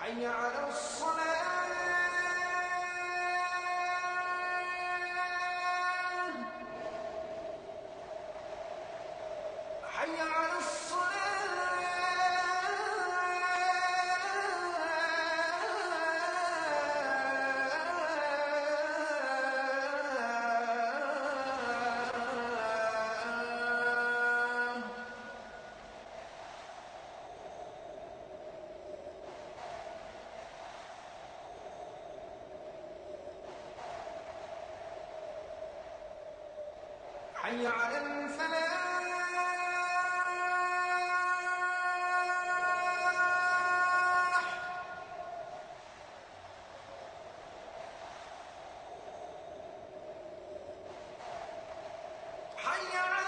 حي على الصلاة حي على حي على الفلاح حي على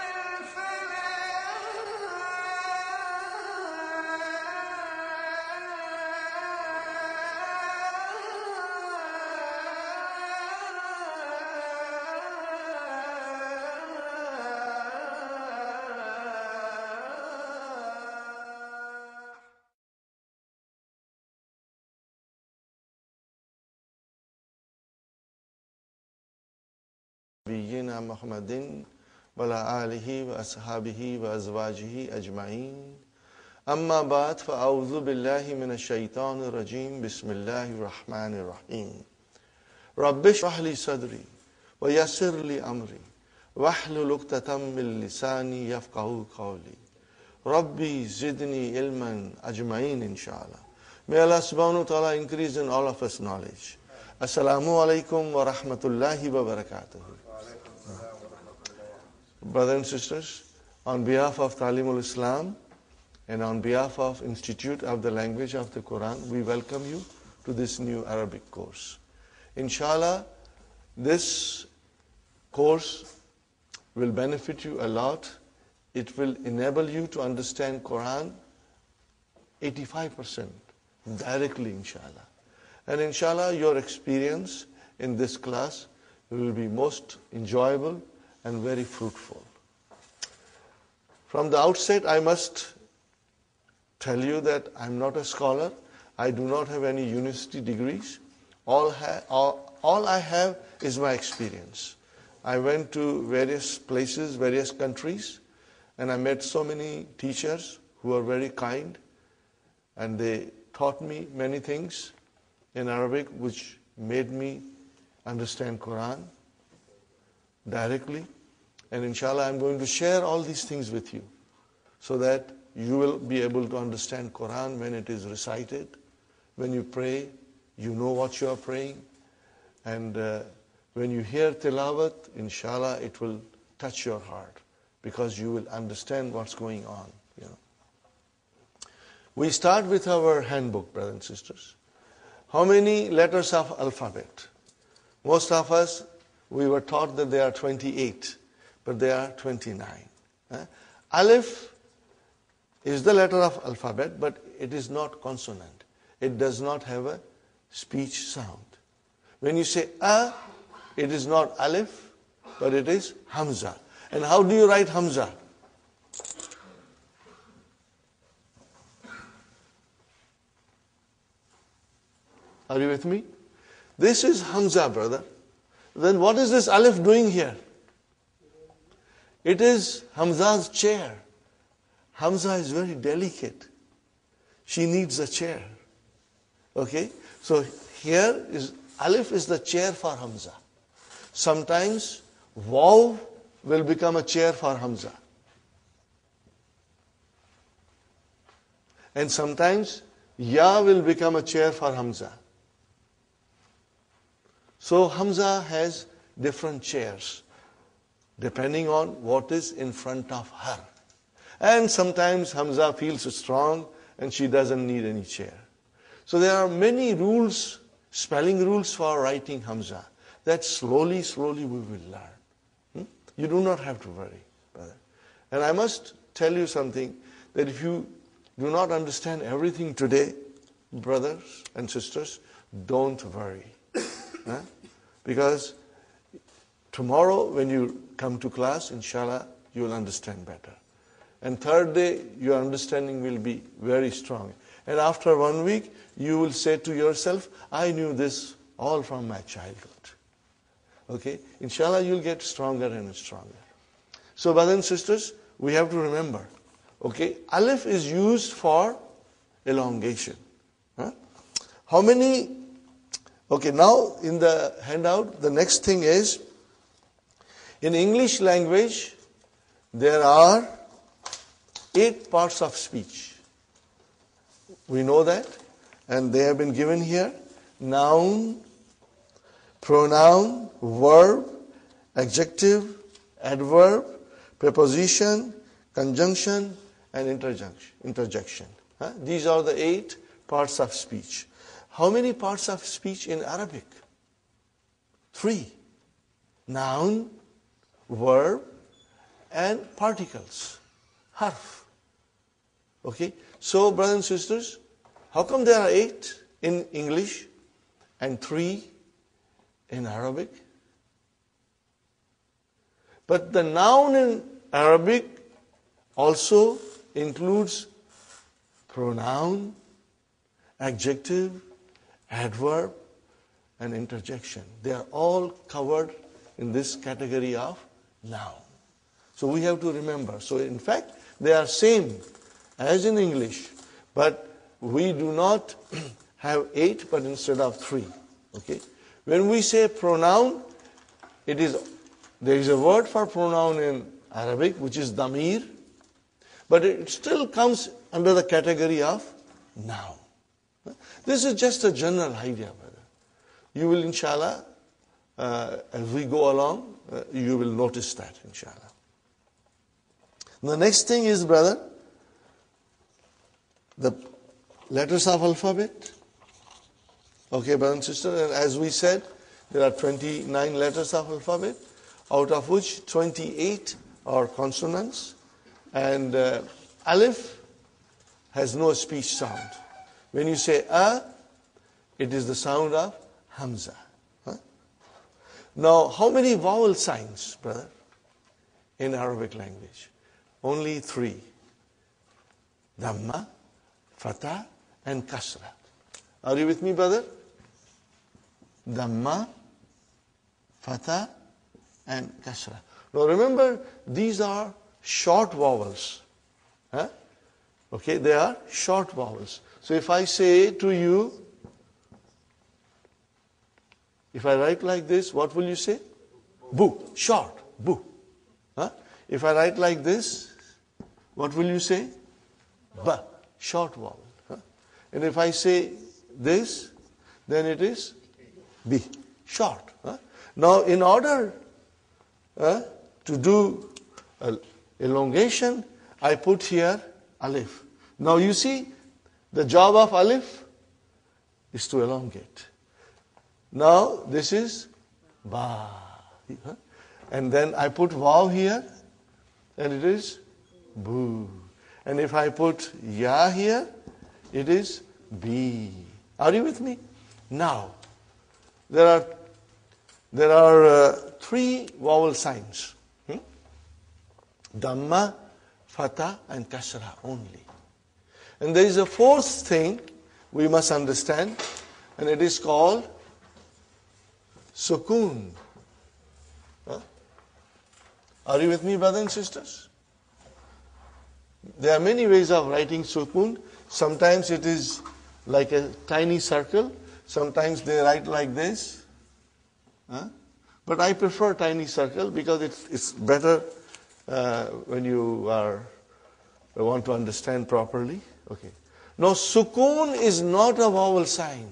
نبينا محمد وعلى آله وأصحابه وأزواجه أجمعين أما بعد فأعوذ بالله من الشيطان الرجيم بسم الله الرحمن الرحيم رب اشرح لي صدري ويسر لي أمري واحلل عقدة من لساني يفقهوا قولي ربي زدني علما أجمعين إن شاء الله. May Allah subhanahu wa ta'ala increase in all of us knowledge. Assalamu alaikum wa rahmatullahi wa barakatuh. Brothers and sisters, on behalf of Talimul Islam and on behalf of Institute of the Language of the Quran, we welcome you to this new Arabic course. Inshallah, this course will benefit you a lot. It will enable you to understand Quran 85% directly, inshallah. And inshallah, your experience in this class will be most enjoyable and very fruitful. From the outset, I must tell you that I'm not a scholar. I do not have any university degrees. All I have is my experience. I went to various places, various countries, and I met so many teachers who are very kind, and they taught me many things in Arabic which made me understand Quran directly. And inshallah, I'm going to share all these things with you so that you will be able to understand Quran when it is recited. When you pray, you know what you are praying. And when you hear tilawat, inshallah, it will touch your heart because you will understand what's going on. We start with our handbook, brothers and sisters. How many letters of alphabet? Most of us, we were taught that there are 28, but there are 29. Alif is the letter of alphabet, but it is not consonant. It does not have a speech sound. When you say a, it is not alif, but it is hamza. And how do you write hamza? Are you with me? This is hamza, brother. Then what is this alif doing here? It is Hamza's chair. Hamza is very delicate. She needs a chair. Okay? So here is alif is the chair for Hamza. Sometimes waw will become a chair for Hamza. And sometimes ya will become a chair for Hamza. So Hamza has different chairs depending on what is in front of her. And sometimes Hamza feels strong and she doesn't need any chair. So there are many rules, spelling rules for writing Hamza that slowly we will learn. You do not have to worry, brother. And I must tell you something, that if you do not understand everything today, brothers and sisters, don't worry. Because tomorrow when you come to class, inshallah, you will understand better. And third day, your understanding will be very strong. And after 1 week, you will say to yourself, I knew this all from my childhood. Okay? Inshallah, you'll get stronger and stronger. So, brothers and sisters, we have to remember, okay, alif is used for elongation. How many? Okay, now in the handout, the next thing is, in English language, there are 8 parts of speech. We know that, and they have been given here. Noun, pronoun, verb, adjective, adverb, preposition, conjunction, and interjection. These are the 8 parts of speech. How many parts of speech in Arabic? 3. Noun, verb, and particles. Harf. Okay? So, brothers and sisters, how come there are 8 in English and 3 in Arabic? But the noun in Arabic also includes pronoun, adjective, adverb, and interjection. They are all covered in this category of noun. So we have to remember. So in fact, they are same as in English, but we do not have 8, but instead of 3. Okay? When we say pronoun, there is a word for pronoun in Arabic, which is damir, but it still comes under the category of noun. This is just a general idea, brother. You will, inshallah, as we go along, you will notice that, inshallah. The next thing is, brother, the letters of alphabet. Okay, brother and sister, and as we said, there are 29 letters of alphabet, out of which 28 are consonants, and alif has no speech sound. When you say a, it is the sound of hamza. Now, how many vowel signs, brother, in Arabic language? Only 3. Dhamma, fatha, and kasra. Are you with me, brother? Dhamma, fatha, and kasra. Now remember, these are short vowels. Okay, they are short vowels. So if I say to you, if I write like this, what will you say? Bu, short, bu. If I write like this, what will you say? Ba, short vowel. And if I say this, then it is bi, short. Now in order to do elongation, I put here alif. Now you see, the job of alif is to elongate. Now this is ba. And then I put waw here, and it is boo. And if I put ya here, it is bi. Are you with me? Now, there are there are three vowel signs. Dhamma, Fatha and Kasra only. And there is a fourth thing we must understand, and it is called Sukoon. Are you with me, brothers and sisters? There are many ways of writing Sukoon. Sometimes it is like a tiny circle. Sometimes they write like this. But I prefer tiny circle because it's better when you want to understand properly. Okay. Now, Sukoon is not a vowel sign.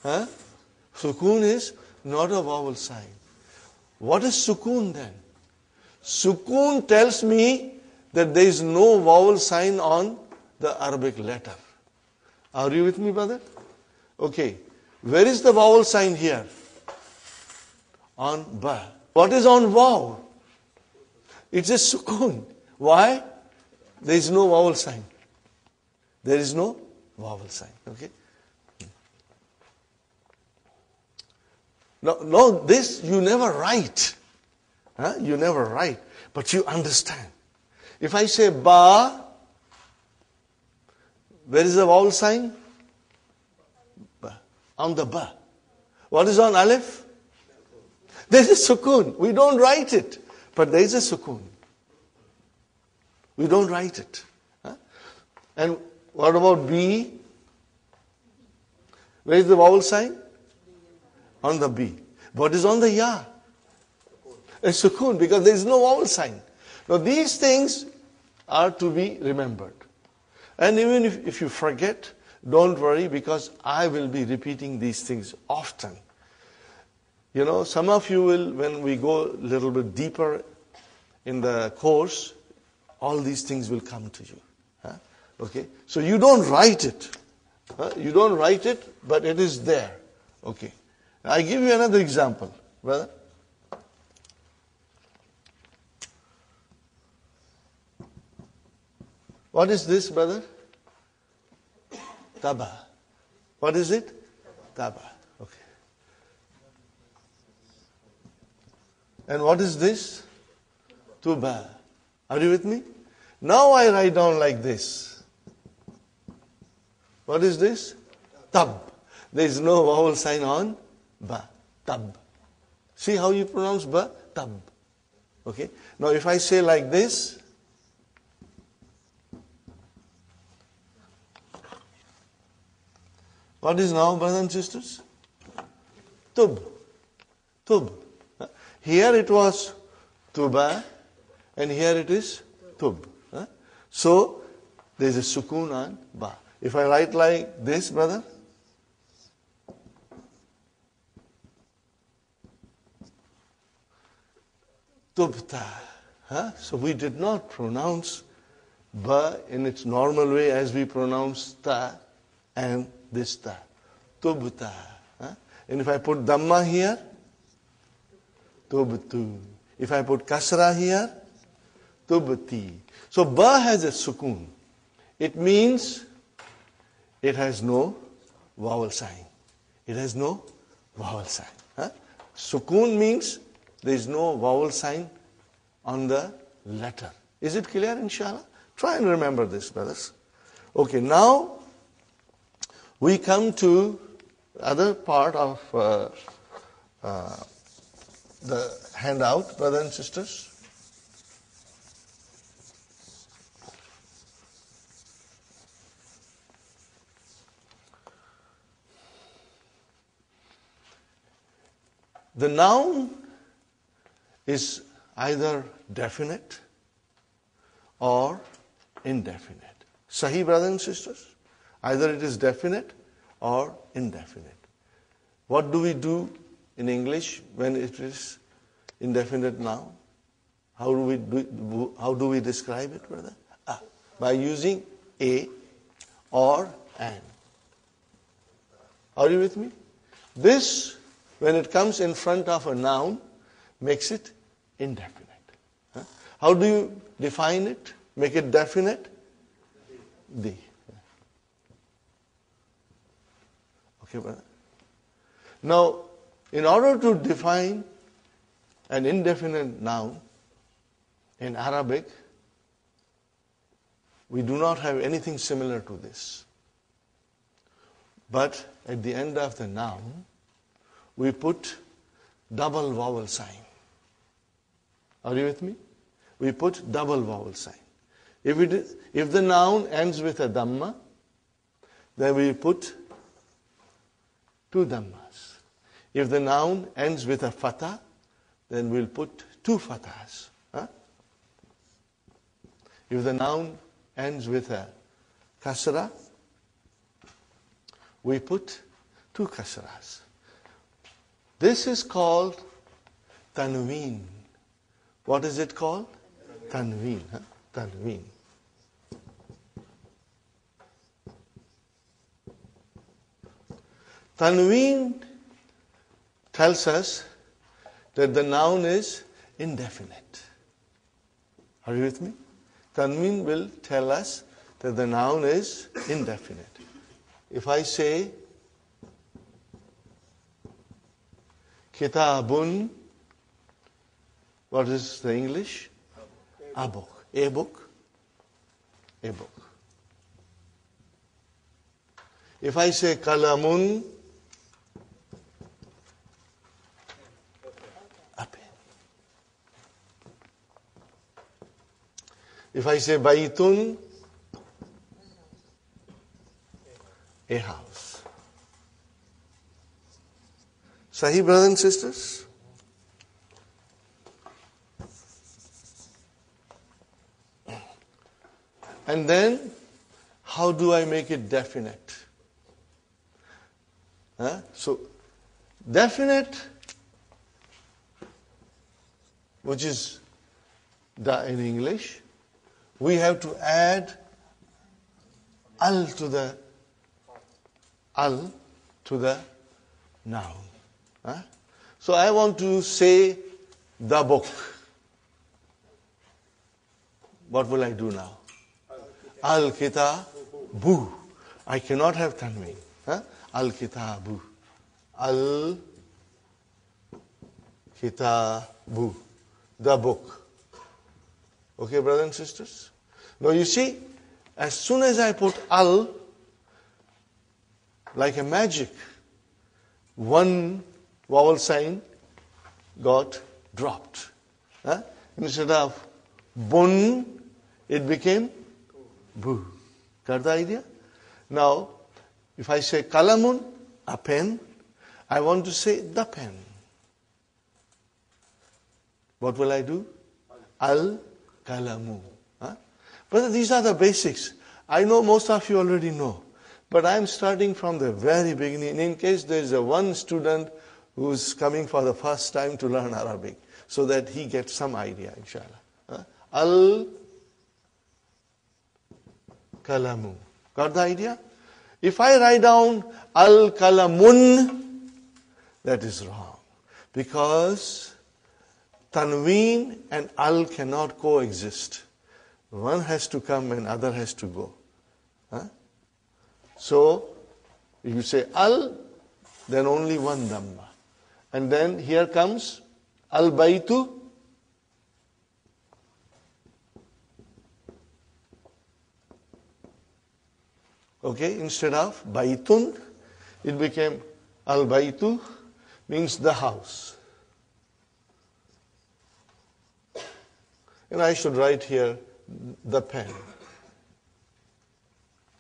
Sukoon is not a vowel sign. What is Sukoon then? Sukoon tells me that there is no vowel sign on the Arabic letter. Are you with me, brother? Okay. Where is the vowel sign here? On Ba. What is on Vav? It's a Sukoon. Why? There is no vowel sign. There is no vowel sign. Okay? No, this you never write. You never write. But you understand. If I say Ba, where is the vowel sign? Ba. On the Ba. What is on Aleph? There is a Sukoon. We don't write it. But there is a Sukoon. We don't write it. And what about B? Where is the vowel sign? On the B. What is on the Ya? A Sukoon, because there is no vowel sign. Now these things are to be remembered. And even if you forget, don't worry, because I will be repeating these things often. You know, some of you will, when we go a little bit deeper in the course, all these things will come to you. Okay? So you don't write it. You don't write it, but it is there. Okay. I give you another example, brother. What is this, brother? Taba. What is it? Taba. Okay. And what is this? Tuba. Are you with me? Now I write down like this. What is this? Tab. There is no vowel sign on Ba. Tab. See how you pronounce Ba? Tab. Okay. Now if I say like this, what is now, brothers and sisters? Tub. Tub. Here it was Tuba, and here it is Tub. So there is a Sukoon on Ba. If I write like this, brother, Tubta. So we did not pronounce Ba in its normal way as we pronounce Ta and this Ta. Tubta. And if I put Dhamma here, Tubtu. If I put Kasra here, Tubti. So Ba has a Sukoon. It means it has no vowel sign. It has no vowel sign. Sukoon means there is no vowel sign on the letter. Is it clear, inshallah? Try and remember this, brothers. Okay, now we come to other part of the handout, brothers and sisters. The noun is either definite or indefinite. Sahih, brothers and sisters? Either it is definite or indefinite. What do we do in English when it is indefinite noun? How do we describe it, brother? By using a or an. Are you with me? This, when it comes in front of a noun, makes it indefinite. How do you define it? Make it definite? The. Okay, brother. Now, In order to define an indefinite noun in Arabic, we do not have anything similar to this. But at the end of the noun, we put double vowel sign. Are you with me? We put double vowel sign. If the noun ends with a dhamma, then we put two dhammas. If the noun ends with a fatha, then we'll put two fathas. Huh? If the noun ends with a kasra, we put two kasras. This is called tanween. What is it called? Tanween. Huh? Tanween. Tanween tells us that the noun is indefinite. Are you with me? Tanween will tell us that the noun is indefinite. If I say kitabun, what is the English? A book. A book. A book. If I say kalamun, a pen. If I say baytun, a house. Sahih, brothers and sisters? And then, how do I make it definite? So, definite, which is da in English, we have to add al to the noun. So I want to say the book. What will I do now? Al-kitabu. I cannot have tanween. Al-kitabu. Al-kitabu. The book. Okay, brothers and sisters? Now you see, as soon as I put al, like a magic, one vowel sign got dropped. Instead of bun, it became bu. Got the idea? Now, if I say kalamun, a pen, I want to say the pen. What will I do? Al-kalamu. But these are the basics. I know most of you already know. But I'm starting from the very beginning in case there is one student who's coming for the first time to learn Arabic, so that he gets some idea, inshallah. Al-kalamu. Got the idea? If I write down al-kalamun, that is wrong. Because tanween and al cannot coexist. One has to come and other has to go. So, if you say al, then only one dhamma. And then here comes al-baytu. Okay, instead of baytun, it became al-baytu, means the house. And I should write here the pen.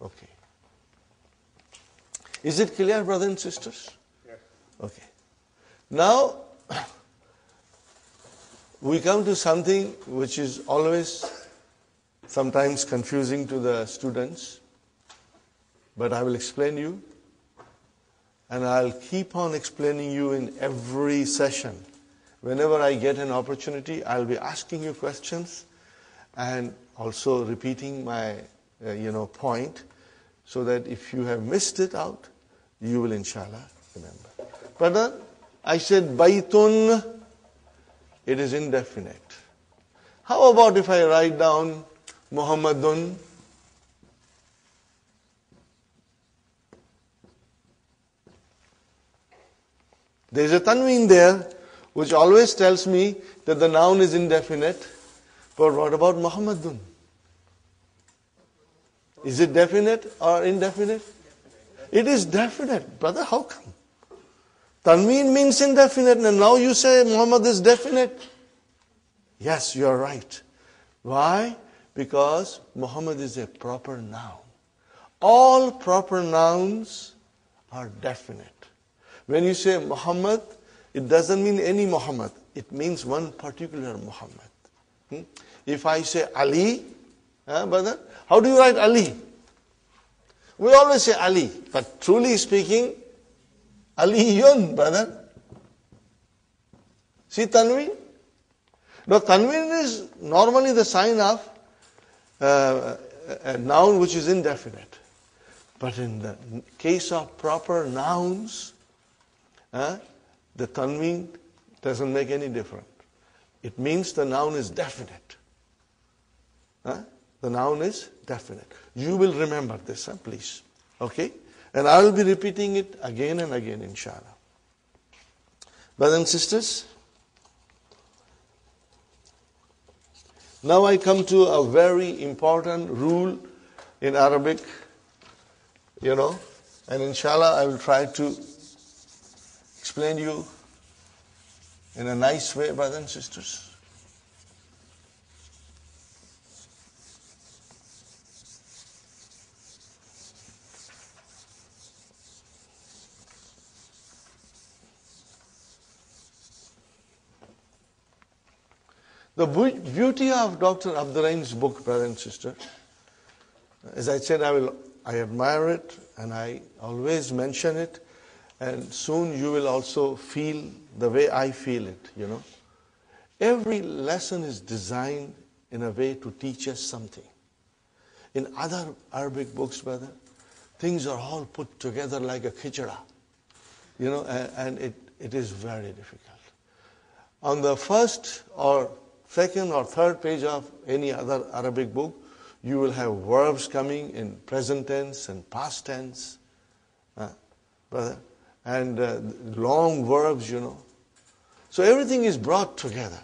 Okay. Is it clear, brothers and sisters? Yes. Okay. Now, we come to something which is always sometimes confusing to the students, but I will explain you, and I'll keep on explaining you in every session. Whenever I get an opportunity, I'll be asking you questions and also repeating my point, so that if you have missed it out, you will inshallah remember. But I said baytun, it is indefinite. How about if I write down Muhammadun? There is a tanween there, which always tells me that the noun is indefinite. But what about Muhammadun? Is it definite or indefinite? It is definite. Brother, how come? Tanween means indefinite, and now you say Muhammad is definite. Yes, you are right. Why? Because Muhammad is a proper noun. All proper nouns are definite. When you say Muhammad, it doesn't mean any Muhammad. It means one particular Muhammad. If I say Ali, brother, how do you write Ali? We always say Ali, but truly speaking, Aliyun, brother. See Tanween? Now Tanween is normally the sign of a noun which is indefinite. But in the case of proper nouns, the Tanween doesn't make any difference. It means the noun is definite. The noun is definite. You will remember this, please. Okay? And I will be repeating it again and again, inshallah. Brothers and sisters, now I come to a very important rule in Arabic, and inshallah I will try to explain you in a nice way, brothers and sisters. The beauty of Dr. Abdur Rahim's book, brother and sister, as I said, I admire it and I always mention it, and soon you will also feel the way I feel it, Every lesson is designed in a way to teach us something. In other Arabic books, brother, things are all put together like a khichda, and it is very difficult. On the first or second or third page of any other Arabic book, you will have verbs coming in present tense and past tense, brother, and long verbs, So everything is brought together,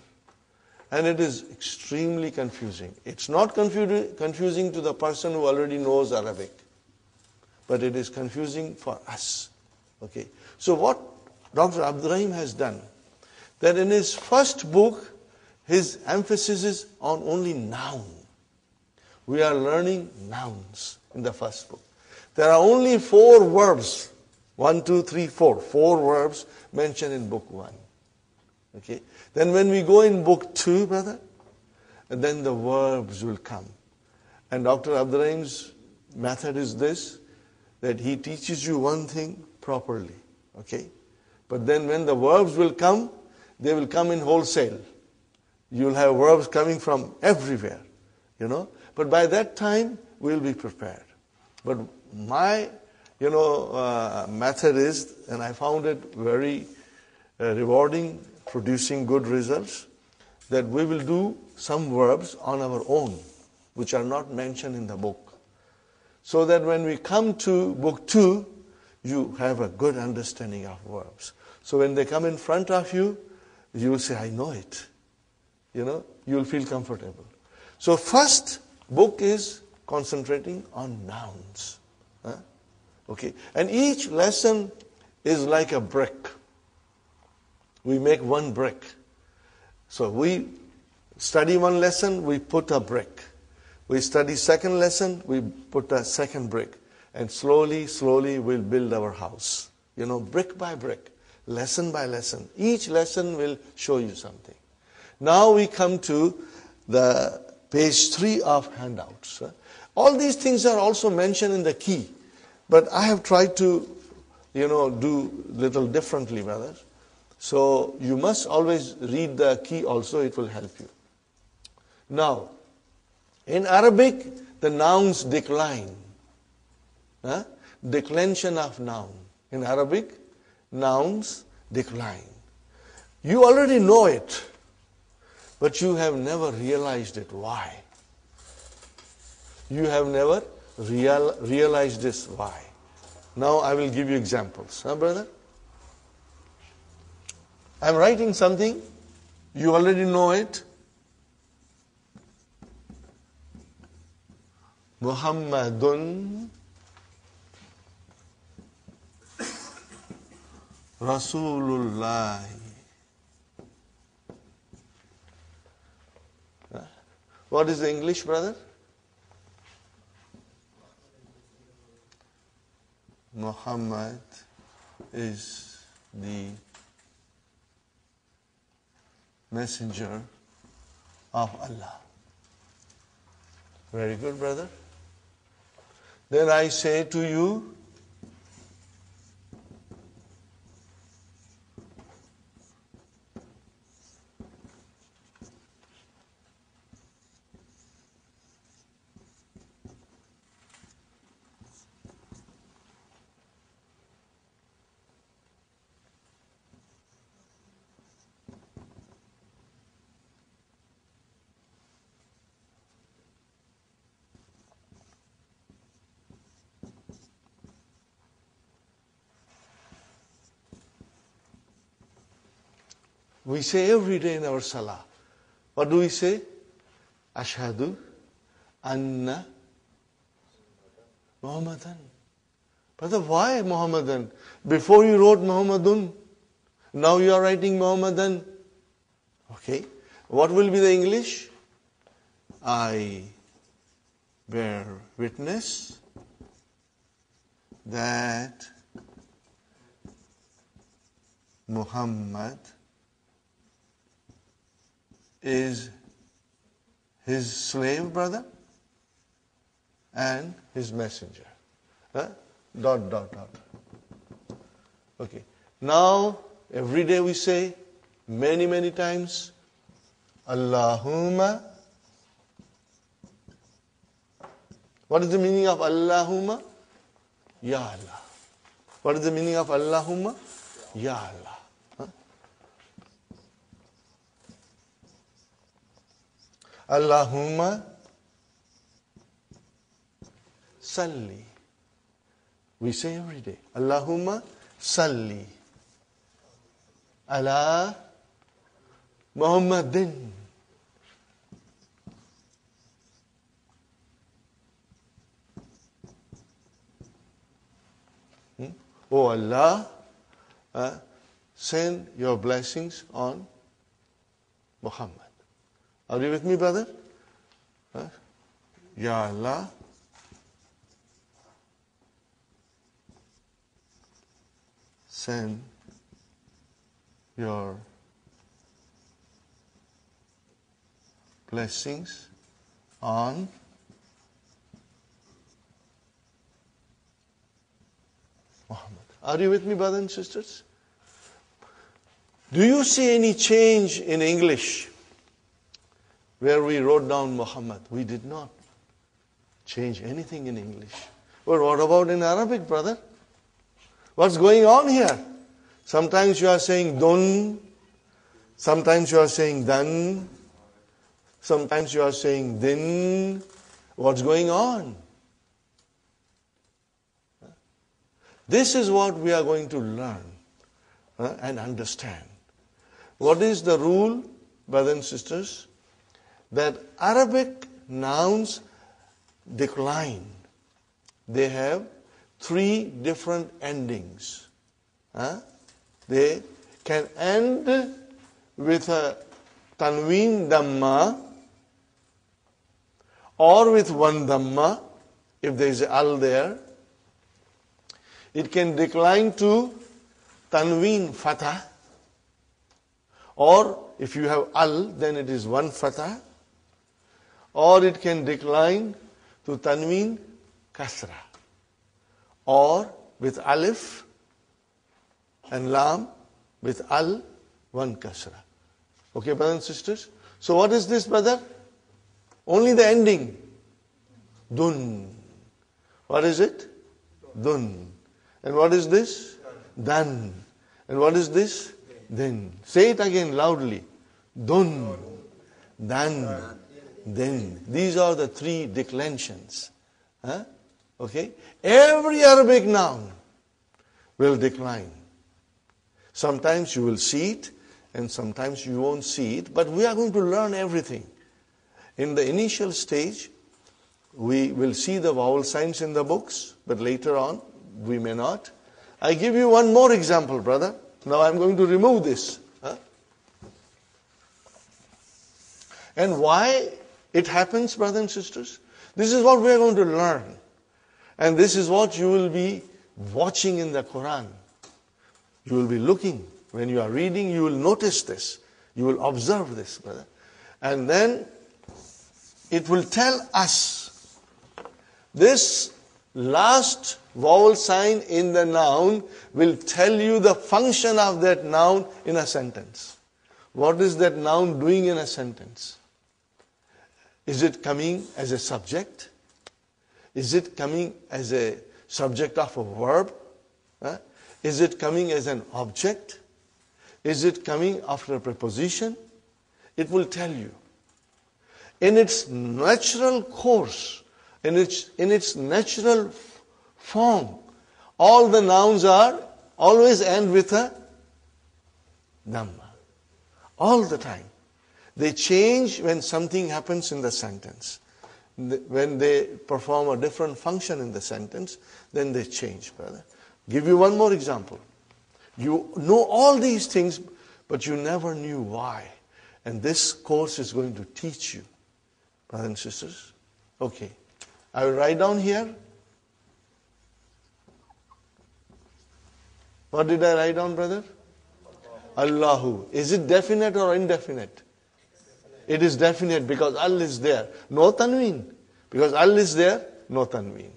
and it is extremely confusing. It's not confusing to the person who already knows Arabic, but it is confusing for us. Okay. So what Dr. Abdur Rahim has done, that in his first book, his emphasis is on only noun. We are learning nouns in the first book. There are only 4 verbs. 1, 2, 3, 4. 4 verbs mentioned in book 1. Okay. Then when we go in book 2, brother, then the verbs will come. And Dr. Abdur Rahim's method is this, that he teaches you one thing properly. Okay. But then when the verbs will come, they will come in wholesale. You will have verbs coming from everywhere, But by that time, we will be prepared. But my, method is, and I found it very rewarding, producing good results, that we will do some verbs on our own, which are not mentioned in the book. So that when we come to book 2, you have a good understanding of verbs. So when they come in front of you, you will say, I know it. You will feel comfortable. So first book is concentrating on nouns. Okay. And each lesson is like a brick. We make one brick. So we study one lesson, we put a brick. We study second lesson, we put a second brick. And slowly, slowly we'll build our house. Brick by brick, lesson by lesson. Each lesson will show you something. Now we come to the page 3 of handouts. All these things are also mentioned in the key. But I have tried to, do little differently, brothers. So you must always read the key also, it will help you. Now, in Arabic, the nouns decline. Declension of noun. In Arabic, nouns decline. You already know it, but you have never realized it. Why? You have never realized this. Why? Now I will give you examples. Brother? I'm writing something, you already know it. Muhammadun Rasulullah. What is the English, brother? Muhammad is the messenger of Allah. Very good, brother. Then I say to you, we say every day in our salah. What do we say? Ashhadu anna Muhammadan. Brother, why Muhammadan? Before you wrote Muhammadun, now you are writing Muhammadan. Okay. What will be the English? I bear witness that Muhammad is his slave, brother, and his messenger. Huh? ... Okay. Now, every day we say, many times, Allahumma. What is the meaning of Allahumma? Ya Allah. What is the meaning of Allahumma? Ya Allah. Allahumma salli. We say every day, Allahumma salli ala Muhammadin. Oh Allah, send your blessings on Muhammad. Are you with me, brother? Ya Allah, send your blessings on Muhammad. Are you with me, brothers and sisters? Do you see any change in English where we wrote down Muhammad? We did not change anything in English. But what about in Arabic, brother? What's going on here? Sometimes you are saying dun, sometimes you are saying dan, sometimes you are saying din. What's going on? This is what we are going to learn and understand. What is the rule, brothers and sisters? That Arabic nouns decline. They have 3 different endings. They can end with a tanween dhamma or with one dhamma if there is al there. It can decline to tanween fatah, or if you have al, then it is one fatah, or it can decline to tanween kasra, or with alif and lam, with al, one kasra. Okay, brothers and sisters? So what is this, brother? Only the ending. Dun. What is it? Dun. And what is this? Dan. And what is this? Then. Say it again loudly. Dun. Dan. Then. These are the 3 declensions. Okay? Every Arabic noun will decline. Sometimes you will see it, and sometimes you won't see it, but we are going to learn everything. In the initial stage, we will see the vowel signs in the books, but later on, we may not. I give you one more example, brother. Now I'm going to remove this. And why it happens, brothers and sisters? This is what we are going to learn. And this is what you will be watching in the Quran. You will be looking. When you are reading, you will notice this. You will observe this, brother. And then it will tell us this last vowel sign in the noun will tell you the function of that noun in a sentence. What is that noun doing in a sentence? Is it coming as a subject? Is it coming as a subject of a verb? Is it coming as an object? Is it coming after a preposition? It will tell you. In its natural course, in its natural form, all the nouns are always end with a dhamma. All the time. They change when something happens in the sentence. When they perform a different function in the sentence, then they change, brother. Give you one more example. You know all these things, but you never knew why. And this course is going to teach you, brothers and sisters. Okay. I will write down here. What did I write down, brother? Allahu. Is it definite or indefinite? It is definite because Al is there. No tanween. Because Al is there, no tanween.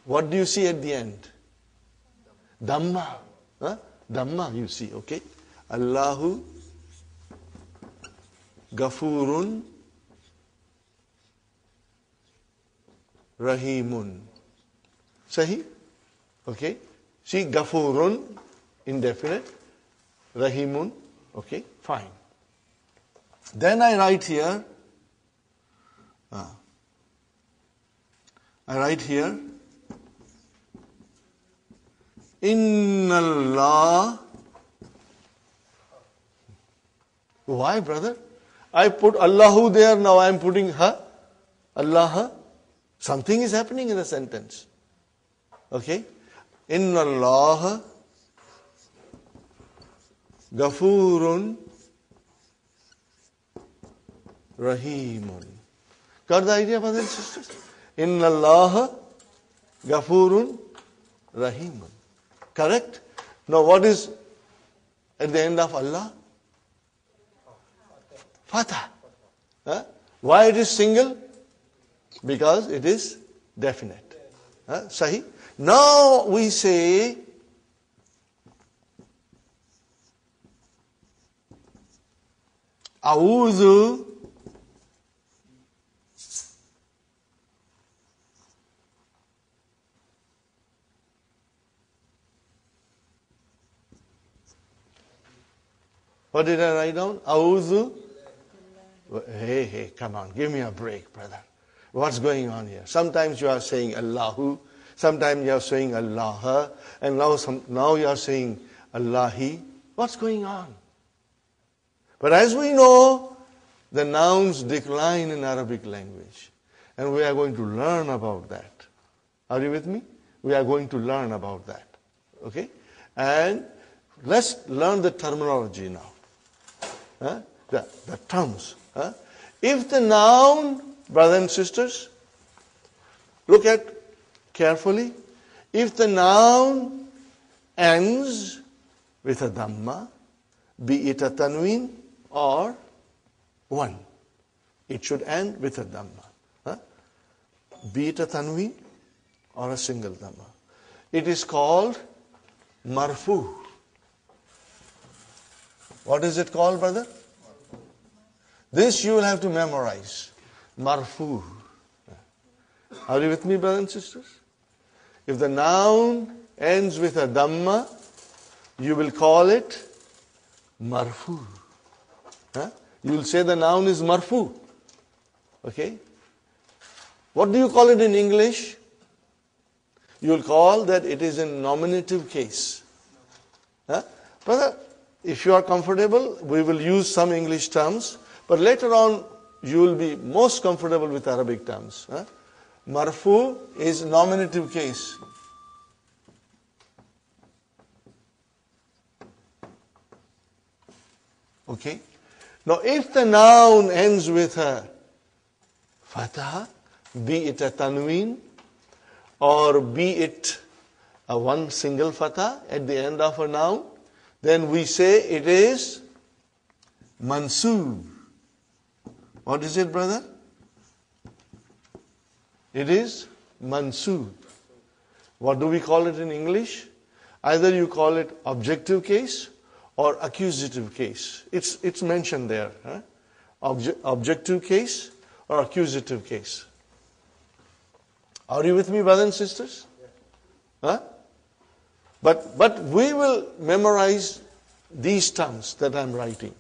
What do you see at the end? Dhamma. Dhamma you see, okay? Allahu Ghafurun Rahimun. Sahi? Okay? See, Ghafurun, indefinite. Rahimun, okay? Fine. Then I write here, Inna Allah. Why, brother? I put Allahu there, now I am putting ha, Allah. Something is happening in the sentence. Okay? Inna Allah Ghafurun Rahimun. Got the idea, brothers and sisters? Inna Allah Ghafurun Rahimun. Correct? Now what is at the end of Allah? Fatah. Why it is single? Because it is definite. Sahi? Now we say A'udhu What did I write down? A'udhu. Hey, come on, give me a break, brother. What's going on here? Sometimes you are saying Allahu, sometimes you are saying Allah, and now you are saying Allahi. What's going on? But as we know, the nouns decline in Arabic language. And we are going to learn about that. Are you with me? We are going to learn about that. Okay? And let's learn the terminology now. The terms. If the noun, brothers and sisters, look at carefully. If the noun ends with a dhamma, be it a tanween or one, it should end with a dhamma. Be it a tanween or a single dhamma. It is called marfu. What is it called, brother? This you will have to memorize. Marfu. Are you with me, brothers and sisters? If the noun ends with a dhamma, you will call it marfu. You will say the noun is marfu. Okay? What do you call it in English? You will call that it is in nominative case. Brother, if you are comfortable, we will use some English terms, but later on you will be most comfortable with Arabic terms. Marfu is nominative case. Okay. Now if the noun ends with a fatha, be it a tanween or be it a one single fatha at the end of a noun, then we say it is mansoob. What is it, brother? It is mansoob. What do we call it in English? Either you call it objective case or accusative case. It's mentioned there. Objective case or accusative case. Are you with me, brothers and sisters? Huh? But we will memorize these terms that I'm writing.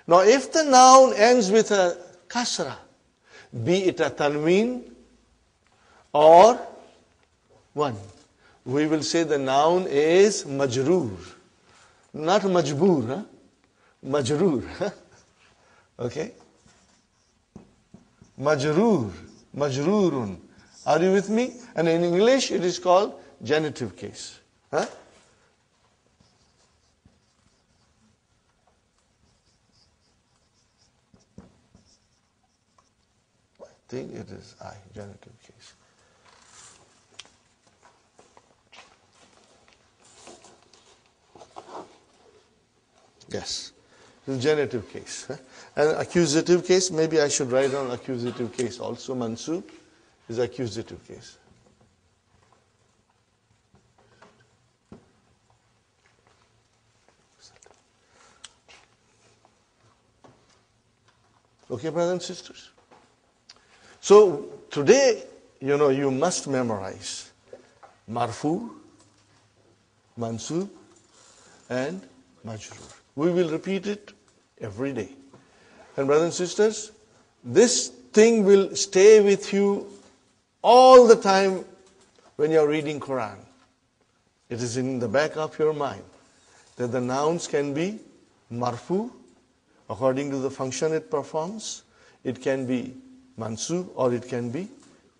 Now if the noun ends with a kasra, be it a tanween or one, we will say the noun is majroor. Not majboor, majroor. Okay? Majroor, majroorun. Are you with me? And in English it is called genitive case. I think it is genitive case. Yes, it's genitive case. And accusative case, maybe I should write down accusative case also. Mansoob is accusative case. Okay, brothers and sisters? So today, you must memorize marfu, mansoob, and majroor. We will repeat it every day. And brothers and sisters, this thing will stay with you all the time when you are reading Quran. It is in the back of your mind that the nouns can be marfu, according to the function it performs. It can be mansoob or it can be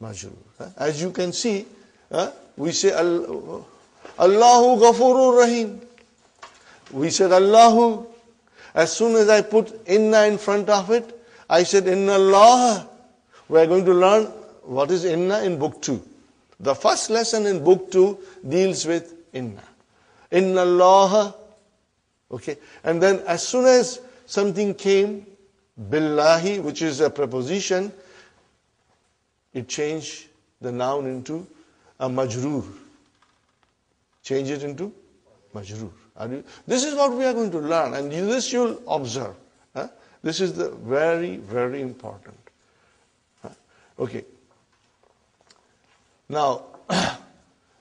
majroor. As you can see, we say Allahu Ghafurur Rahim. We said Allahu. As soon as I put inna in front of it, I said inna Allah. We are going to learn what is inna in book 2. The first lesson in book 2 deals with inna. Inna Allah. Okay. And then as soon as something came, billahi, which is a preposition, it changed the noun into a majroor. Change it into majroor. This is what we are going to learn, and this you'll observe. This is the very, very important. Okay. Now,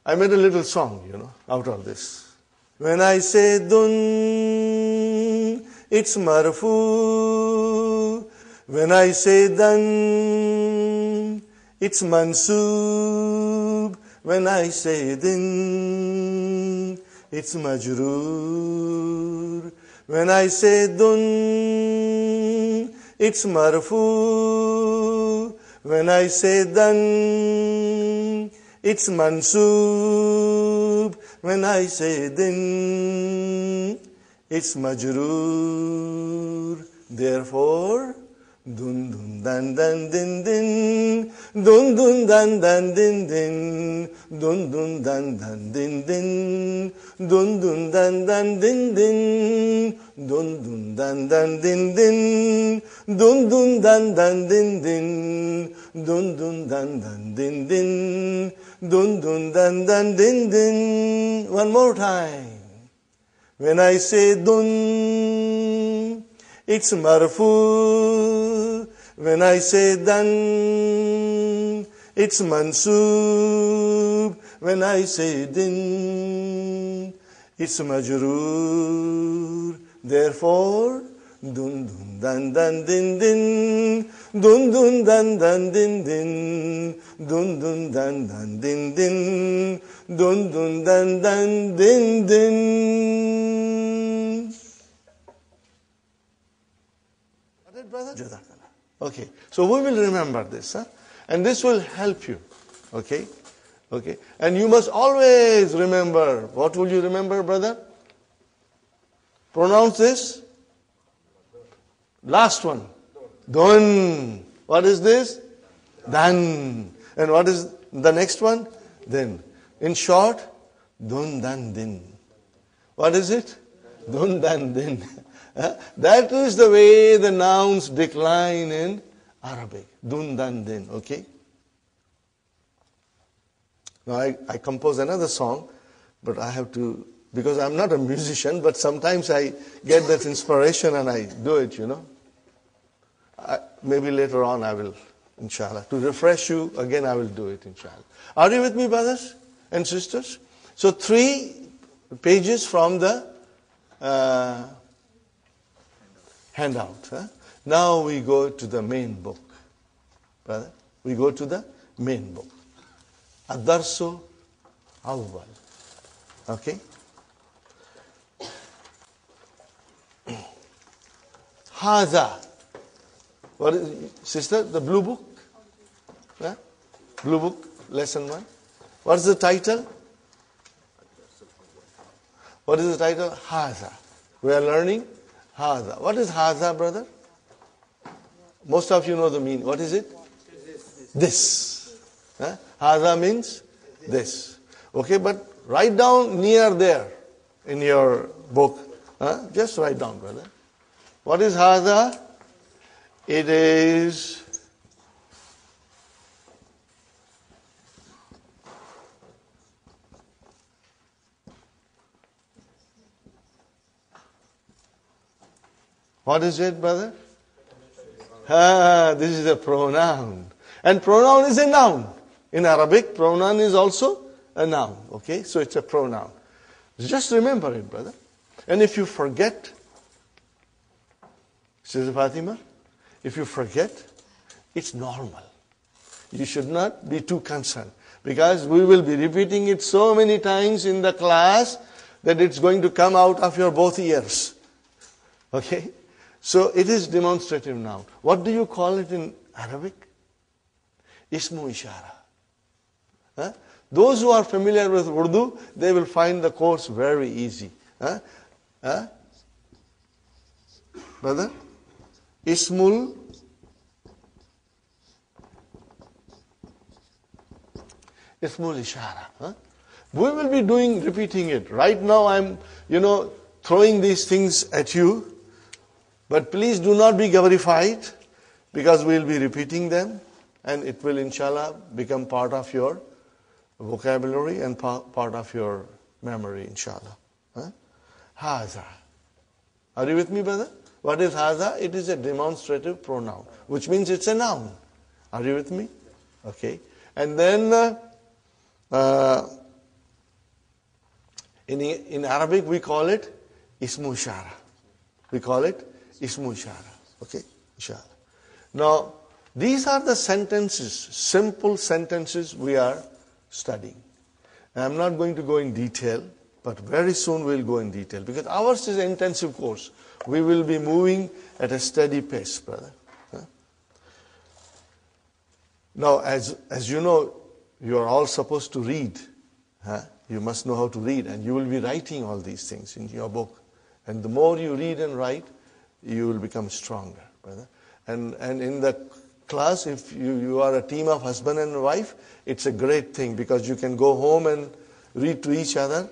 I made a little song, out of this. When I say dun, it's marfu. When I say dan, it's mansoob. When I say din, it's majroor. When I say dun, it's marfu. When I say dan, it's mansoob. When I say din, it's majroor. Therefore, dun dun dan dan din din, dun dun dan dan din din, dun dun dan dan din din, dun dun dan dan din din, dun dun dan dan din din, dun dun dan dan din din, dun dun dan dan din din, dun dun dan dan din din. One more time. When I say dun, it's marfu. When I say dan, it's mansoob. When I say din, it's majroor. Therefore, dun dun dan dan din din, dun dun dan dan din din, dun dun dan dan din din, dun dun dan dan din din. it, brother? Jazakallah. Okay. So we will remember this, huh? And this will help you. Okay? Okay. And you must always remember. What will you remember, brother? Pronounce this. Last one. Dun. What is this? Dan. And what is the next one? Then. In short, dun dan din. What is it? Dun dan din. That is the way the nouns decline in Arabic. Dun dan din. Okay? Now I compose another song, but I have to, because I'm not a musician, but sometimes I get that inspiration and I do it, you know. Maybe later on I will, inshallah. To refresh you, again I will do it, inshallah. Are you with me, brothers and sisters? So 3 pages from the handout. Huh? Now we go to the main book. Brother, we go to the main book. Ad-Darsul Awwal. Okay? Haza. What is, sister, the blue book? Yeah? Blue book, lesson 1. What is the title? What is the title? Haza. We are learning Haza. What is Haza, brother? Most of you know the meaning. What is it? This. Huh? Haza means this. Okay, but write down near there in your book. Huh? Just write down, brother. What is Haza? It is what is it, brother? This is a pronoun. And pronoun is a noun. In Arabic, pronoun is also a noun. Okay, so it's a pronoun. Just remember it, brother. And if you forget, Sister Fatima, if you forget, it's normal. You should not be too concerned. Because we will be repeating it so many times in the class that it's going to come out of your both ears. Okay? So it is demonstrative noun. What do you call it in Arabic? Ismu ishara. Huh? Those who are familiar with Urdu, they will find the course very easy. Huh? Huh? Brother? Ismul ishara. Huh? We will be repeating it. Right now I'm, throwing these things at you. But please do not be gabarified, because we will be repeating them. And it will, inshallah, become part of your vocabulary and part of your memory, inshallah. Huh? Haza. Are you with me, brother? What is haza? It is a demonstrative pronoun, which means it's a noun. Are you with me? Okay. And then in Arabic we call it ismu ishara. We call it ismu ishara. Okay? Inshallah. Now, these are the sentences, simple sentences we are studying. And I'm not going to go in detail, but very soon we'll go in detail, because ours is an intensive course. We will be moving at a steady pace, brother. Huh? Now, as you know, you are all supposed to read. Huh? You must know how to read, and you will be writing all these things in your book. And the more you read and write, you will become stronger, brother. And in the class, if you are a team of husband and wife, it's a great thing, because you can go home and read to each other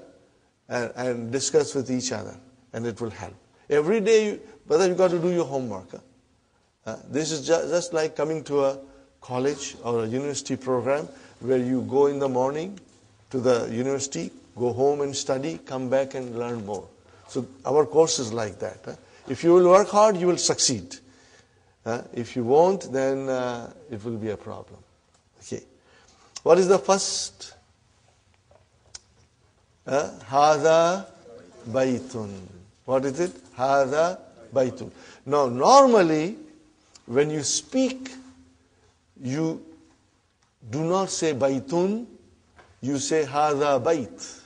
and discuss with each other, and it will help. Every day, brother, you got to do your homework. This is just like coming to a college or a university program where you go in the morning to the university, go home and study, come back and learn more. So our course is like that. If you will work hard, you will succeed. If you won't, then it will be a problem. Okay. What is the first? Hada baytun. What is it? Hada baytun. Now, normally, when you speak, you do not say baytun, you say hada bayt.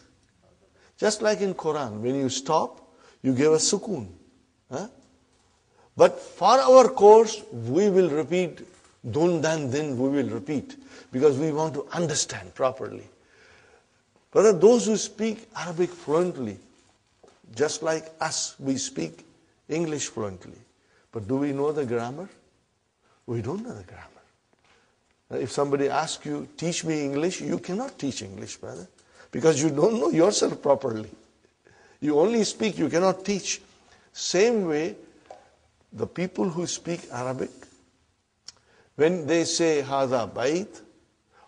Just like in Quran, when you stop, you give a sukoon. But for our course, we will repeat dun, dan, din, we will repeat because we want to understand properly. But those who speak Arabic fluently, just like us, we speak English fluently. But do we know the grammar? We don't know the grammar. If somebody asks you, teach me English, you cannot teach English, brother, because you don't know yourself properly. You only speak, you cannot teach. Same way, the people who speak Arabic, when they say Hada Bait,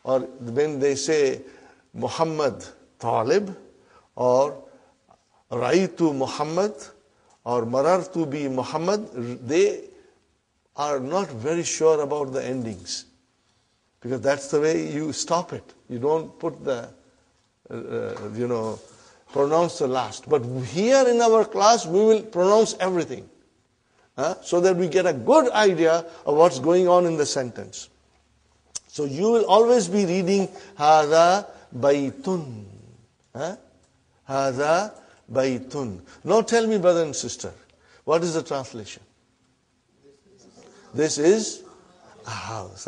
or when they say Muhammad Talib, or Raitu Muhammad, or Marartu bi Muhammad, they are not very sure about the endings. Because that's the way you stop it. You don't put the, pronounce the last. But here in our class, we will pronounce everything. So that we get a good idea of what's going on in the sentence. So you will always be reading Hada Baitun. Hada Baitun. Now tell me, brother and sister, what is the translation? This is a house.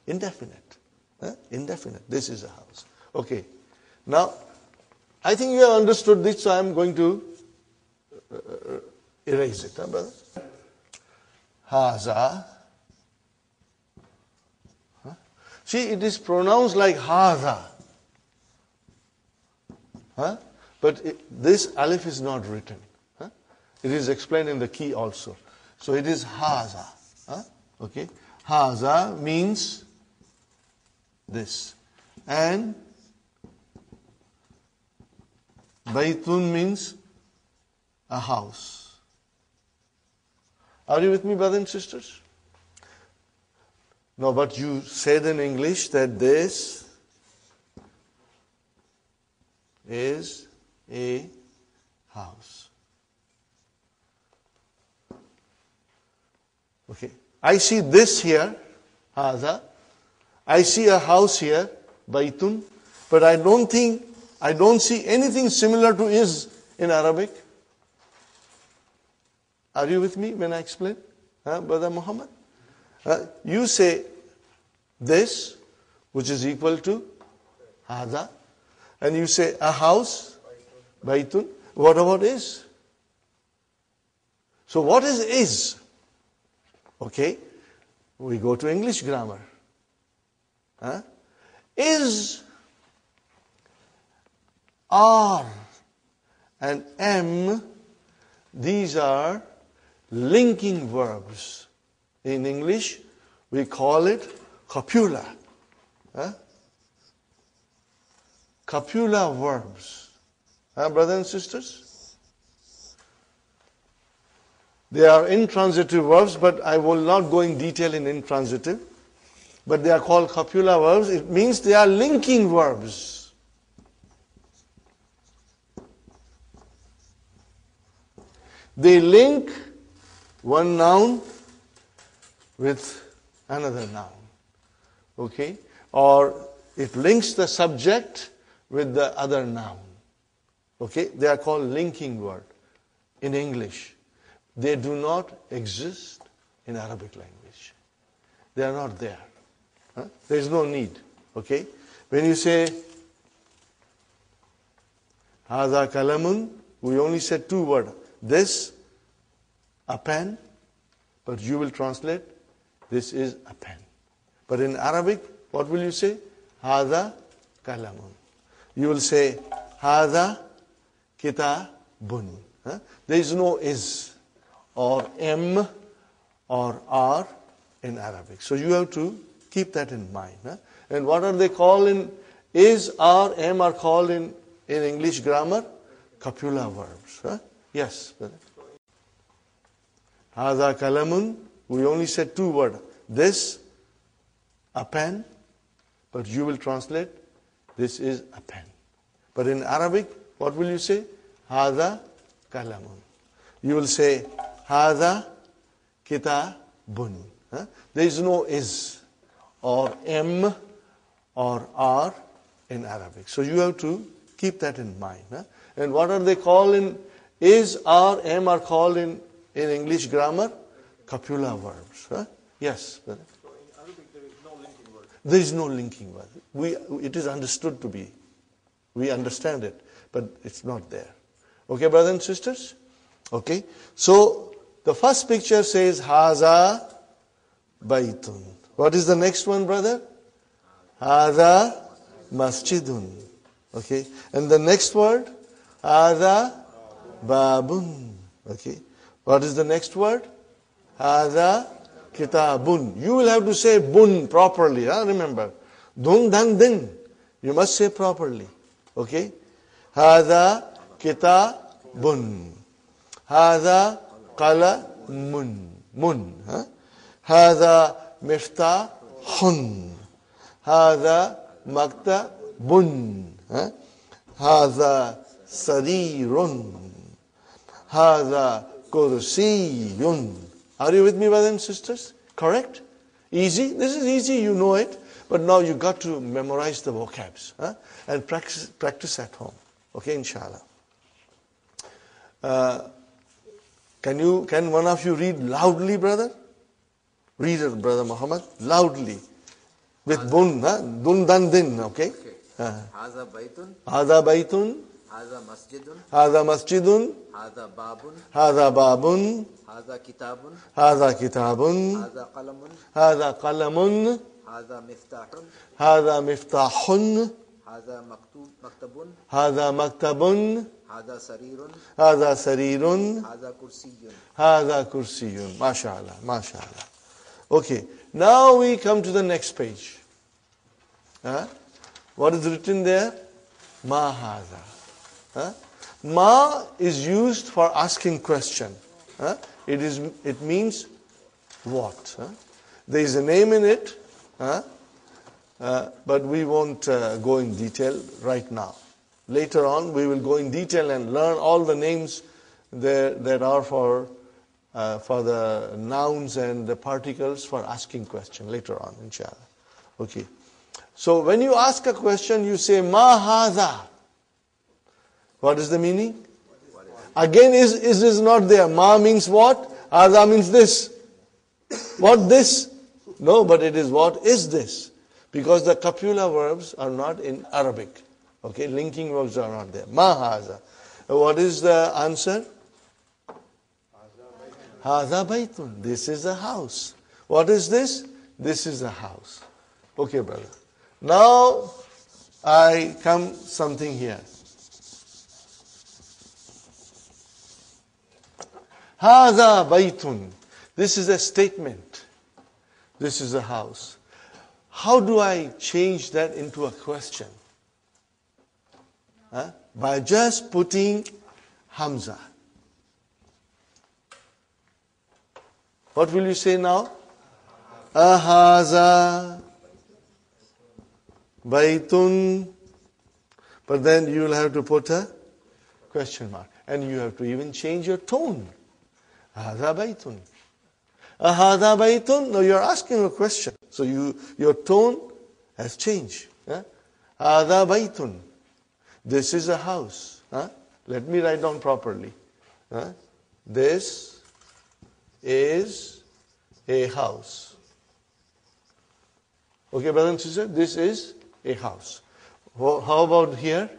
Indefinite. Indefinite. This is a house. Okay. Now, I think you have understood this, so I am going to erase it, brother? Haza. See, it is pronounced like Haza. But this alif is not written. It is explained in the key also. So it is Haza. Okay. Haza means this. And Baitun means a house. Are you with me, brothers and sisters? No, but you said in English that this is a house. Okay. I see this here, Haza. I see a house here, Baitun, but I don't see anything similar to is in Arabic. Are you with me when I explain? Brother Muhammad? You say this, which is equal to Hada, and you say a house, Baitun. What about is? So what is? Okay, we go to English grammar. Is, are, and am, these are linking verbs. In English, we call it copula. Copula verbs. Brothers and sisters? They are intransitive verbs, but I will not go in detail in intransitive. But they are called copula verbs. It means they are linking verbs. They link one noun with another noun. Okay? Or it links the subject with the other noun. Okay? They are called linking words in English. They do not exist in Arabic language. They are not there. There is no need. Okay? When you say Hada kalamun, we only said two words. This, a pen, but you will translate, this is a pen. But in Arabic, what will you say? Hada kalamun. You will say Hada kitabun. There is no is or am or are in Arabic. So you have to keep that in mind. And what are they called in is, are, am are called in English grammar? Copula verbs. Yes. Hada kalamun, we only said two words. This, a pen, but you will translate, this is a pen. But in Arabic, what will you say? Hada kalamun. You will say, Hada kitabun. There is no is or am or are in Arabic. So you have to keep that in mind. And what are they called in is, are, am are called in English grammar? copula verbs. Huh? Yes, brother. So in Arabic there is no linking word. There is no linking word. It is understood to be. We understand it, but it's not there. Okay, brothers and sisters? Okay. So the first picture says Haza Baitun. What is the next one, brother? Haza Masjidun. Okay. And the next word? Haza Babun. Okay. What is the next word? Haza Kitabun. You will have to say bun properly. Remember. Dun dan din. You must say properly. Okay. Haza Kitabun. Haza Qalamun. Mun. Haza Miftahun. Haza Maktabun. Haza Sarirun. Haza Kursiyun. Are you with me, brothers and sisters? Correct? Easy? This is easy, you know it. But now you got to memorize the vocabs and practice at home. Okay, inshallah. Can one of you read loudly, brother? Read it, brother Muhammad, loudly. With bun, dun dan din, okay? Haza Baitun. Haza Baitun. Haza Masjidun. Haza Masjidun. Haza Babun. Haza Babun. Haza Kitabun. Haza Kitabun. Haza Qalamun. Haza Qalamun. Haza Miftahun. Haza Miftahun. Haza Maktabun. Haza Maktabun. Haza Sarirun. Haza Sarirun. Haza Kursiyun. Haza Kursiyun. MashaAllah, MashaAllah. Okay, now we come to the next page. What is written there? Ma haza. Ma is used for asking question. It means what? There is a name in it, but we won't go in detail right now. Later on, we will go in detail and learn all the names that are for the nouns and the particles for asking question later on, inshallah. Okay. So when you ask a question, you say ma hadha. What is the meaning? Again, is this not there? Ma means what? Hadha means this. What this? No, but it is what is this? Because the copula verbs are not in Arabic. Okay, linking verbs are not there. Ma hadha. What is the answer? Hadha baytun. This is a house. What is this? This is a house. Okay, brother. Now, I come something here. Hadha baytun. This is a statement. This is a house. How do I change that into a question? By just putting Hamza. What will you say now? Ahaza Baitun. But then you will have to put a question mark. And you have to even change your tone. Ahaza Baitun. Ahaza Baitun. No, you're asking a question. So your tone has changed. Ahaza Baitun. This is a house. Let me write down properly. This is a house. Okay, brother and sister, this is a house. How about here?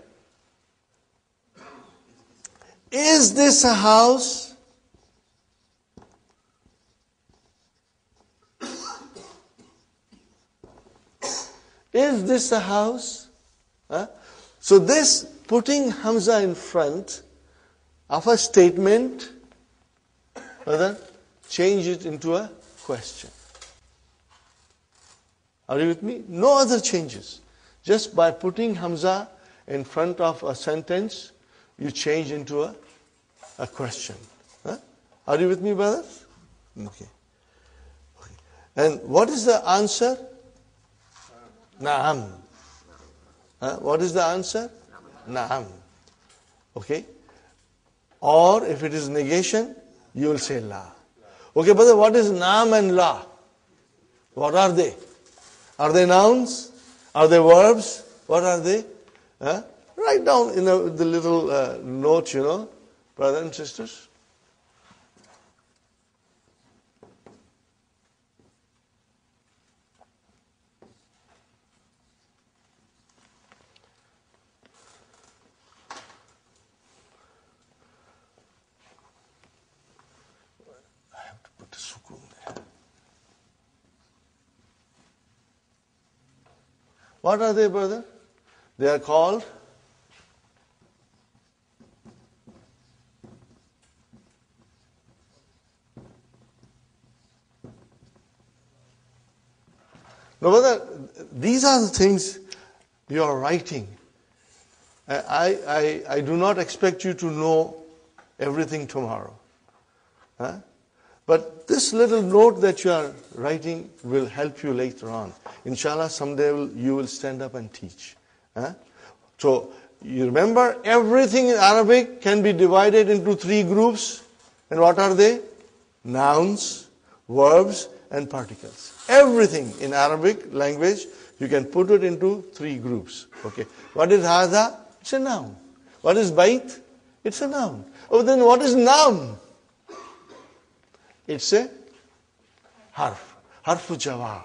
Is this a house? Is this a house? So this, putting Hamza in front of a statement, brother, change it into a question. Are you with me? No other changes. Just by putting Hamza in front of a sentence, you change into a question. Are you with me, brothers? Okay. And what is the answer? Na'am. What is the answer? Na'am. Okay. Or if it is negation, you will say la. Okay, brother, what is naam and la? What are they? Are they nouns? Are they verbs? What are they? Write down in the little note, brothers and sisters. What are they, brother? They are called no, brother, these are the things you are writing. I do not expect you to know everything tomorrow. Huh? But this little note that you are writing will help you later on. Inshallah, someday you will stand up and teach. Huh? So, you remember, everything in Arabic can be divided into 3 groups. And what are they? Nouns, verbs, and particles. Everything in Arabic language, you can put it into 3 groups. Okay. What is hadha? It's a noun. What is bait? It's a noun. Oh, then what is noun? It's a harf. Harfu jawab.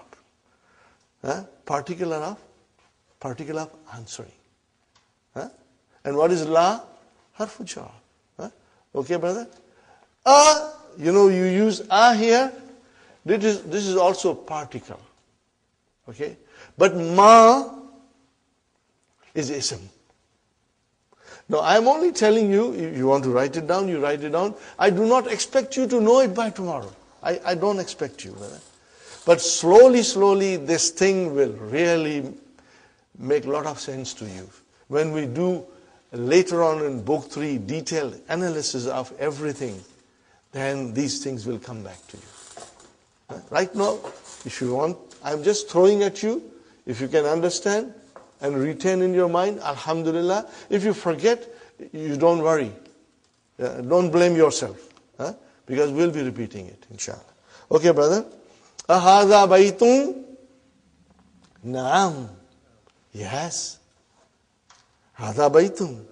Huh? Particle of answering. Huh? And what is la? Harfu jawab. Huh? Okay, brother? You use here. This is also a particle. Okay? But ma is ism. Now, I am only telling you, if you want to write it down, you write it down. I do not expect you to know it by tomorrow. I don't expect you. Brother. But slowly, this thing will really make a lot of sense to you. When we do later on in book 3, detailed analysis of everything, then these things will come back to you. Right now, if you want, I'm just throwing at you. If you can understand and retain in your mind, alhamdulillah. If you forget, you don't worry. Don't blame yourself. Because we'll be repeating it, inshallah. Okay, brother? Ahadha baytun? Naam. Yes. Hadha baytun.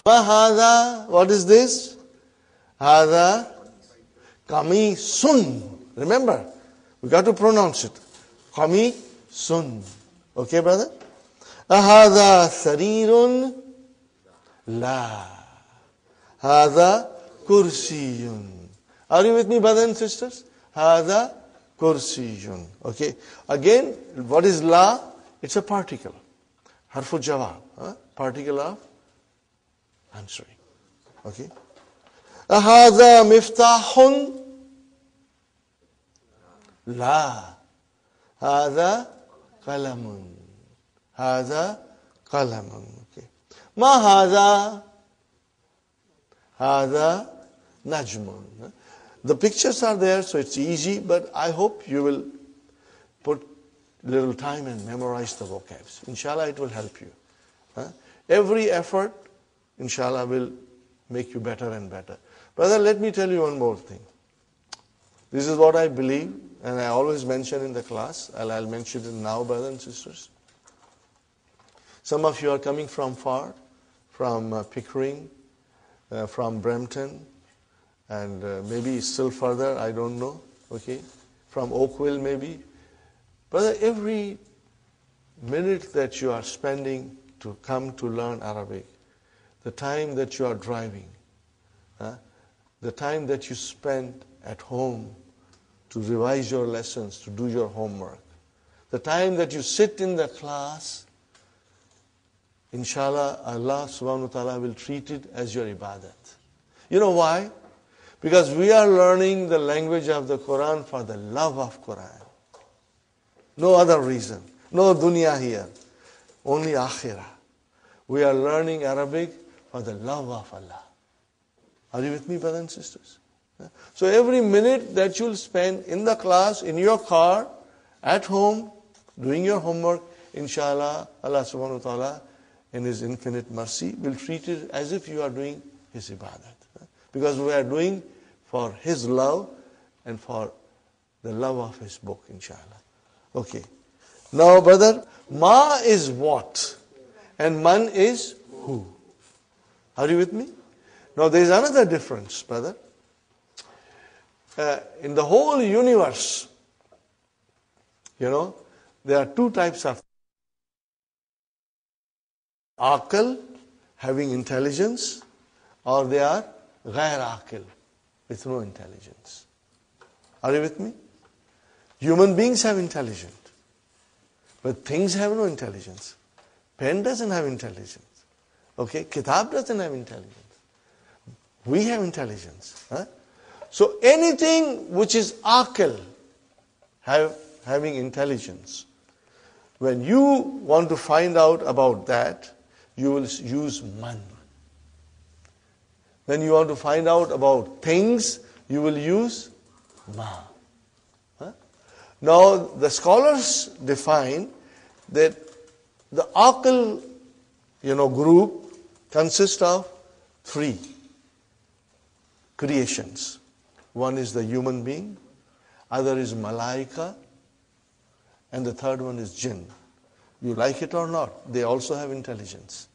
Ma hadha? What is this? Hadha kamisun. Remember, we got to pronounce it. Kamisun. Okay, brother? Ahadha sarirun? La. Hadha kursiyun. Are you with me, brothers and sisters? Hadha kursiyun. Okay. Again, what is la? It's a particle. Harfu jawab. Particle of answering. Okay. Ahadha miftahun? La. Hadha qalamun. Hadha qalamun. Okay. Ma hadha? Hadha najmun. The pictures are there, so it's easy, but I hope you will put little time and memorize the vocabs. Inshallah, it will help you. Every effort, inshallah, will make you better and better. Brother, let me tell you one more thing. This is what I believe, and I always mention in the class, and I'll mention it now, brothers and sisters. Some of you are coming from far, from Pickering, from Brampton, and maybe still further, I don't know, okay, from Oakville maybe. Brother, every minute that you are spending to come to learn Arabic, the time that you are driving, the time that you spend at home to revise your lessons, to do your homework, the time that you sit in the class, inshallah, Allah subhanahu wa ta'ala will treat it as your ibadat. You know why? Because we are learning the language of the Quran for the love of Quran. No other reason. No dunya here. Only akhirah. We are learning Arabic for the love of Allah. Are you with me, brothers and sisters? So every minute that you'll spend in the class, in your car, at home, doing your homework, inshallah, Allah subhanahu wa ta'ala, in His infinite mercy, will treat it as if you are doing His ibadat. Because we are doing for His love and for the love of His book, inshallah. Okay. Now, brother, ma is what? And man is who? Are you with me? Now, there is another difference, brother. In the whole universe, there are 2 types of aql, having intelligence, or they are ghair aql, with no intelligence. Are you with me? Human beings have intelligence. But things have no intelligence. Pen doesn't have intelligence. Okay, kitab doesn't have intelligence. We have intelligence. Huh? So anything which is aql, having intelligence, when you want to find out about that, you will use man. When you want to find out about things, you will use ma. Huh? Now, the scholars define that the aql, group consists of 3 creations. One is the human being, other is malaika, and the third one is jinn. You like it or not, they also have intelligence.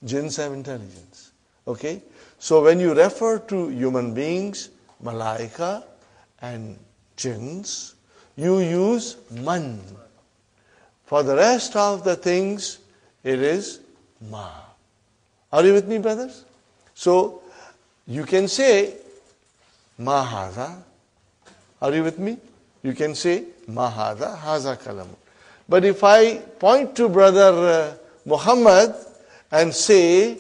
Jinns have intelligence. Okay? So when you refer to human beings, malaika, and jinns, you use man. For the rest of the things, it is ma. Are you with me, brothers? So, you can say, ma hadha. Are you with me? You can say, ma hadha, haza kalam. But if I point to brother Muhammad and say,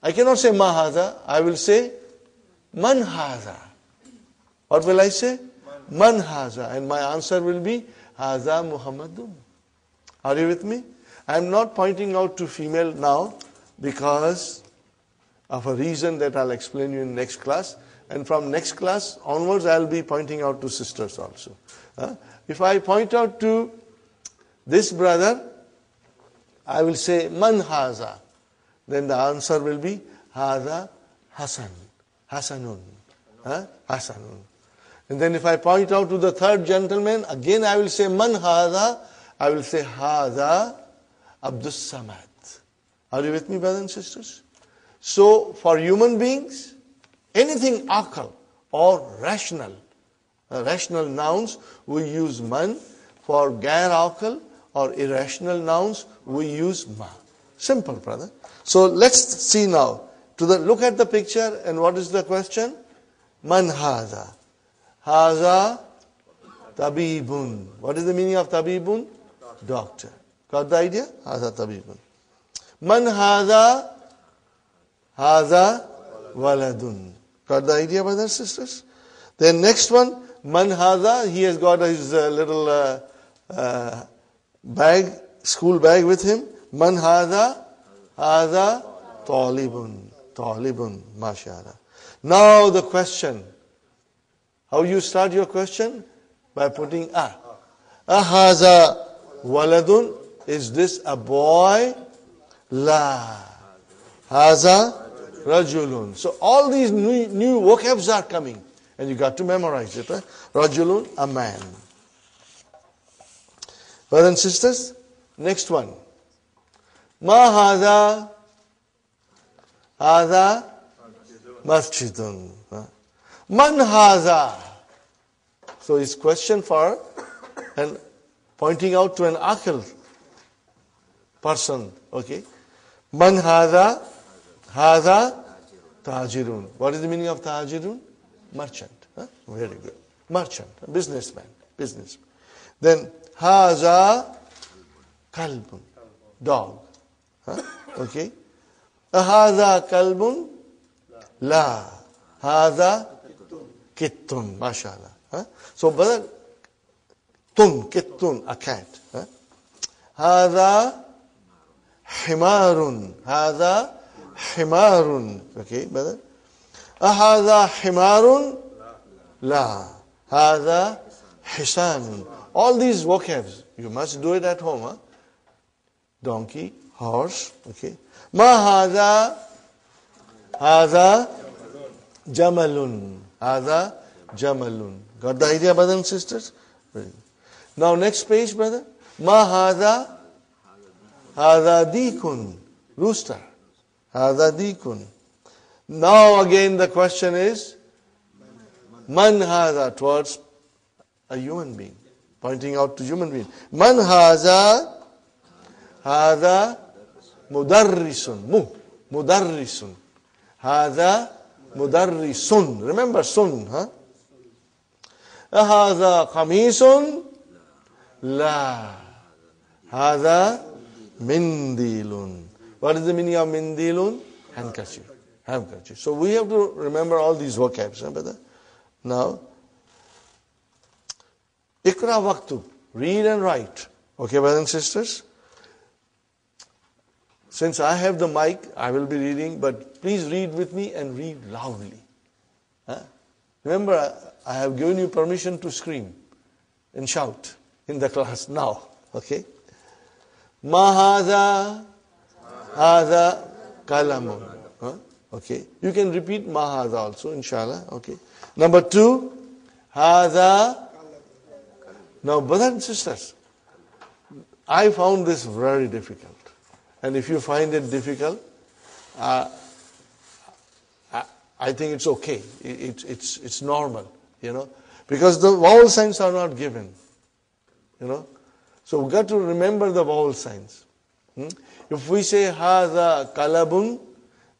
I cannot say ma hadha, I will say, man hadha. What will I say? Man hadha. And my answer will be, hadha Muhammadun. Are you with me? I am not pointing out to female now because of a reason that I'll explain you in next class. And from next class onwards, I'll be pointing out to sisters also. If I point out to this brother, I will say, man haza. Then the answer will be, haza Hasan. Hasanun. Hasanun. And then if I point out to the third gentleman, again I will say, man haza. I will say, haza Abdur Samad. Are you with me, brothers and sisters? So, for human beings, anything aql or rational nouns, we use man. For gair aql or irrational nouns, we use ma. Simple, brother. So, let's see now. Look at the picture, and what is the question? Man haza. Haza tabibun. What is the meaning of tabibun? Doctor. Got the idea? Haza tabibun. Man haza. Haza waladun. Got the idea, brothers and sisters? Then next one, man haza, he has got his little bag, school bag with him. Man haza, haza talibun. Talibun, mashallah. Now the question. How you start your question? By putting a. Haza waladun. Is this a boy? La. Haza rajulun. So all these new vocabs are coming. And you got to memorize it. Right? Rajulun, a man. Brothers and sisters, next one. Ma haza. Haza masjidun. Man haza. So it's question for and pointing out to an aql person. Okay. Man haza. Haza tajirun. What is the meaning of tajirun? Merchant. Very good. Merchant. Businessman. Then haza kalbun. Dog. Okay. Haza kalbun. La. Haza kittun. Mashallah. So, brother, kittun, a cat. Haza himarun. Haza himarun. Okay, brother. Haza himarun. La. Haza hisanun. All these vocabs, you must do it at home. Donkey, horse. Okay. Ma haza. Haza jamalun. Haza jamalun. Got the idea, brothers and sisters? Now next page, brother. Ma haza. Haza dikun. Rooster. Haza dikun. Now again the question is, man haza, towards a human being. Pointing out to human being. Man haza. Haza mudarrisun. Mudarrisun. Haza mudarrisun. Remember sun, huh? Haza qamisun. La. Hada mindilun. What is the meaning of mindilun? Handkerchief. Handkerchief. So we have to remember all these vocabs. Now, Ikra waktub. Read and write. Okay, brothers and sisters? Since I have the mic, I will be reading, but please read with me and read loudly. Remember, I have given you permission to scream and shout in the class now. Okay? Ma hadha kalamun. Okay? You can repeat ma hadha also, inshallah. Okay? Number 2, hadha. Now, brothers and sisters, I found this very difficult. And if you find it difficult, I think it's okay. It's normal, because the vowel signs are not given, So we've got to remember the vowel signs. If we say hadha kalabun,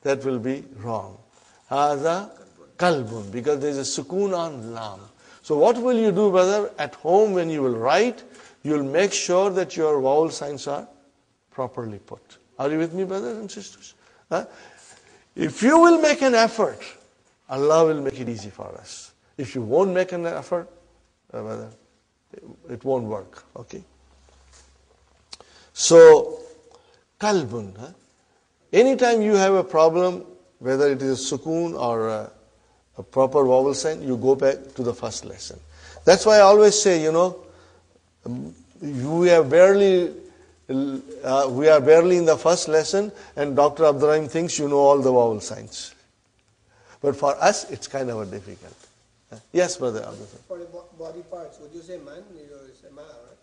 that will be wrong. Hadha kalbun, because there is a sukoon on lam. So what will you do, brother? At home when you will write, you will make sure that your vowel signs are properly put. Are you with me, brothers and sisters? If you will make an effort, Allah will make it easy for us. If you won't make an effort, brother, it won't work. Okay? So, kalbun. Anytime you have a problem, whether it is a sukoon or a proper vowel sign, you go back to the first lesson. That's why I always say, we are barely in the first lesson, and Dr. Abdur Rahim thinks you know all the vowel signs. But for us, it's kind of difficult. Yes, brother Abdur Rahim. For the body parts, would you say man? You will say ma, right?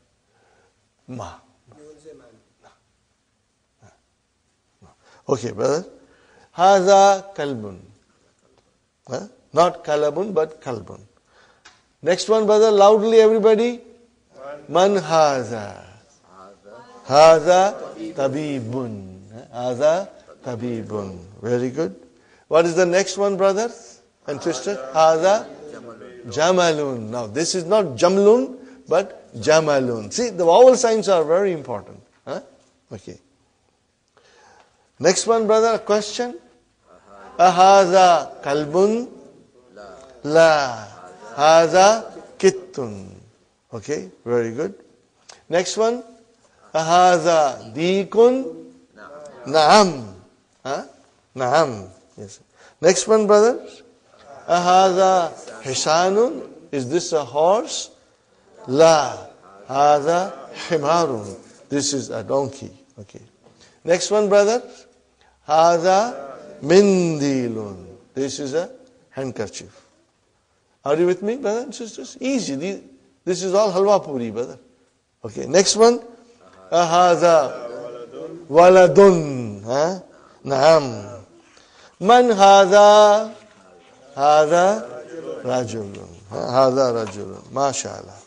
Ma. You will say man. Okay, brother. Hadha kalbun. Not kalabun, but kalbun. Next one, brother, loudly everybody. Man hadha. Hadha tabibun. Hadha tabibun. Very good. What is the next one, brothers and sisters? Hadha jamalun. Now, this is not jamlun, but jamalun. See, the vowel signs are very important. Okay. Next one, brother, a question. Ahadha kalbun? La. Hadha kittun. Okay, very good. Next one. Ahadha dikun? Naam. Naam. Yes. Next one, brothers. Ahadha hisanun? Is this a horse? La. Hadha himarun. This is a donkey. Okay. Next one, brothers. Hadha mindilun. This is a handkerchief. Are you with me, brothers and sisters? Easy. This is all halwa puri, brother. Okay. Next one. Ahadha waladun. Naam. Man hadha? Hadha rajulun. Hadha rajulun. MashaAllah.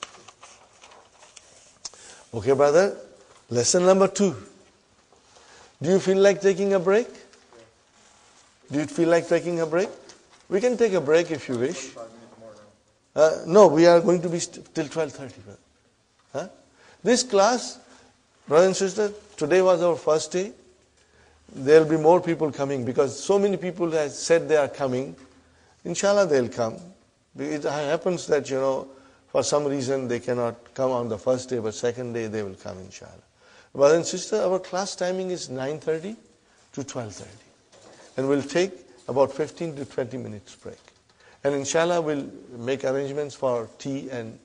Okay, brother. Lesson number 2. Do you feel like taking a break? Do you feel like taking a break? We can take a break if you wish. No, we are going to be till 12:30. This class, brothers and sisters, today was our first day. There will be more people coming because so many people have said they are coming. Inshallah, they'll come. It happens that, for some reason they cannot come on the first day, but second day they will come, inshallah. Brothers and sisters, our class timing is 9:30 to 12:30. And we'll take about 15 to 20 minutes break. And inshallah, we'll make arrangements for tea and,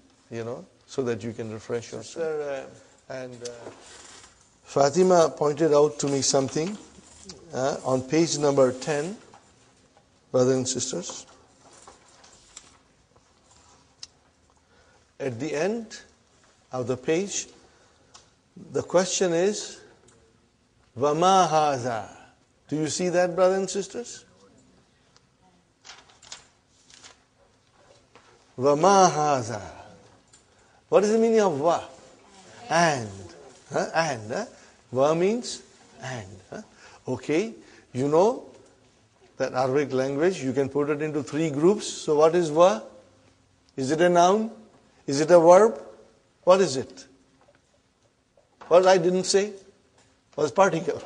so that you can refresh yourself. And Fatima pointed out to me something on page number 10, brothers and sisters. At the end of the page, the question is, Vama hadha. Do you see that, brothers and sisters? Vama hadha. What is the meaning of va? And. And. Va means and. Okay. You know that Arabic language, you can put it into 3 groups. So what is va? Is it a noun? Is it a verb? What is it? What I didn't say was particle.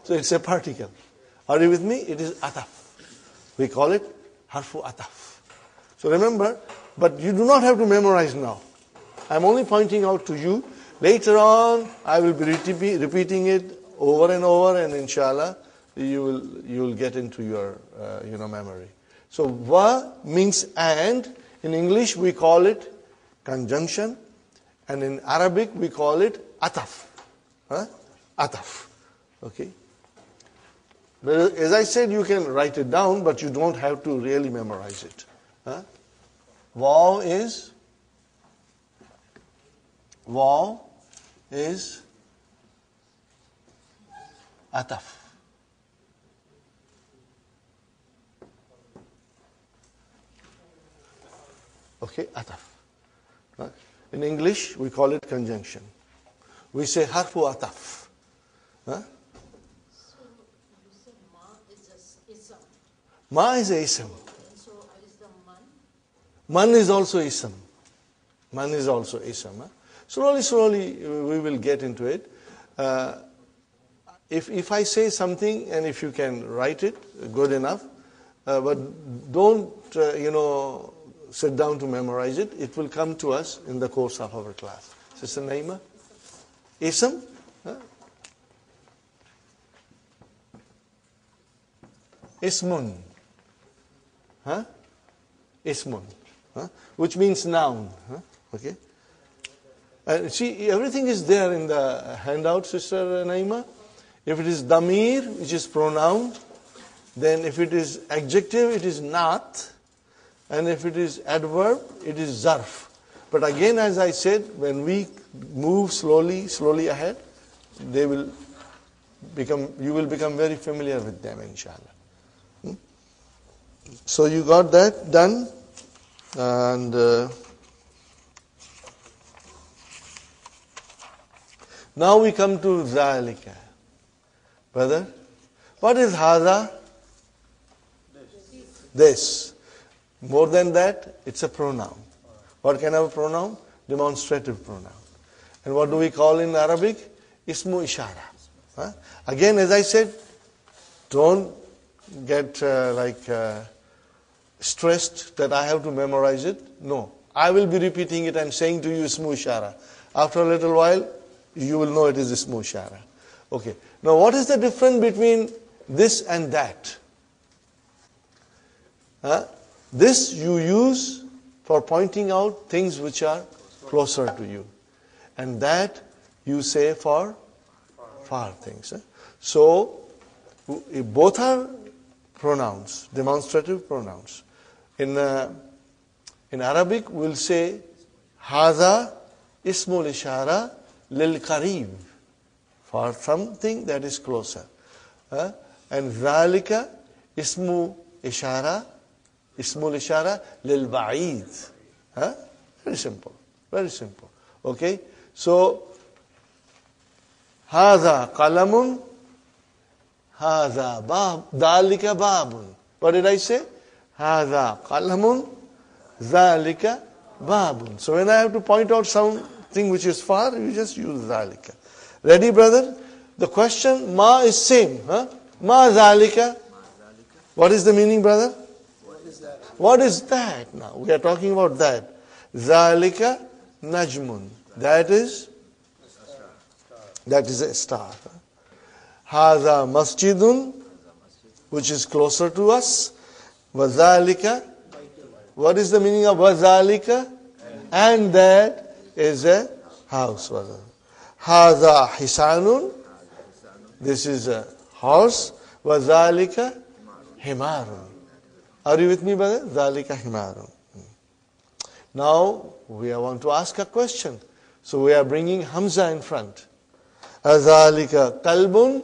So it's a particle. Are you with me? It is ataf. We call it harfu ataf. So remember, but you do not have to memorize now. I'm only pointing out to you. Later on, I will be repeating it over and over, and inshallah, you will get into your memory. So wa means and. In English, we call it conjunction, and in Arabic, we call it ataf. Ataf. Okay. But as I said, you can write it down, but you don't have to really memorize it. Waw is ataf. Okay, ataf. In English, we call it conjunction. We say harfu ataf. So you say ma is a ism. Ma is a ism. And so is the man? Man is also ism. Man is also ism. Slowly, we will get into it. If I say something, and if you can write it, good enough. But don't, sit down to memorize it. It will come to us in the course of our class. Sister Naima? Ism? Ismun. Ismun. Which means noun. Okay? And see, everything is there in the handout, Sister Naima. If it is damir, which is pronoun, then if it is adjective, it is not. And if it is adverb, it is zarf. But again, as I said, when we move slowly ahead, you will become very familiar with them, inshallah. So you got that done. And now we come to zalika. Brother, what is hadha? This. More than that, it's a pronoun. What kind of a pronoun? Demonstrative pronoun. And what do we call in Arabic? Ismu ishara. Again, as I said, don't get stressed that I have to memorize it. No. I will be repeating it and saying to you ismu ishara. After a little while, you will know it is ismu ishara. Okay. Now, what is the difference between this and that? This you use for pointing out things which are closer to you. And that you say for far things. So, both are pronouns, demonstrative pronouns. In Arabic, we'll say, Hadha ismul ishara lil qarib, for something that is closer. And Zalika ismu ishara, ismul ishara lil ba'id. Very simple. Very simple. Okay? So, Hadha qalamun, Hadha bab, Dhalika babun. What did I say? Hadha qalamun, Dhalika babun. So when I have to point out something which is far, you just use Dhalika. Ready, brother? The question, ma is same. Ma Dhalika. What is the meaning, brother? What is that? What is that now? We are talking about that. Dhalika najmun. That is a star. Hadha masjidun, which is closer to us. Vazalika. What is the meaning of vazalika? And that is a house. Hadha hisanun. This is a horse. Vazalika himarun. Are you with me, brother? Zalika himarun. Now, we want to ask a question. So we are bringing Hamza in front. Azalika kalbun?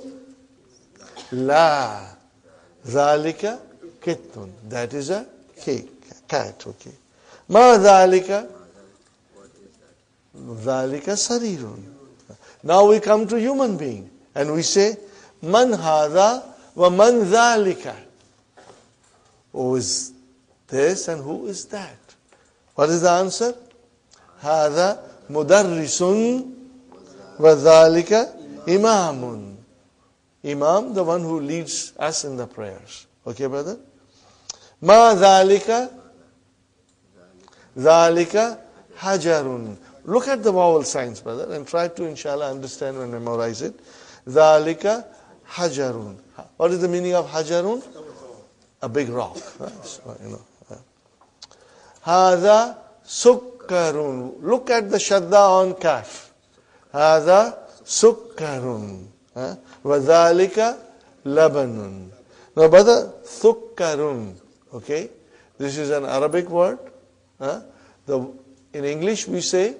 La. Zalika kittun. That is a cat. Okay. Ma zalika? Zalika sarirun. Now we come to human being. And we say, Man hadha wa man zalika. Who is this and who is that? What is the answer? Hadha mudarrisun وَذَلِكَ إِمَامٌ. Imam, the one who leads us in the prayers. Okay, brother? مَا ذَلِكَ ذَلِكَ حَجَرٌ. Look at the vowel signs, brother, and try to, inshallah, understand and memorize it. ذَلِكَ حَجَرٌ. What is the meaning of حَجَرٌ? A big rock. So, هَذَا سُكَّرٌ. Look at the shadda on kaf. هَذَا سُكَّرٌ. وَذَلِكَ لَبَنٌ. Now, brother, سُكَّرٌ. Okay? This is an Arabic word. In English we say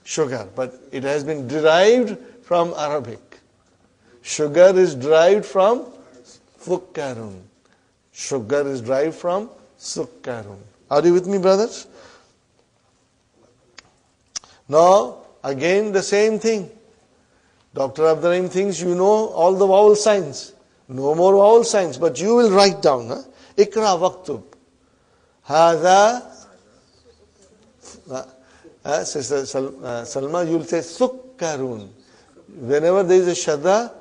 sugar, but it has been derived from Arabic. Sugar is derived from sukkarun. Sugar is derived from sukkarun. Are you with me, brothers? Now, again the same thing. Dr. Abdur Rahim thinks you know all the vowel signs. No more vowel signs, but you will write down. Ikra waktub. Hada. Sister Salma, you will say sukkarun. Whenever there is a shadda,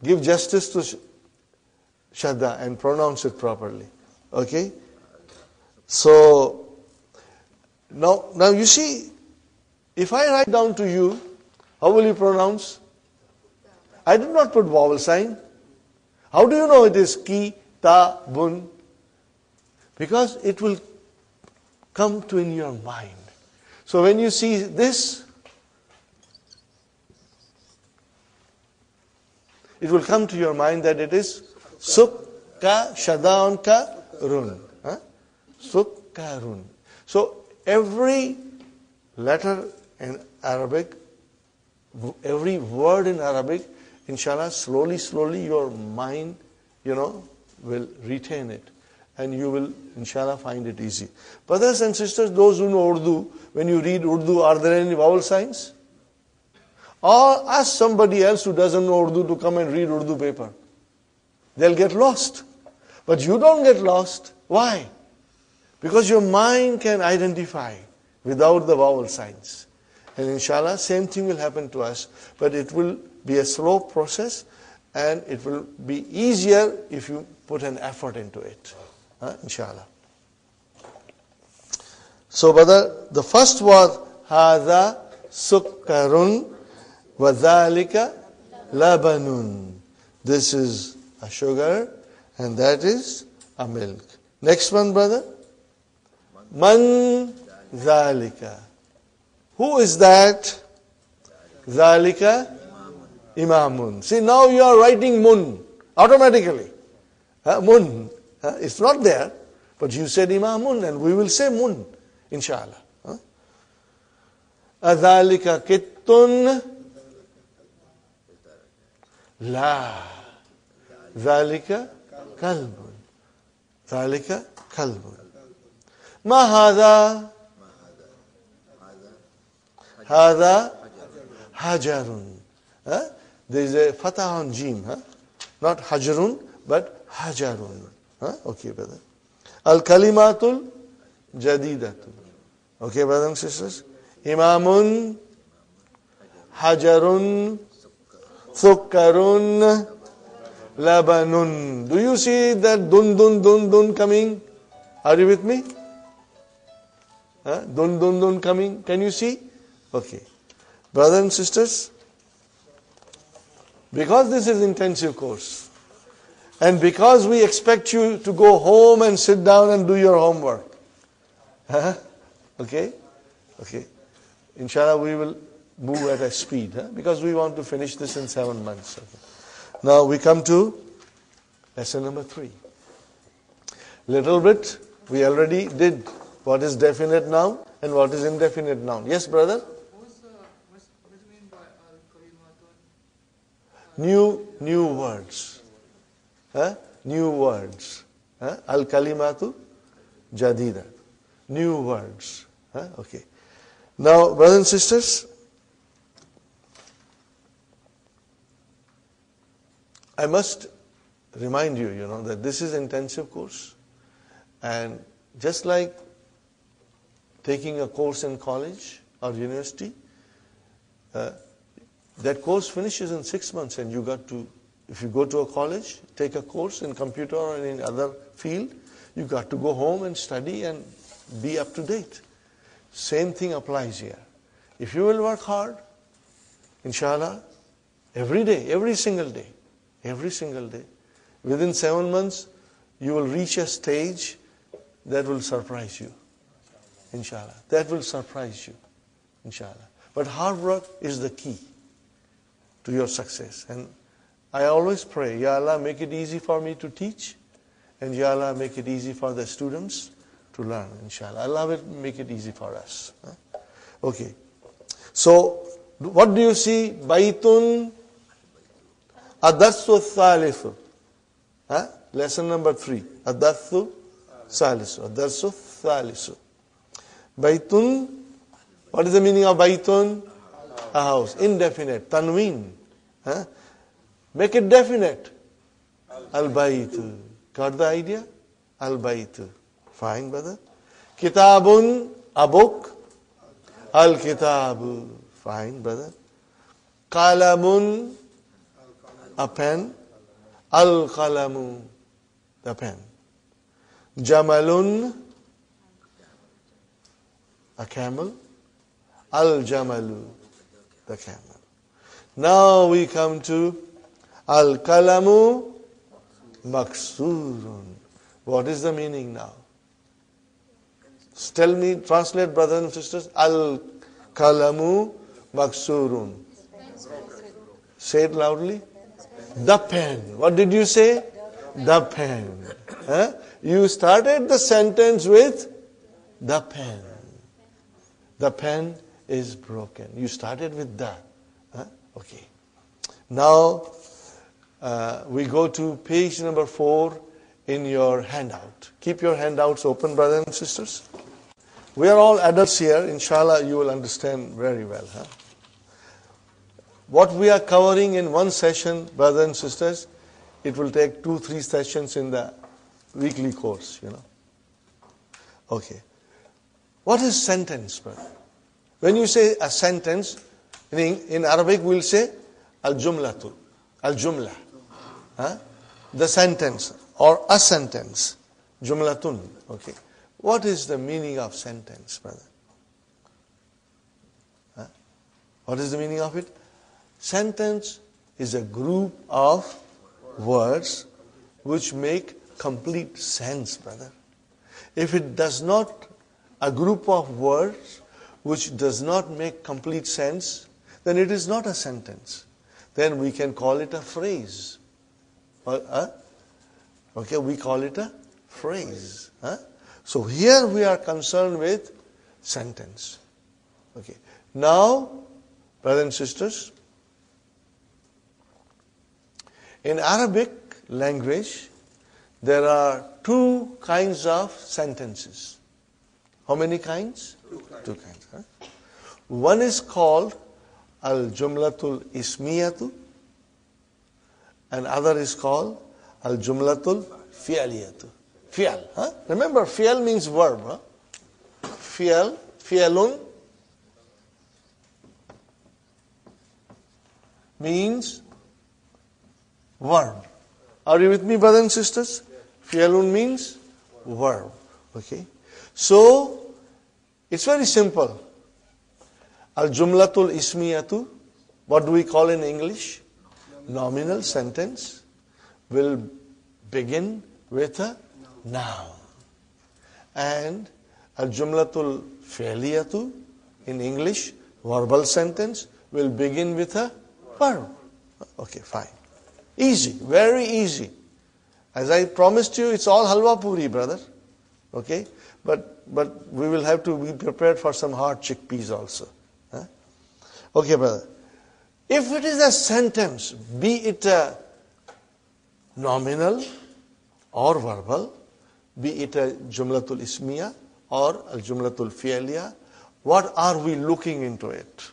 give justice to shadda and pronounce it properly. Okay? So, now you see, if I write down to you, how will you pronounce? I did not put vowel sign. How do you know it is ki, ta, bun? Because it will come to in your mind. So when you see this, it will come to your mind that it is sukka, shadda ka, run. Sukkarun. So every letter in Arabic, every word in Arabic, inshallah, slowly your mind, will retain it. And you will, inshallah, find it easy. Brothers and sisters, those who know Urdu, when you read Urdu, are there any vowel signs? Or ask somebody else who doesn't know Urdu to come and read Urdu paper. They'll get lost. But you don't get lost. Why? Because your mind can identify without the vowel signs. And inshallah, same thing will happen to us. But it will be a slow process and it will be easier if you put an effort into it. Inshallah. So, brother, the first was هذا سكر وذلك لبن. This is a sugar and that is a milk. Next one, brother. Man ذلك. Who is that? ذلك imamun. See, now you are writing mun automatically. Mun. It's not there, but you said imamun and we will say mun, inshallah. أذلك كت لا ذلك كلب ذلك كلب ما هذا هذا حجر. There is a fatah on jim, not hajarun but hajarun. Okay, brother. Al-kalimatul jadidatul. Okay, brothers and sisters. Imamun, hajarun, sukkarun, labanun. Do you see that dun coming? Are you with me? Dun coming. Can you see? Okay. Brothers and sisters, because this is intensive course, and because we expect you to go home and sit down and do your homework. Okay? Okay. Inshallah, we will move at a speed, because we want to finish this in 7 months. Okay. Now we come to lesson number 3. Little bit, we already did what is definite noun and what is indefinite noun. Yes, brother? What do you mean by al-kalimatun? New words. New words. Al-kalimatu jadida. New words. Okay. Now, brothers and sisters, I must remind you, that this is intensive course. And just like taking a course in college or university, that course finishes in 6 months, and you got to, if you go to a college, take a course in computer or in other field, you got to go home and study and be up to date. Same thing applies here. If you will work hard, inshallah, every day, every single day, within 7 months, you will reach a stage that will surprise you. Inshallah. That will surprise you. Inshallah. But hard work is the key to your success. And I always pray, Ya Allah, make it easy for me to teach, and Ya Allah, make it easy for the students to learn, inshallah. Allah will make it easy for us. Okay. So, what do you see? Baitun Adarsu Thalithu. Lesson number 3. Adarsu Thalithu. Adarsu Thalithu. Baitun, what is the meaning of Baitun? A house. Indefinite. Tanween. Make it definite. Al-Baitu. Got the idea? Al-Baitu. Fine, brother. Kitabun, a book. Al-Kitabu. Fine, brother. Qalamun, a pen. Al-Qalamu, the pen. Jamalun, a camel. Al-Jamalu, the camel. Now we come to Al-Kalamu Maksurun. What is the meaning now? Tell me, translate, brothers and sisters. Al-Kalamu Maksurun. Say it loudly. The pen. What did you say? The pen. You started the sentence with the pen. The pen is broken. You started with the. Okay. Now, we go to page number 4 in your handout. Keep your handouts open, brothers and sisters. We are all adults here. Inshallah, you will understand very well. What we are covering in one session, brothers and sisters, it will take 2-3 sessions in the weekly course, Okay. What is sentence, brother? When you say a sentence, in Arabic we'll say al-jumlatu, al-jumla. The sentence or a sentence. Jumlatun. Okay. What is the meaning of sentence, brother? What is the meaning of it? Sentence is a group of words which make complete sense, brother. If it does not, a group of words which does not make complete sense, then it is not a sentence. Then we can call it a phrase. Okay, we call it a phrase. So here we are concerned with sentence. Okay. Now, brothers and sisters, in Arabic language, there are 2 kinds of sentences. How many kinds? 2 kinds. One is called al-jumlatul ismiyatu, and other is called al-jumlatul fi'aliyatu. Fi'al. Remember, fi'al means verb. Fi'al, fi'alun means verb. Are you with me, brothers and sisters? Fi'alun means verb. Okay. So, it's very simple. Al-jumlatul ismiyatu, what do we call in English? Nominal sentence will begin with a noun. And al-jumlatul fi'liyatu, in English, verbal sentence will begin with a verb. Okay, fine. Easy, very easy. As I promised you, it's all halwa puri, brother. Okay? But we will have to be prepared for some hard chickpeas also. Okay, brother. If it is a sentence, be it a nominal or verbal, be it a jumlatul ismiya or a jumlatul fi'liya, what are we looking into it?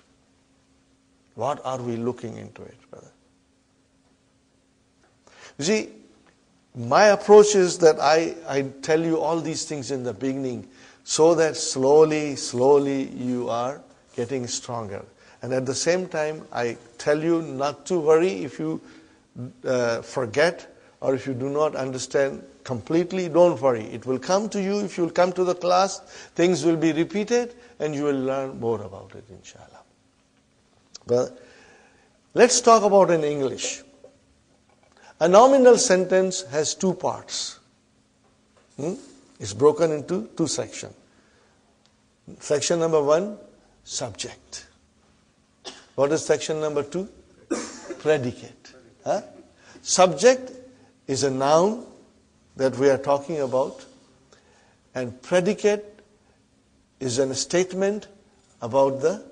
What are we looking into it, brother? You see, my approach is that I tell you all these things in the beginning so that slowly you are getting stronger. And at the same time, I tell you not to worry if you forget or if you do not understand completely. Don't worry. It will come to you. If you will come to the class, things will be repeated and you will learn more about it, inshallah. But let's talk about in English. A nominal sentence has two parts. It's broken into two sections. Section number 1, subject. What is section number 2? Predicate. Subject is a noun that we are talking about, and predicate is a statement about the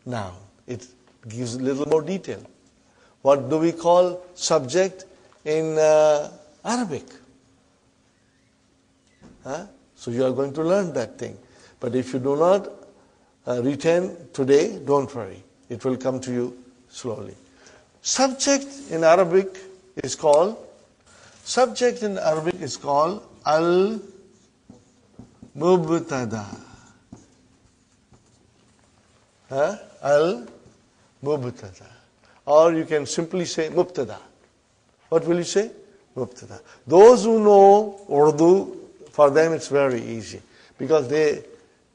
noun. It gives a little more detail. What do we call subject in Arabic? So you are going to learn that thing. But if you do not retain today, don't worry. It will come to you slowly. Subject in Arabic is called al-Mubtada. Al-Mubtada. Or you can simply say Mubtada. What will you say? Mubtada. Those who know Urdu, for them it's very easy. Because they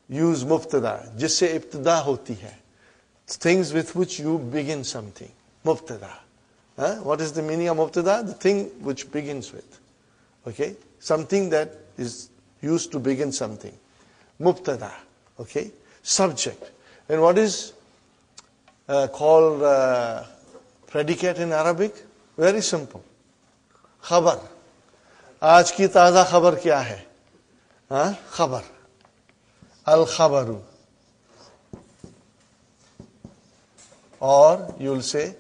use Mubtada. Jisse ibtida hoti hai. Things with which you begin something. Mubtada. What is the meaning of Mubtada? The thing which begins with. Okay? Something that is used to begin something. Mubtada. Okay? Subject. And what is called predicate in Arabic? Very simple. Khabar. Aaj ki taza khabar kya hai? Khabar. Al-khabaru. Or you will say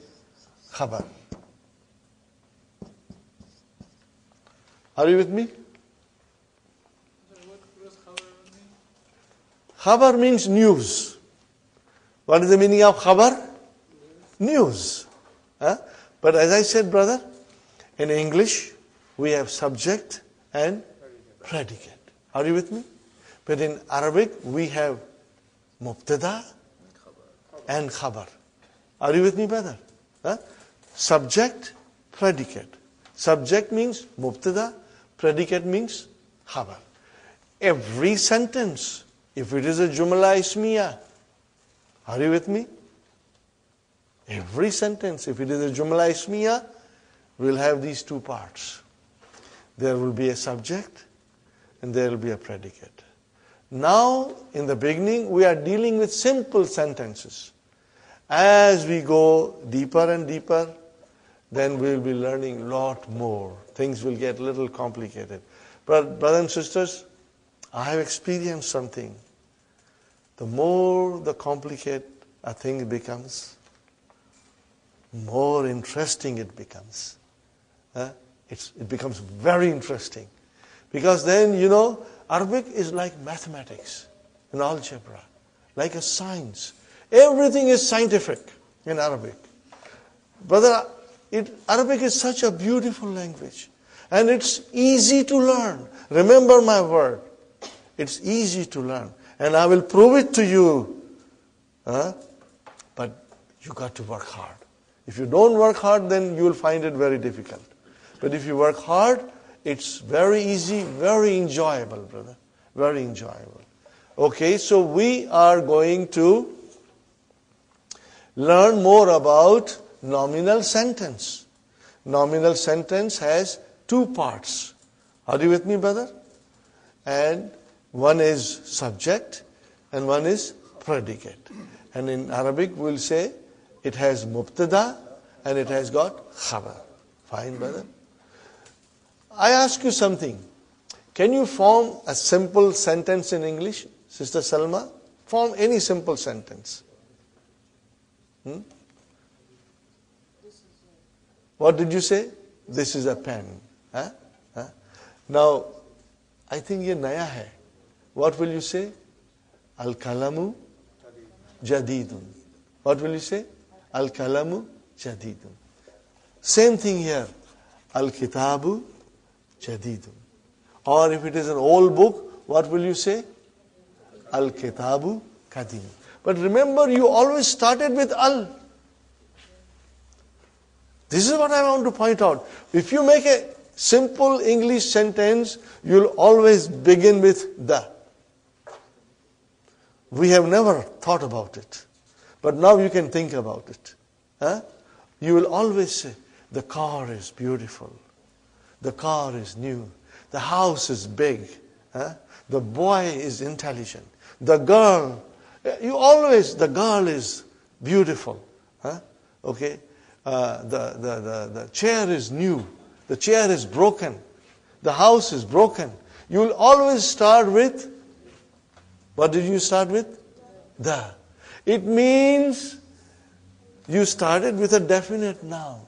khabar. Are you with me? What does khabar mean? Khabar means news. What is the meaning of khabar? News. But as I said, brother, in English, we have subject and predicate. Are you with me? But in Arabic, we have mubtada and khabar. Are you with me, brother? Subject, predicate. Subject means mubtada, predicate means khabar. Every sentence, if it is a jumla ismiya, are you with me? Every sentence, if it is a jumla ismiya, will have these two parts. There will be a subject and there will be a predicate. Now, in the beginning, we are dealing with simple sentences. As we go deeper and deeper, then we will be learning a lot more. Things will get a little complicated. But brothers and sisters, I have experienced something. The more the complicated a thing becomes, more interesting it becomes. It becomes very interesting. Because then, Arabic is like mathematics and algebra, like a science. Everything is scientific in Arabic. Brother, Arabic is such a beautiful language. And it's easy to learn. Remember my word. It's easy to learn. And I will prove it to you. But you got to work hard. If you don't work hard, then you will find it very difficult. But if you work hard, it's very easy, very enjoyable, brother. Very enjoyable. Okay, so we are going to learn more about nominal sentence. Nominal sentence has two parts. Are you with me, brother? And one is subject and one is predicate. And in Arabic, we'll say it has mubtada and it has got khabar. Fine, brother? I ask you something. Can you form a simple sentence in English? Sister Salma, form any simple sentence. What did you say? This is a pen. Now, I think ye naya hai. What will you say? Al-kalamu jadidun. What will you say? Al-kalamu jadidun. Same thing here. Al-kitabu jadidun. Or if it is an old book, what will you say? Al-kitabu kadim. But remember, you always started with al. This is what I want to point out. If you make a simple English sentence, you'll always begin with the. We have never thought about it. But now you can think about it. You will always say, the car is beautiful. The car is new. The house is big. The boy is intelligent. The girl, the girl is beautiful. Okay? The chair is new. The chair is broken. The house is broken. You will always start with, what did you start with? The. It means you started with a definite noun.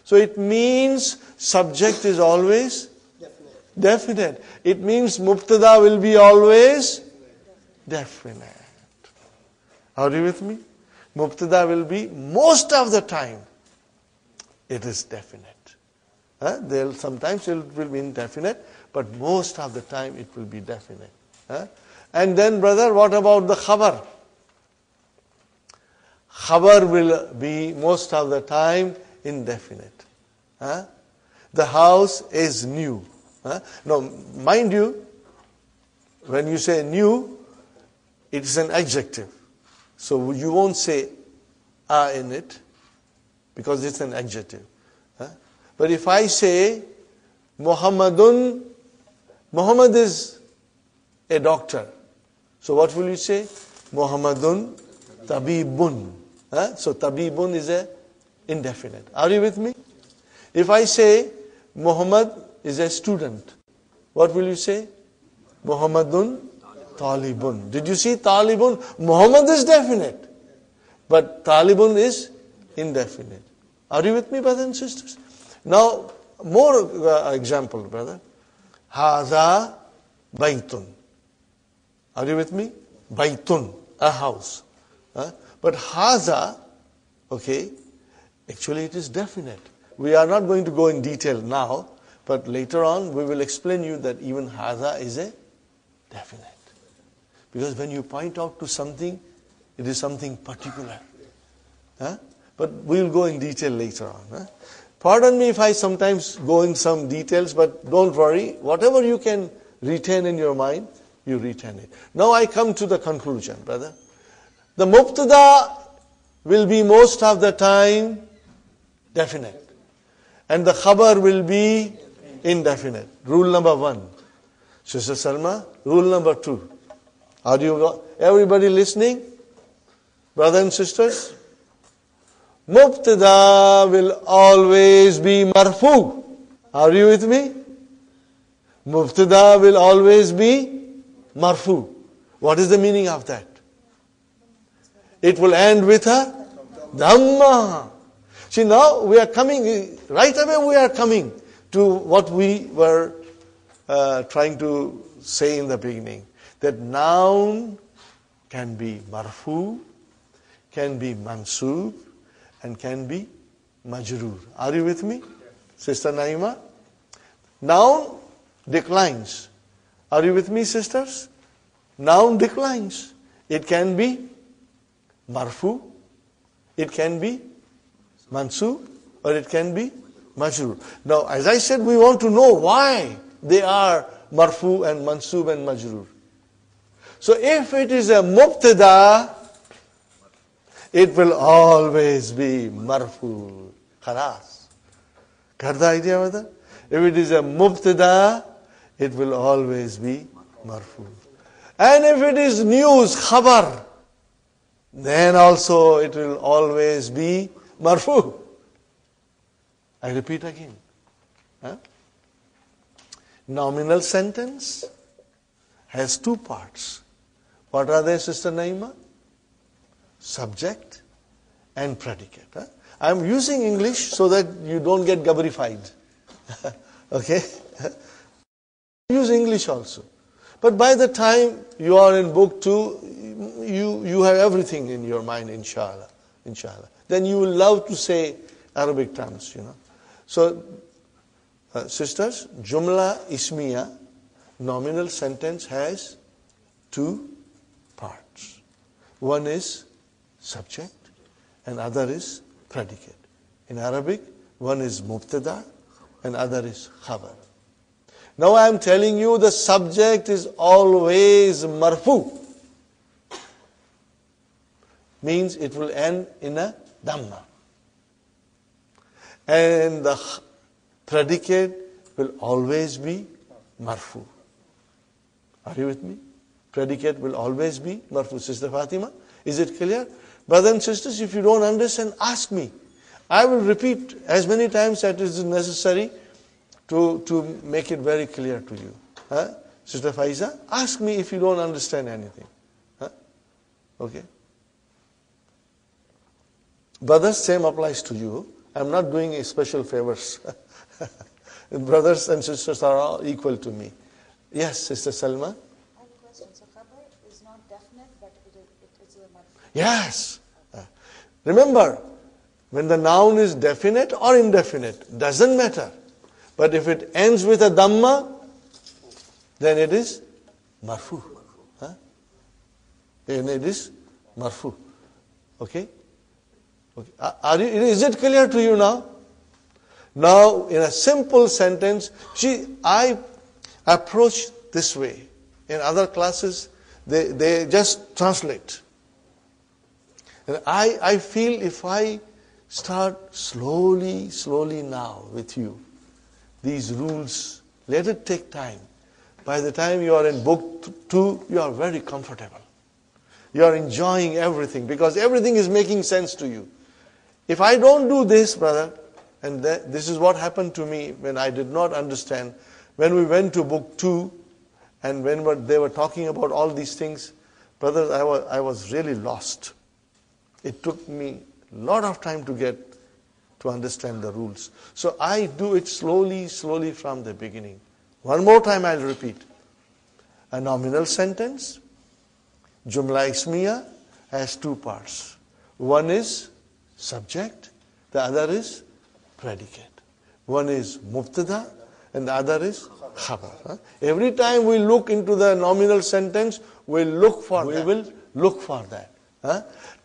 So it means subject is always definite. It means mubtada will be always definite. Are you with me? Mubtada will be, most of the time, it is definite. Sometimes it will be indefinite, but most of the time it will be definite. And then, brother, what about the khabar? Khabar will be most of the time indefinite. The house is new. Now, mind you, when you say new, it is an adjective. So you won't say a in it, because it's an adjective. But if I say Muhammadun, Muhammad is a doctor. So what will you say? Muhammadun tabibun. So tabibun is a indefinite. Are you with me? If I say Muhammad is a student, what will you say? Muhammadun talibun. Did you see talibun? Muhammad is definite, but talibun is indefinite. Are you with me, brothers and sisters? Now, more example, brother. Haza baytun. Are you with me? Baytun, a house. But haza, okay, actually it is definite. We are not going to go in detail now, but later on we will explain you that even haza is a definite. Because when you point out to something, it is something particular. But we will go in detail later on. Pardon me if I sometimes go in some details, but don't worry. Whatever you can retain in your mind, you retain it. Now I come to the conclusion, brother. The mubtada will be most of the time definite. And the khabar will be indefinite. Rule number 1. Sister Salma, rule number 2. Are you everybody listening? Brothers and sisters? Mubtada will always be marfu. Are you with me? Mubtada will always be marfu. What is the meaning of that? It will end with a dhamma. See, now we are coming, right away we are coming to what we were trying to say in the beginning. That noun can be marfu, can be mansub, and can be majroor. Are you with me? Sister Naima? Noun declines. Are you with me, sisters? Noun declines. It can be marfu, it can be mansub, or it can be majroor. Now, as I said, we want to know why they are marfu and mansub and majroor. So if it is a mubtada, it will always be marfu. Khalas. Got the idea, brother? If it is a mubtada, it will always be marfu. And if it is news, khabar, then also it will always be marfu. I repeat again. Nominal sentence has 2 parts. What are they, Sister Naima? Subject and predicate. I am using English so that you don't get gabbarified. Okay? Use English also. But by the time you are in book 2, you have everything in your mind, inshallah. Inshallah. Then you will love to say Arabic terms, So, sisters, Jumla Ismiya, nominal sentence has 2 parts. one is subject and other is predicate. In Arabic, one is mubtada and other is khabar. Now I am telling you the subject is always marfu. Means it will end in a dhamma. And the predicate will always be marfu. Are you with me? Predicate will always be marfu. Sister Fatima, is it clear? Brothers and sisters, if you don't understand, ask me. I will repeat as many times as is necessary to make it very clear to you. Sister Faiza, ask me if you don't understand anything. Okay? Brothers, same applies to you. I'm not doing a special favors. Brothers and sisters are all equal to me. Yes, Sister Salma? I have a question. So khabar is not definite, but it is a marfu. Yes. Remember, when the noun is definite or indefinite, doesn't matter. But if it ends with a dhamma, then it is marfu. Then it is marfu. Okay? Okay. Is it clear to you now? Now, in a simple sentence, I approach this way. In other classes, they just translate. And I feel if I start slowly now with you, these rules, let it take time. By the time you are in book 2, you are very comfortable. You are enjoying everything because everything is making sense to you. If I don't do this, brother, and this is what happened to me when I did not understand, when we went to book 2, and when they were talking about all these things, brothers, I was really lost. It took me a lot of time to understand the rules. So I do it slowly from the beginning. One more time I'll repeat. A nominal sentence, Jumla Ismiya, has two parts. One is subject, the other is predicate. One is mubtada and the other is khabar. Every time we look into the nominal sentence, we will look for that.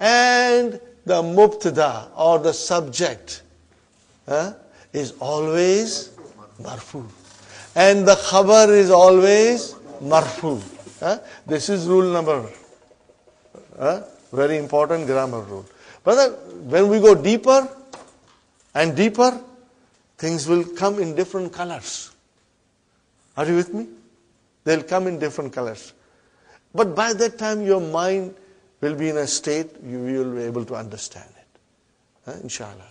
And the mubtada or the subject is always marfu. And the khabar is always marfu. This is rule number, very important grammar rule. Brother, when we go deeper and deeper, things will come in different colors. Are you with me? They'll come in different colors. But by that time, your mind will be in a state you will be able to understand it. Inshallah.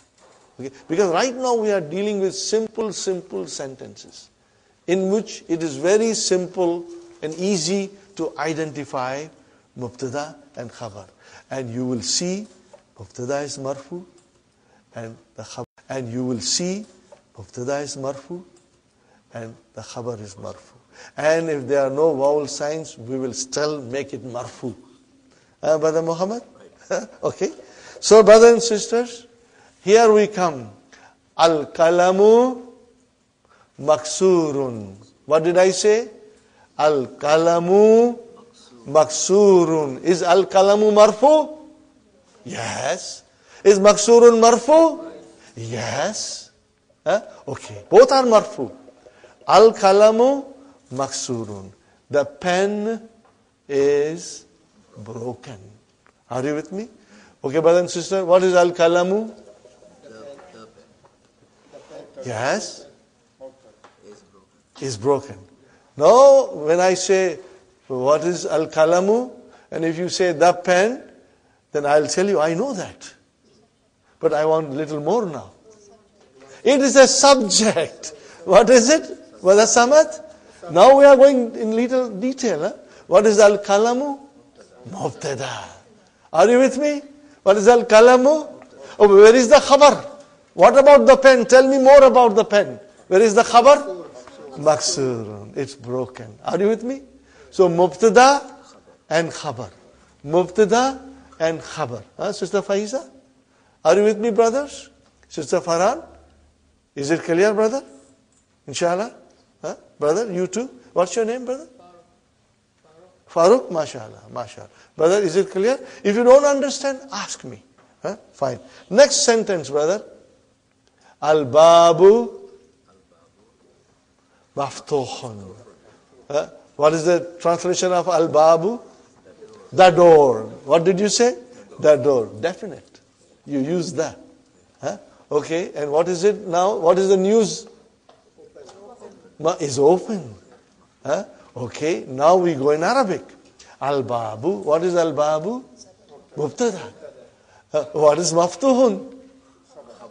Okay? Because right now we are dealing with simple sentences in which it is very simple and easy to identify mubtada and khabar. And you will see mubtada is marfu and the khabar. And you will see mubtada is marfu and the khabar is marfu. And if there are no vowel signs, we will still make it marfu. Brother Muhammad? Okay. So brothers and sisters, here we come. Al-kalamu maksurun. What did I say? Al-kalamu maksurun. Is al-kalamu marfu? Yes. Is maksurun marfu? Yes. Okay. Both are marfu. Al-kalamu maksurun. The pen is broken. Are you with me? Okay, brother and sister, what is al-kalamu? Yes? Is broken. Now, when I say, what is al-kalamu? And if you say the pen, then I'll tell you, I know that. But I want a little more now. It is a subject. What is it? Wala samat? Now we are going in little detail. What is al-kalamu? Mubtada. Are you with me? What is al-kalamu? Oh, where is the khabar? What about the pen? Tell me more about the pen. Where is the khabar? Maksurun. It's broken. Are you with me? So mubtada and khabar. Mubtada and khabar. Sister Faiza? Are you with me, brothers? Sister Farhan? Is it clear, brother? Inshallah? Brother, you too? What's your name, brother? Farooq, mashallah, mashallah. Brother, is it clear? If you don't understand, ask me. Fine. Next sentence, brother. Al-babu maftuhun. What is the translation of al-babu? The door. What did you say? The door. Definite. You use that. Okay, and what is it now? What is the news? Is open. Okay, now we go in Arabic. Al-babu. What is al-babu? Mubtada. What is maftuhun?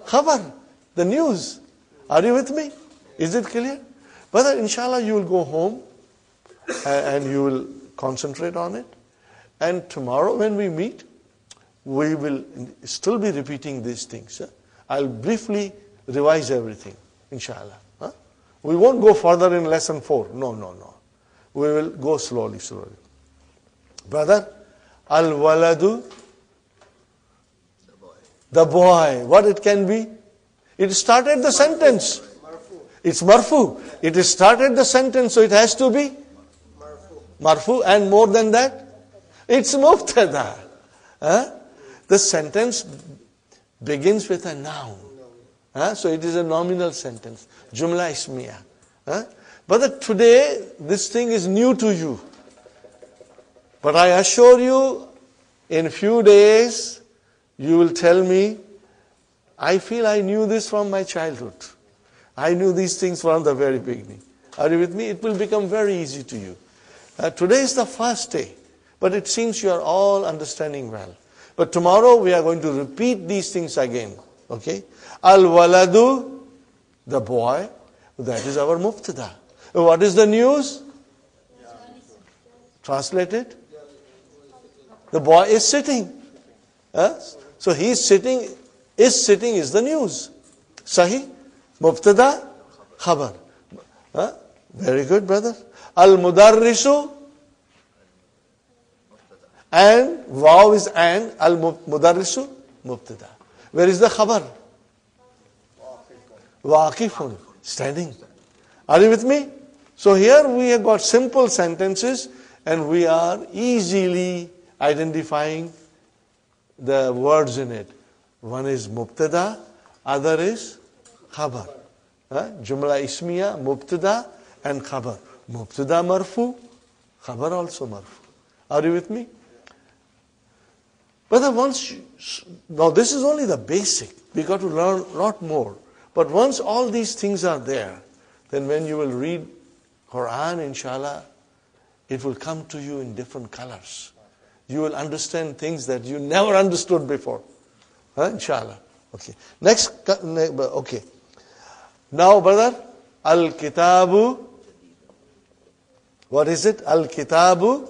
Khabar. The news. Are you with me? Is it clear? Brother, inshallah you will go home and you will concentrate on it. And tomorrow when we meet, we will still be repeating these things. I'll briefly revise everything, inshallah. We won't go further in lesson 4. No. We will go slowly. Brother, al-waladu, the boy. What it can be? It started the sentence. It's marfu. It started the sentence, so it has to be marfu. And more than that, it's mubtada. The sentence begins with a noun. So it is a nominal sentence. Jumla ismiya. But today, this thing is new to you. But I assure you, in few days, you will tell me, I feel I knew this from my childhood. I knew these things from the very beginning. Are you with me? It will become very easy to you. Today is the first day, but it seems you are all understanding well. But tomorrow we are going to repeat these things again. Okay? Al-waladu, the boy, that is our mubtada. What is the news? Translated? The boy is sitting. So he is sitting. Is sitting is the news. Sahih? Mubtada, khabar. Very good, brother. Al-mudarrisu, and waw is and, al-mudarrisu, mubtada. Where is the khabar? Waqifun, standing. Are you with me? So here we have got simple sentences and we are easily identifying the words in it. One is mubtada, other is khabar. Jumla ismiya, mubtada and khabar. Mubtada marfu, khabar also marfu. Are you with me? But now this is only the basic. We got to learn a lot more. But once all these things are there, then when you will read Quran, inshallah, it will come to you in different colors. You will understand things that you never understood before. Inshallah. Okay. Next, okay. Now, brother, al-kitabu, what is it? Al-kitabu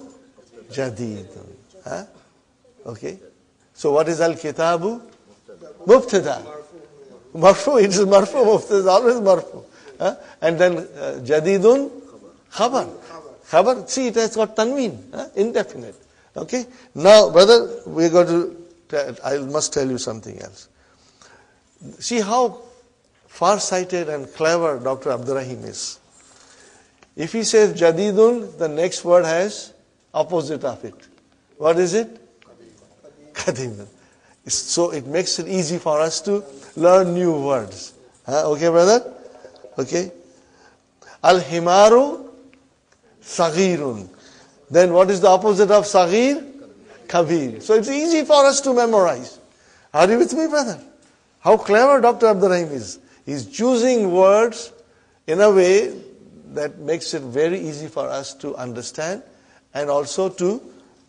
jadidun. Okay. So what is al-kitabu? Mubtada. Marfu, it is marfu, mubtada is always marfu. And then jadidun, khabar. Khabar, see it has got tanween, indefinite. Okay. Now, brother, we got to, I must tell you something else. See how far-sighted and clever Dr. Abdur Rahim is. If he says jadidun, the next word has opposite of it. What is it? Qadimun. So it makes it easy for us to learn new words. Okay, brother? Okay. Al-himaru saghirun. Then what is the opposite of saghir? Kabir. So it's easy for us to memorize. Are you with me, brother? How clever Dr. Abdur Rahim is. He's choosing words in a way that makes it very easy for us to understand and also to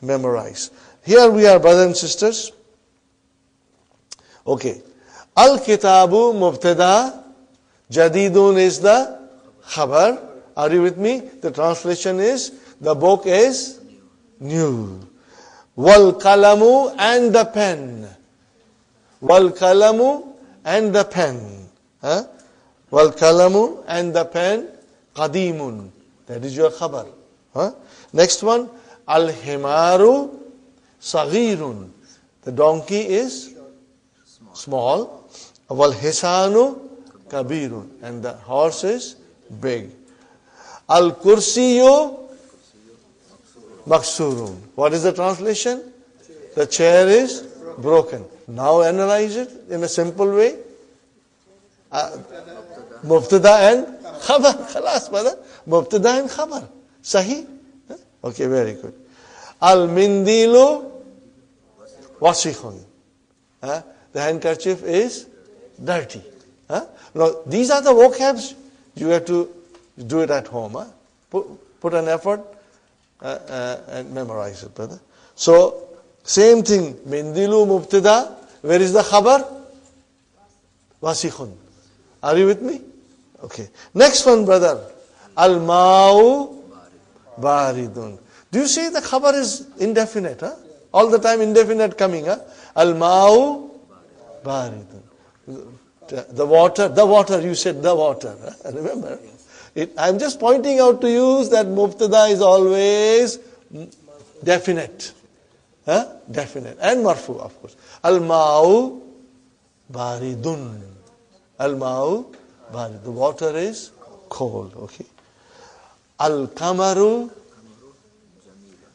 memorize. Here we are, brothers and sisters. Okay. Al-kitabu mubtada, jadidun is the khabar. Are you with me? The translation is, the book is new. Wal kalamu and the pen. Wal kalamu and the pen. Wal kalamu and the pen. Qadimun. That is your khabar. Next one. Al-himaru saghirun. The donkey is small. Wal hisanu kabirun. And the horse is big. Al-kursiyu maksurun. What is the translation? The chair is broken. Now analyze it in a simple way. Mubtada and khabar. Khalas, brother. Mubtada and khabar. Sahih? Okay, very good. Al-mindilu wasikhun. The handkerchief is dirty. Now, these are the vocabs. You have to do it at home. Put an effort and memorize it, brother. So, same thing. Mindilu mubtada. Where is the khabar? Wasikhun. Are you with me? Okay. Next one, brother. Al-ma'u baridun. Do you see the khabar is indefinite? All the time indefinite coming. Al-ma'u baridun. The water, you said the water. Remember? I'm just pointing out to you that mubtada is always definite. Definite. And marfu, of course. Al-ma'u baridun. Al-ma'u baridun. The water is cold. Okay. Al-kamaru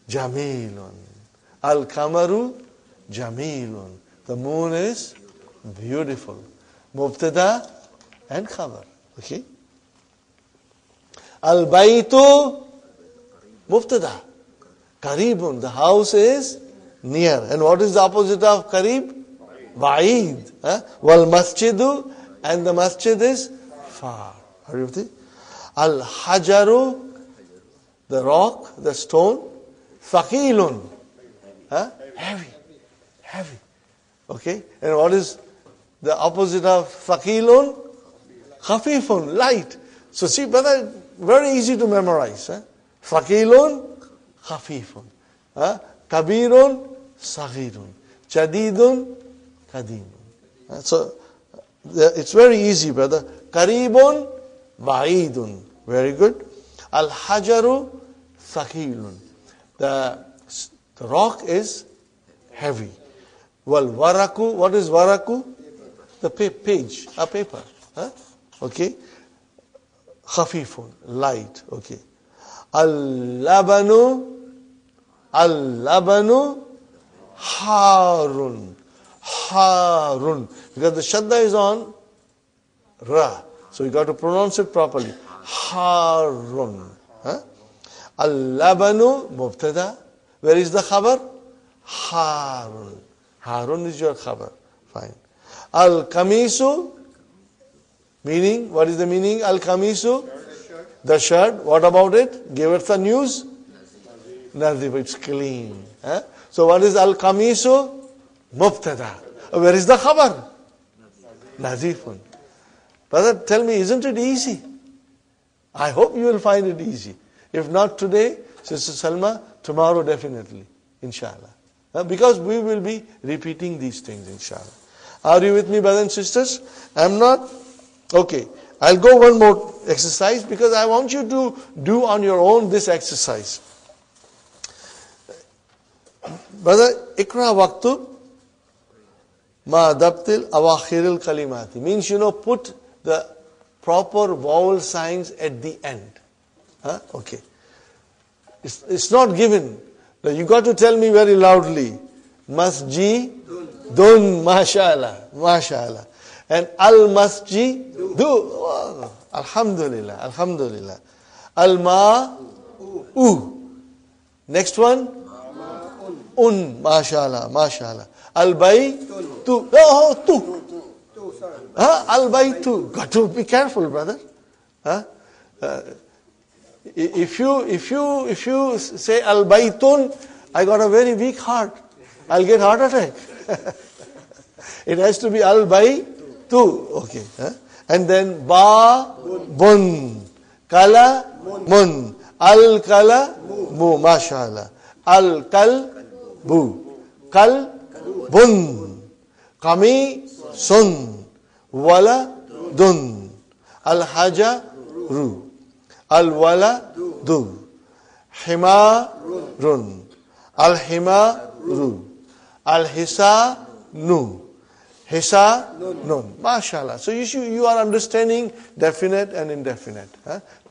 jamilun. Al-kamaru jamilun. The moon is beautiful. Mubtada and khabar. Okay. Al-baytu mubtada. Qaribun. The house is near. And what is the opposite of qarib? Ba'id. Wal masjidu. And the masjid is far. Are you with it? Al-hajaru. The rock, the stone. Thaqilun. Heavy. Heavy. Okay. And what is the opposite of thaqilun? Khafifun. Light. So see, brother, very easy to memorize. Thaqilun, khafifun. Kabirun, saghirun. Jadidun, kadimun. So it's very easy, brother. Qaribun, ba'idun. Very good. Al-hajaru, thaqilun. The rock is heavy. Wal waraku, what is waraku? The page, a paper. Okay. Khafifun, light. Okay. Al-labanu harun. Harun. Because the shadda is on ra. So you got to pronounce it properly. Harun. Al-labanu mubtada. Where is the khabar? Harun. Harun is your khabar. Fine. Al-kamisu. Meaning, what is the meaning? Al-kamisu? The shirt. What about it? Give us the news. Nazif. It's clean. So what is al-kamisu? Mubtada. Where is the khabar? Nazifun. Brother, tell me, isn't it easy? I hope you will find it easy. If not today, Sister Salma, tomorrow definitely. Inshallah. Because we will be repeating these things, inshallah. Are you with me, brothers and sisters? I'm not? Okay. I'll go one more exercise because I want you to do on your own this exercise. Brother, ikra waqtu ma dabtil awakhiril kalimati. Means, put the proper vowel signs at the end. Okay. It's not given. You got to tell me very loudly. Masjidun, mashallah, mashallah. And al-masjidu, oh, alhamdulillah, alhamdulillah. Al-ma'u. Next one? Mashallah, mashallah. Al-baytu. Oh, tu. Al-baytu. Got to be careful, brother. If you say al-baytun, I got a very weak heart. I'll get heart attack. It has to be al-baytu. Okay. And then ba-bun. Kala-mun. Al-kala-mu. Mashallah. Al-kal-bu. Kal-bun. Kami-sun. Wala-dun. Al-haja-ru. Al-wala-du. Himarun. Al-himaru. Al-hisa-nu. Hisa-nun. Mashallah. So you are understanding definite and indefinite.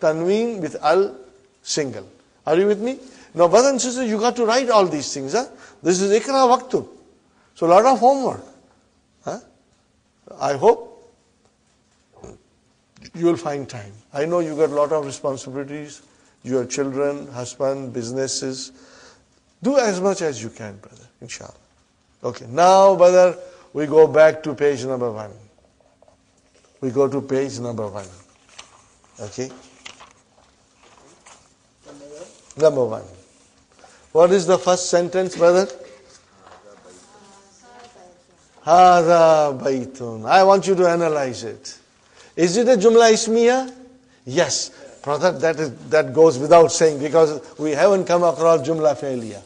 Tanween with al single. Are you with me? Now, brothers and sisters, you got to write all these things. Huh? This is Ikra Waktub. So, a lot of homework. Huh? I hope you will find time. I know you got a lot of responsibilities. Your children, husband, businesses. Do as much as you can, brother, inshallah. Okay, now, brother, we go back to page number 1. We go to page number 1. Okay? Number 1. What is the first sentence, brother? Hada baytun. I want you to analyze it. Is it a Jumla Ismiya? Yes. Brother, that goes without saying because we haven't come across Jumla Failure.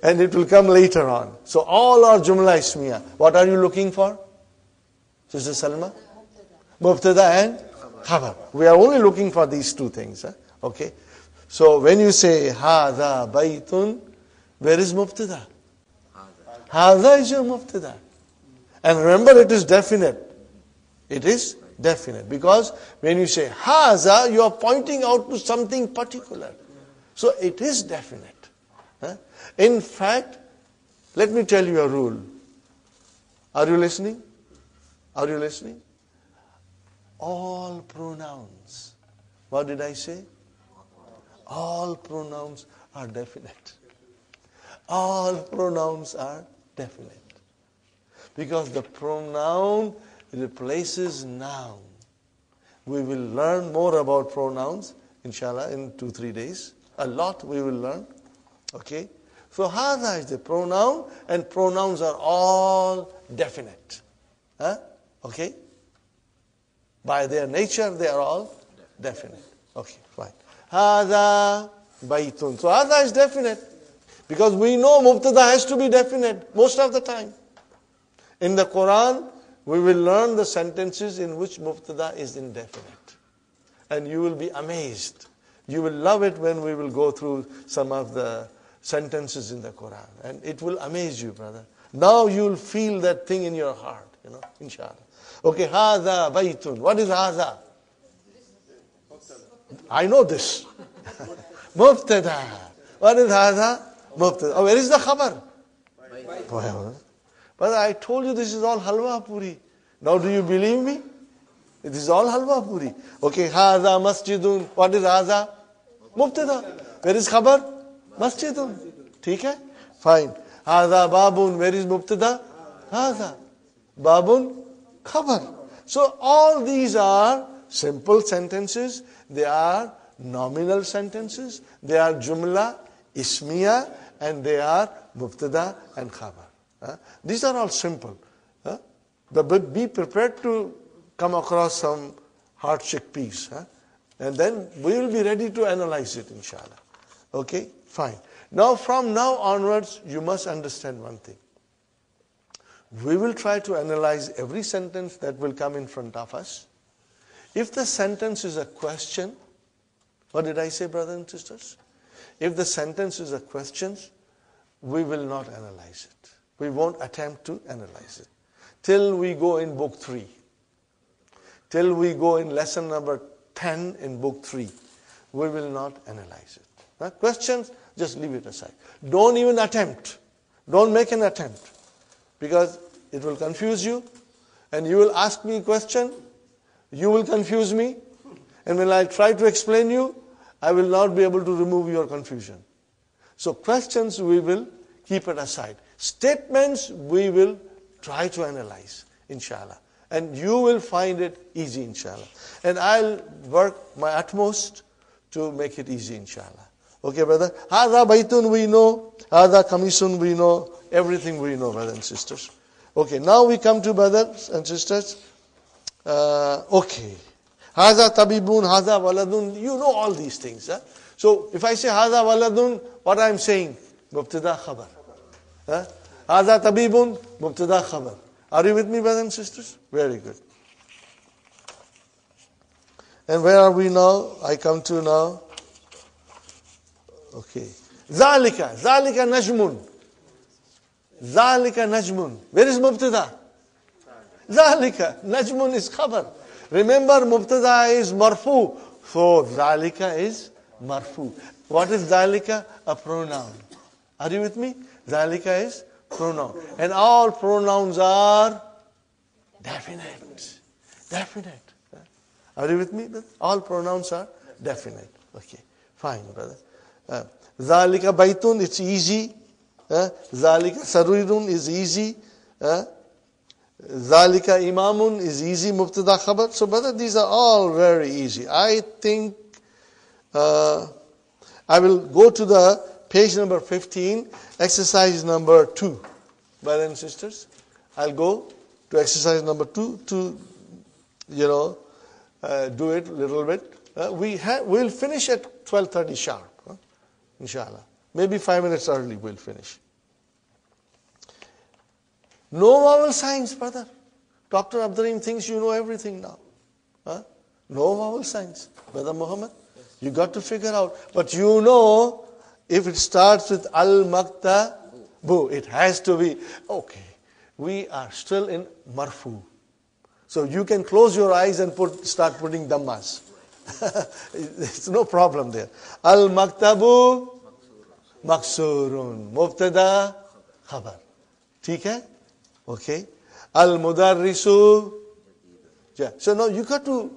And it will come later on. So all are Jumla Ismiya. What are you looking for? Sister Salma? Mubtada and Khabar. We are only looking for these two things. Okay. So when you say Hada Baytun, where is Mubtada? Hada is your Mubtada. And remember, it is definite. It is definite. Because when you say Haza, you are pointing out to something particular. So it is definite. In fact, let me tell you a rule. Are you listening? Are you listening? All pronouns. What did I say? All pronouns are definite. All pronouns are definite. Because the pronoun replaces noun. We will learn more about pronouns, inshallah, in 2-3 days. A lot we will learn. Okay? So, hada is the pronoun, and pronouns are all definite. Okay? By their nature, they are all definite. Okay, fine. Hada baytun. So, hada is definite. Because we know mubtada has to be definite most of the time. In the Quran, we will learn the sentences in which mubtada is indefinite. And you will be amazed. You will love it when we will go through some of the sentences in the Quran. And it will amaze you, brother. Now you will feel that thing in your heart, inshallah. Okay, hadha baytun. What is hadha? I know this. Mubtada. What is hadha? Mubtada. Oh, where is the khabar? Brother, I told you this is all halwa puri. Now do you believe me? It is all halwa puri. Okay, hadha masjidun. What is hadha? Mubtada. Where is khabar? Masjidun. ठीक है? Fine. Hadha babun. Where is mubtada? Hadha. Babun. Khabar. So all these are simple sentences. They are nominal sentences. They are jumla, ismiya, and they are mubtada and khabar. These are all simple. But be prepared to come across some hard chickpeas. And then we will be ready to analyze it, inshallah. Okay? Fine. Now, from now onwards, you must understand one thing. We will try to analyze every sentence that will come in front of us. If the sentence is a question, what did I say, brothers and sisters? If the sentence is a question, we will not analyze it. We won't attempt to analyze it. Till we go in book 3. Till we go in lesson number 10 in book 3. We will not analyze it. Questions, just leave it aside. Don't even attempt. Don't make an attempt. Because it will confuse you. And you will ask me a question. You will confuse me. And when I try to explain you, I will not be able to remove your confusion. So questions, we will keep it aside. Statements, we will try to analyze, inshallah. And you will find it easy, inshallah. And I'll work my utmost to make it easy, inshallah. Okay, brother? Hadha baytun we know. Hadha kamisun we know. Everything we know, brothers and sisters. Okay, now we come to brothers and sisters. Okay. Hadha tabibun, hadha waladun. You know all these things. So, if I say hadha waladun, what I'm saying? Mubtada khabar. Hadha tabibun, mubtada khabar. Are you with me, brothers and sisters? Very good. And where are we now? I come to now. Okay. Zalika najmun. Zalika najmun. Where is mubtada? Zalika. Najmun is khabar. Remember, mubtada is marfu. So, zalika is Marfu. What is dhalika? A pronoun. Are you with me? Dhalika is pronoun. And all pronouns are definite. Definite. Are you with me? All pronouns are definite. Okay. Fine, brother. Dhalika baitun, it's easy. Dhalika sarirun is easy. Dhalika imamun is easy. Mubtada khabar. So, brother, these are all very easy. I think I will go to the page number 15, exercise number 2. Brothers and sisters, I'll go to exercise number 2 to, do it a little bit. We'll finish at 12:30 sharp, inshallah. Maybe 5 minutes early we'll finish. No vowel signs, brother. Dr. Abdur Rahim thinks you know everything now. No vowel signs. Brother Muhammad, you got to figure out. But you know, if it starts with al-maktabu, it has to be, okay, we are still in marfu. So you can close your eyes and start putting dhammas. It's no problem there. Al-maktabu maksurun. Mubtada khabar. ठीक है? Okay. Al-mudarrisu. So now you got to,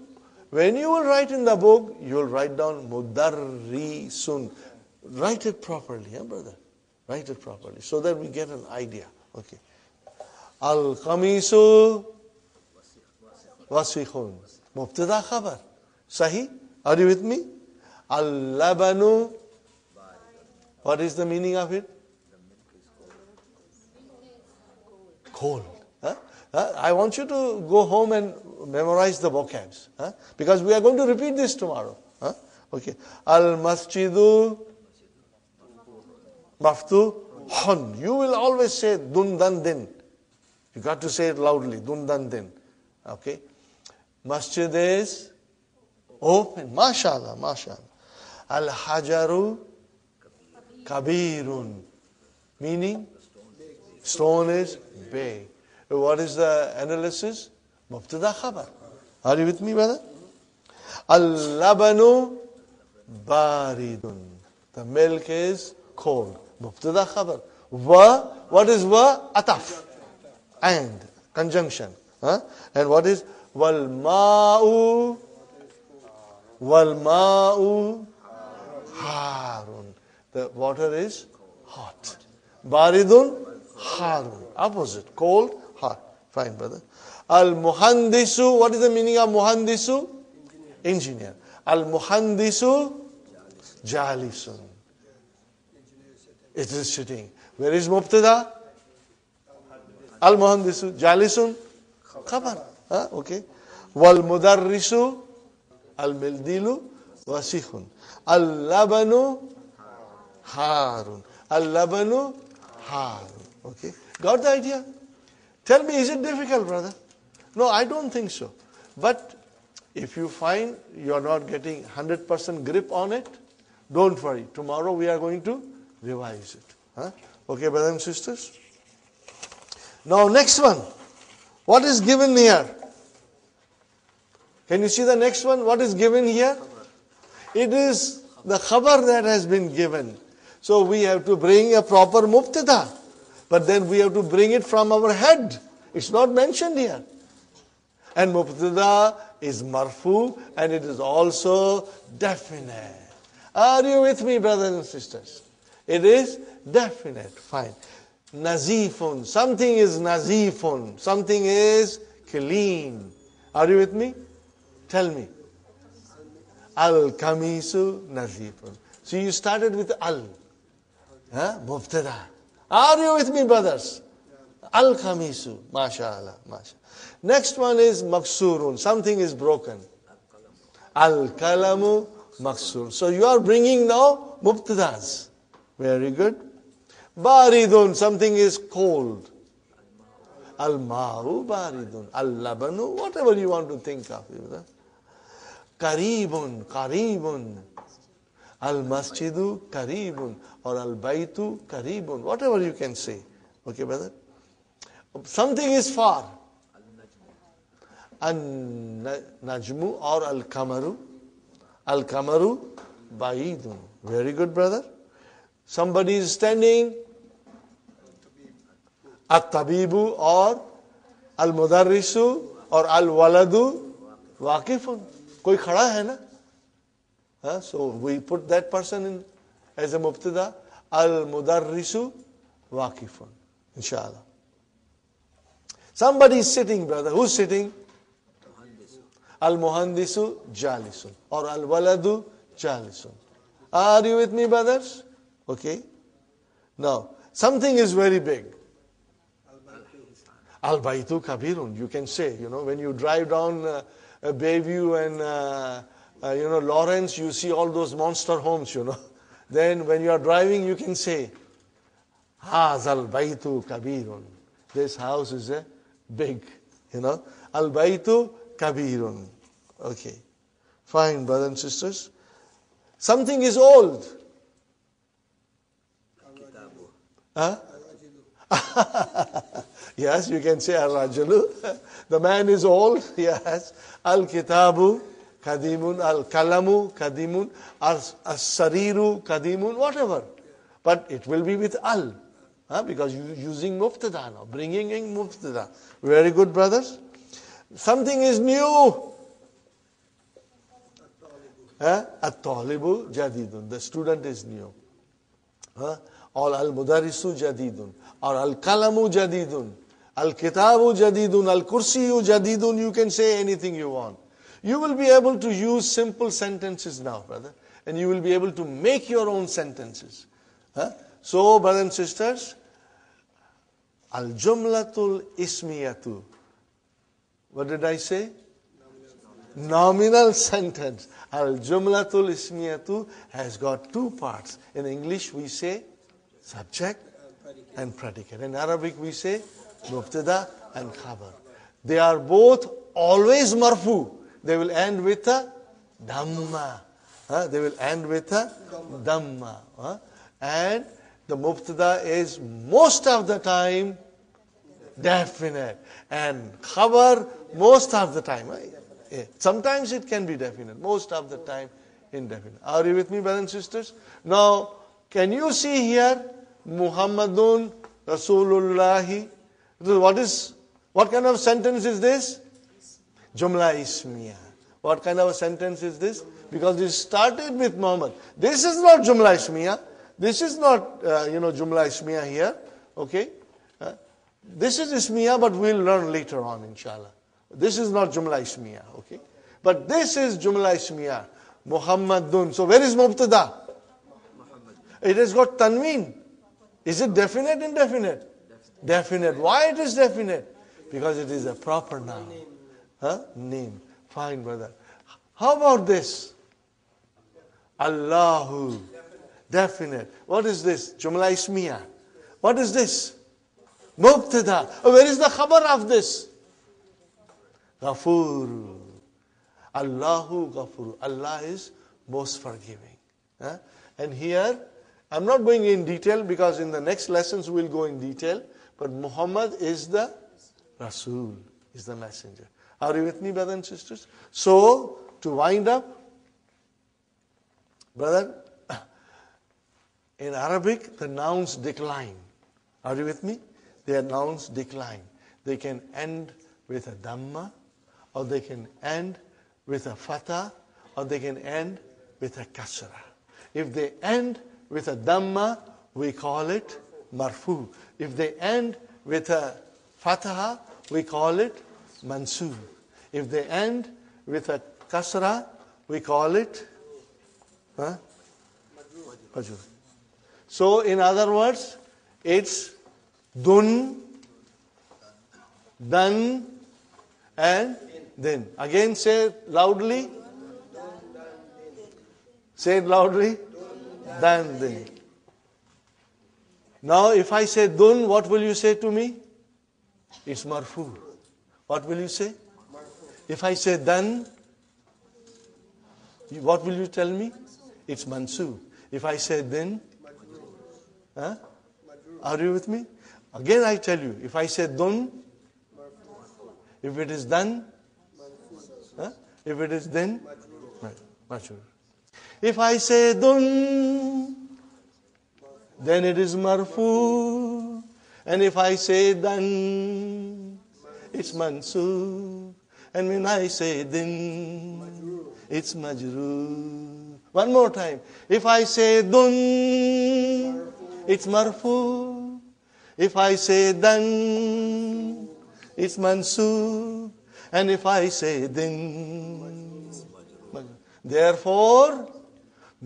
when you will write in the book, you will write down mudarrisun. Write it properly, brother. Write it properly so that we get an idea. Okay. Al-qamisu wasikhun. Mubtada khabar. Sahi? Are you with me? Al-labanu. What is the meaning of it? Cold. I want you to go home and memorize the vocabs. Because we are going to repeat this tomorrow. Okay. Al-masjidu maftuhun. You will always say dundan din. You got to say it loudly. Dundan din. Okay. Masjid is open. MashaAllah. MashaAllah. Al-hajaru kabirun. Meaning? Stone is big. What is the analysis? Mubtada khabar. Are you with me, brother? Al-labanu baridun. The milk is cold. Mubtada khabar. Wa, what is wa? Ataf. And, conjunction. And what is wal ma'u? Wal ma'u harun. The water is hot. Baridun harun. Opposite. Cold, hot. Fine, brother. Al-muhandisu. What is the meaning of muhandisu? Engineer. Al-muhandisu jalisun. It is sitting. Where is mubtada? Al-muhandisu jalisun khabar. Okay. Wal-mudarrisu al-mildilu wasikhun. Al-labanu harun. Al-labanu harun. Okay. Got the idea? Tell me, is it difficult, brother? No, I don't think so. But if you find you are not getting 100% grip on it, don't worry. Tomorrow we are going to revise it. Okay, brothers and sisters? Now, next one. What is given here? Can you see the next one? What is given here? It is the khabar that has been given. So we have to bring a proper mubtada. But then we have to bring it from our head. It's not mentioned here. And mubtada is marfu and it is also definite. Are you with me, brothers and sisters? It is definite. Fine. Nazifun. Something is nazifun. Something is clean. Are you with me? Tell me. Al-kamisu nazifun. So you started with al. Mubtada. Are you with me, brothers? Al-Khamisu. MashaAllah. MashaAllah. Next one is maksurun. Something is broken. Al-Kalamu maksur. So you are bringing now mubtadas. Very good. Baridun. Something is cold. Al-Ma'u baridun. Al-Labanu. Whatever you want to think of. Karibun. Karibun. Al-Masjidu karibun. Or al-Baitu karibun. Whatever you can say. Okay, brother? Something is far. Al-Najmu or al-Kamaru. Al-Kamaru ba'idun. Very good, brother. Somebody is standing. At-tabibu or al-mudarrisu or al-waladu waqifun. Koi khada hai na? So we put that person in as a mubtada. Al-mudarrisu waqifun. Inshallah. Somebody is sitting, brother. Who's sitting? Al-muhandisu jalisun or al-waladu jalisun. Are you with me, brothers? Okay. Now, something is very big. Al-baytu kabirun. You can say, when you drive down Bayview and, Lawrence, you see all those monster homes, Then when you are driving, you can say, Hazal baytu kabirun. This house is big, Al-baytu kabirun. Okay. Fine, brothers and sisters. Something is old. Huh? Yes, you can say al-rajulu. The man is old. Yes. Al-kitabu kadimun. Al-kalamu kadimun. Al-sariru kadimun. Whatever. But it will be with al. Because you're using mubtada now. Bringing in mubtada. Very good, brothers. Something is new. At-talibu jadidun. The student is new. Or al-mudarrisu jadidun. Or al-kalamu jadidun. Al-kitabu jadidun. Al-kursiyu jadidun. You can say anything you want. You will be able to use simple sentences now, brother. And you will be able to make your own sentences. So, brothers and sisters, al-jumlatul ismiyatu. What did I say? Nominal sentence. Al-jumlatul ismiyatu has got two parts. In English we say subject and predicate. In Arabic we say mubtada and khabar. They are both always marfu. They will end with a dhamma. They will end with a dhamma. And the mubtada is most of the time definite. And khabar most of the time. Sometimes it can be definite. Most of the time indefinite. Are you with me, brothers and sisters? Now, can you see here Muhammadun Rasulullahi? What kind of sentence is this? Jumla ismiya. What kind of a sentence is this? Because it started with Muhammad. This is not Jumla ismiya. This is not, Jumla ismiya here. Okay? This is ismiya, but we'll learn later on, inshallah. This is not Jumla ismiya. Okay? But this is Jumla ismiya. Muhammadun. So where is Mubtada? It has got tanween. Is it definite, indefinite? Definite. Why it is definite? Because it is a proper noun. Name. Fine, brother. How about this? Allahu. Definite. What is this? Jumla ismiya. What is this? Mubtada. Where is the khabar of this? Ghafur. Allahu Ghafur. Allah is most forgiving. And here, I'm not going in detail because in the next lessons we'll go in detail. But Muhammad is the Rasul, is the messenger. Are you with me, brothers and sisters? So, to wind up, brother, in Arabic, the nouns decline. Are you with me? Their nouns decline. They can end with a dhamma, or they can end with a fatha, or they can end with a kasra. If they end with a dhamma, we call it marfu. If they end with a fatha, we call it mansub. If they end with a kasra, we call it majrur. So, in other words, it's dun, dan, and then. Again, say it loudly. Say it loudly. Dan, then. Now, if I say dun, what will you say to me? It's marfu. What will you say? If I say dan, what will you tell me? It's mansub. If I say then, are you with me? Again I tell you, if I say dun, if it is done, if it is then, majrur. If I say dun, then it is marfu. And if I say dan, it's mansub. And when I say din, it's majroor. One more time. If I say dun, it's marfu. If I say dan, it's mansub. And if I say din, therefore,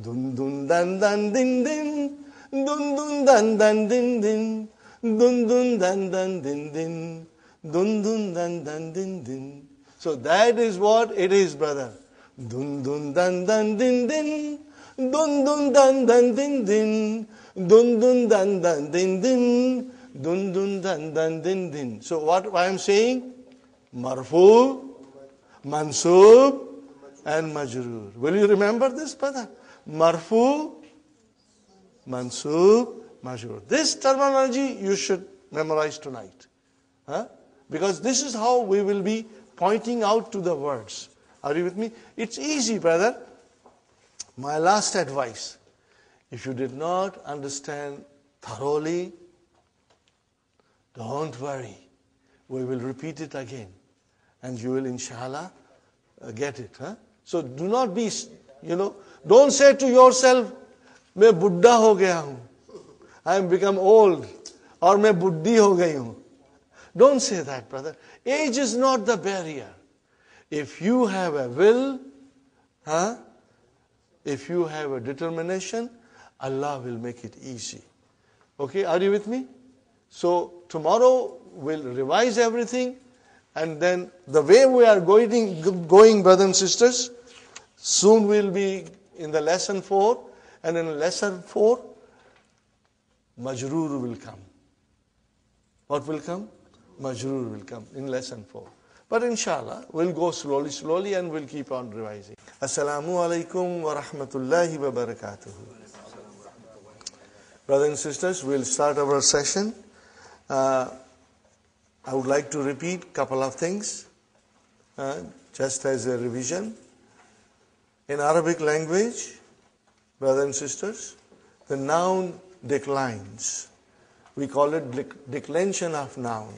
dun dun dan dan din din, dun dun dan dan din din, dun dun dan dan din din, dun dun dan dan din din. So that is what it is, brother. Dun dun dan dan din din, dun dun dan dan din din, dun dun dan dan din din, dun dun dan dan din din. So what I am saying? Marfu, mansub, and majroor. Will you remember this, brother? Marfu, mansub, majroor. This terminology you should memorize tonight. Because this is how we will be pointing out to the words. Are you with me? It's easy, brother. My last advice, if you did not understand thoroughly, don't worry. We will repeat it again. And you will, inshallah, get it. So do not be, don't say to yourself, मैं बुड्ढा हो गया हूँ. I am become old. Or मैं बुड्ढी हो गई हूँ. Don't say that, brother. Age is not the barrier. If you have a will, if you have a determination, Allah will make it easy. Okay, are you with me? So tomorrow we'll revise everything, and then the way we are going, brothers and sisters, soon we'll be in the lesson 4, and in lesson 4, majroor will come. What will come? Majroor will come in lesson 4. But inshallah, we'll go slowly, and we'll keep on revising. Assalamu alaikum wa rahmatullahi wa barakatuh. Brothers and sisters, we'll start our session. I would like to repeat a couple of things, just as a revision. In Arabic language, brothers and sisters, the noun declines. We call it declension of noun.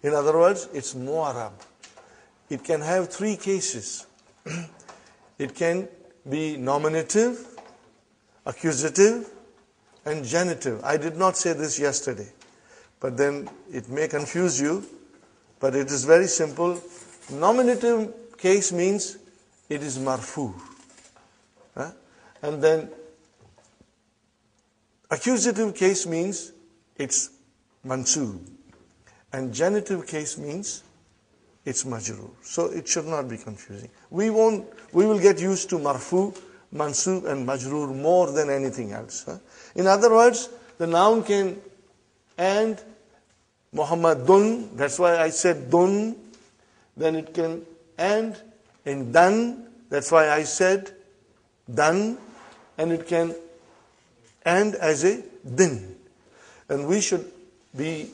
In other words, it's mu'arab. It can have 3 cases. It can be nominative, accusative, and genitive. I did not say this yesterday, but then it may confuse you, but it is very simple. Nominative case means it is marfu. And then accusative case means it's mansub. And genitive case means it's majroor. So it should not be confusing. We will get used to marfu, mansub, and majroor more than anything else. In other words, the noun can end Muhammadun, that's why I said dun. Then it can end in dan, that's why I said dan. And it can end as a din. And we should be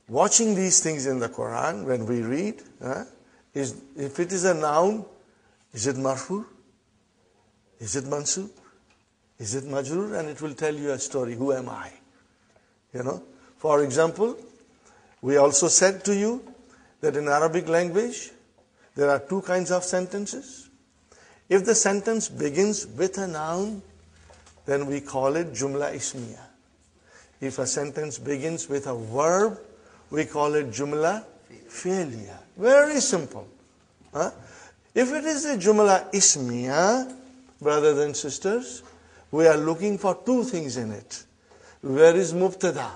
watching these things in the Quran when we read. If it is a noun, is it marfu? Is it mansub? Is it majroor? And it will tell you a story. Who am I? For example, we also said to you that in Arabic language, there are 2 kinds of sentences. If the sentence begins with a noun, then we call it jumla ismiya. If a sentence begins with a verb, we call it jumla fi'liya. Very simple. If it is a jumla ismiya, brothers and sisters, we are looking for 2 things in it. Where is mubtada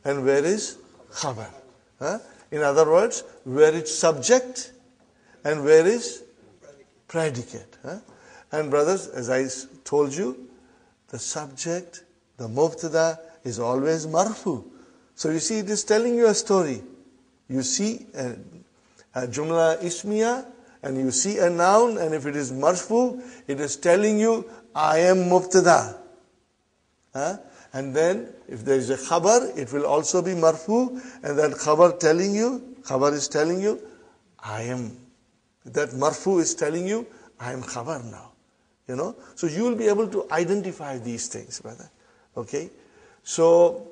and where is khabar? In other words, where is subject and where is predicate. And brothers, as I told you, the subject, the mubtada, is always marfu. So you see, it is telling you a story. You see a jumla ismiya, and you see a noun, and if it is marfu, it is telling you, I am mubtada. And then, if there is a khabar, it will also be marfu, and that khabar is telling you, I am. That marfu is telling you, I am khabar now. So you will be able to identify these things, brother. Okay? So,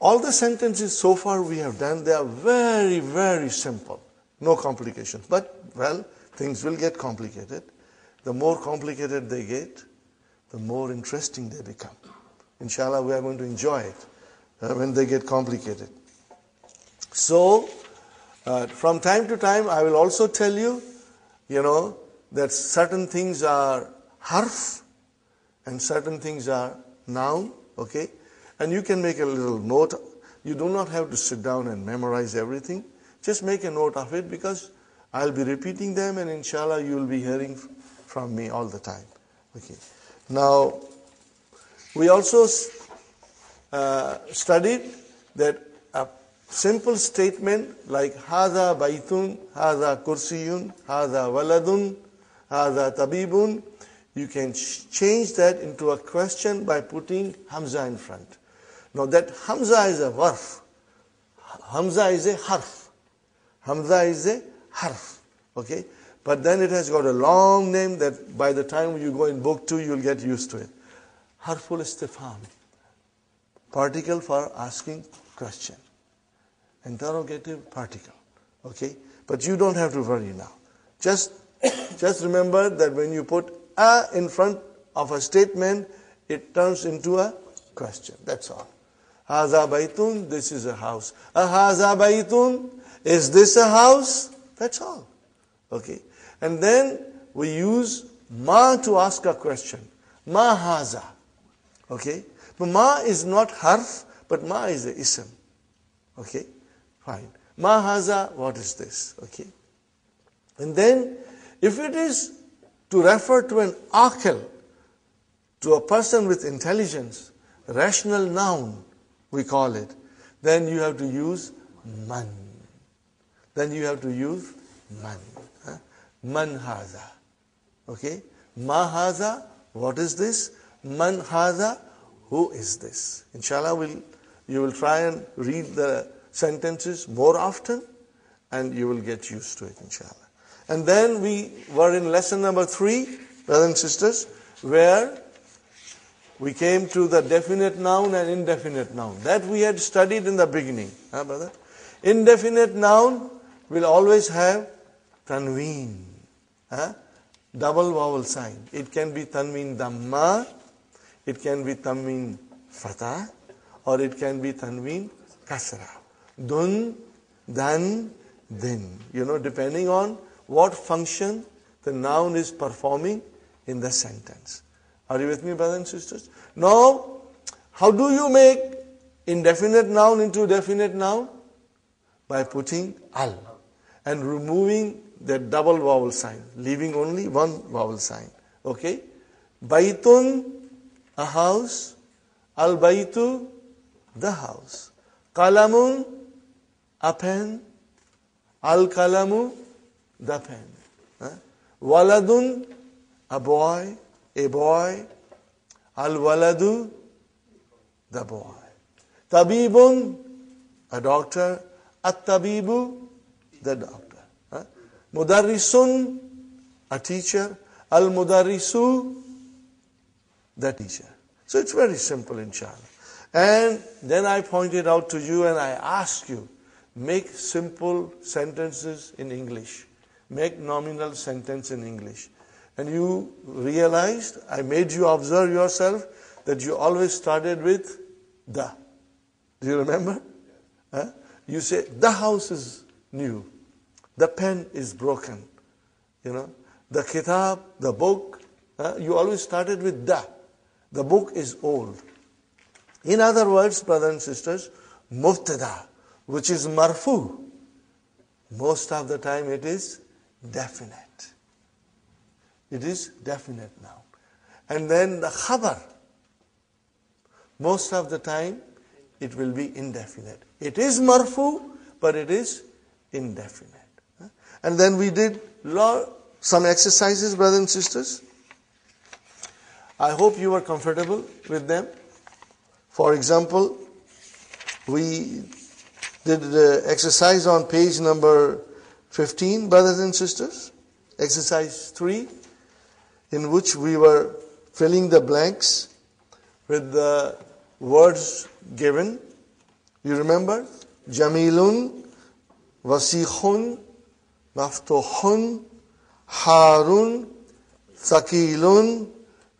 all the sentences so far we have done, they are very, very simple. No complications. But, well, things will get complicated. The more complicated they get, the more interesting they become. Inshallah, we are going to enjoy it when they get complicated. So, from time to time, I will also tell you, that certain things are harf and certain things are noun, okay? And you can make a little note. You do not have to sit down and memorize everything. Just make a note of it because I'll be repeating them and inshallah you will be hearing from me all the time. Okay. Now, we also studied that a simple statement like هذا بيت, هذا كرسي, هذا ولد, هذا طبيب, you can change that into a question by putting Hamza in front. Now that Hamza is a varf. Hamza is a harf. Hamza is a harf. Okay? But then it has got a long name that by the time you go in book 2, you'll get used to it. Harful istifham. Particle for asking question. Interrogative particle. Okay? But you don't have to worry now. Just remember that when you put a in front of a statement, it turns into a question. That's all. Haza baytun, this is a house. Haza baytun, is this a house? That's all. Okay. And then we use ma to ask a question. Ma haza. Okay. But ma is not harf, but ma is a ism. Okay. Fine. Ma haza, what is this? Okay. And then, if it is to refer to an aqil, to a person with intelligence, rational noun, we call it, then you have to use man. Then you have to use man. Man haza. Okay? Ma haza, what is this? Man haza, who is this? Inshallah, you will try and read the sentences more often and you will get used to it, inshallah. And then we were in lesson number 3, brothers and sisters, where we came to the definite noun and indefinite noun. That we had studied in the beginning. Brother? Indefinite noun will always have tanween. Double vowel sign. It can be tanween dhamma, it can be tanween fatah, or it can be tanween kasra. Dun, dan, din. Depending on what function the noun is performing in the sentence. Are you with me, brothers and sisters? Now, how do you make indefinite noun into definite noun? By putting al and removing the double vowel sign, leaving only one vowel sign. Okay? Baytun, a house. Al-baytu, the house. Qalamun, a pen. Al-qalamu, the pen. Waladun, a boy. Al-waladu, the boy. Tabibun, a doctor. At-tabibu, the doctor. Mudarrisun, a teacher. Al-mudarrisu, the teacher. So it's very simple, inshallah. And then I pointed out to you and I asked you, make simple sentences in English. Make nominal sentence in English. And you realized, I made you observe yourself, that you always started with the. Do you remember? You say, the house is new. The pen is broken. The kitab, the book, you always started with the. The book is old. In other words, brothers and sisters, mubtada, which is marfu, most of the time it is definite. It is definite now. And then the khabar, most of the time it will be indefinite. It is marfu, but it is indefinite. And then we did some exercises, brothers and sisters. I hope you were comfortable with them. For example, we did the exercise on page number 15, brothers and sisters. exercise 3, in which we were filling the blanks with the words given. You remember? Jamilun, Wasikhun, Maftuhun, Harun, Thaqilun,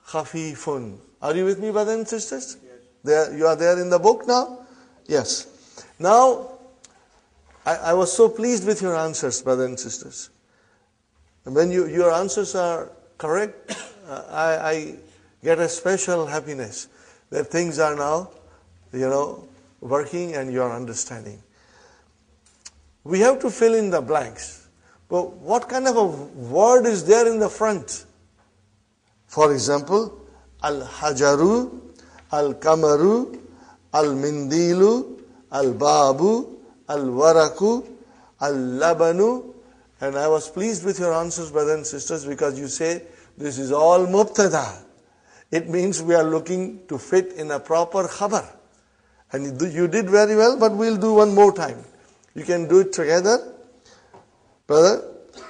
Khafifun. Are you with me, brothers and sisters? Yes. You are there in the book now? Yes. Now, I was so pleased with your answers, brothers and sisters. And when your answers are correct, I get a special happiness that things are now, working and you are understanding. We have to fill in the blanks. But what kind of a word is there in the front? For example, al-hajaru, al-kamaru, al-mindilu, al-babu, al-waraku, al-labanu. And I was pleased with your answers, brothers and sisters, because you say this is all mubtada. It means we are looking to fit in a proper khabar. And you did very well, but we'll do one more time. You can do it together. Brother,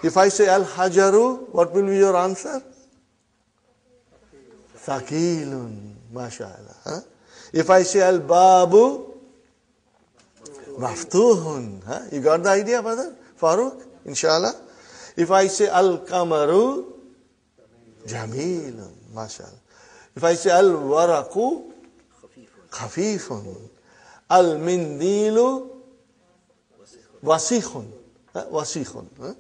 if I say al-hajaru, what will be your answer? Thaqilun, mashallah. Huh? If I say al-babu, maftuhun. Huh? You got the idea, brother? Farooq, inshallah. If I say al-kamaru, jamilun, mashallah. If I say al-waraku, khafifun. Al-mindilu, wasikhun. Wasikhun.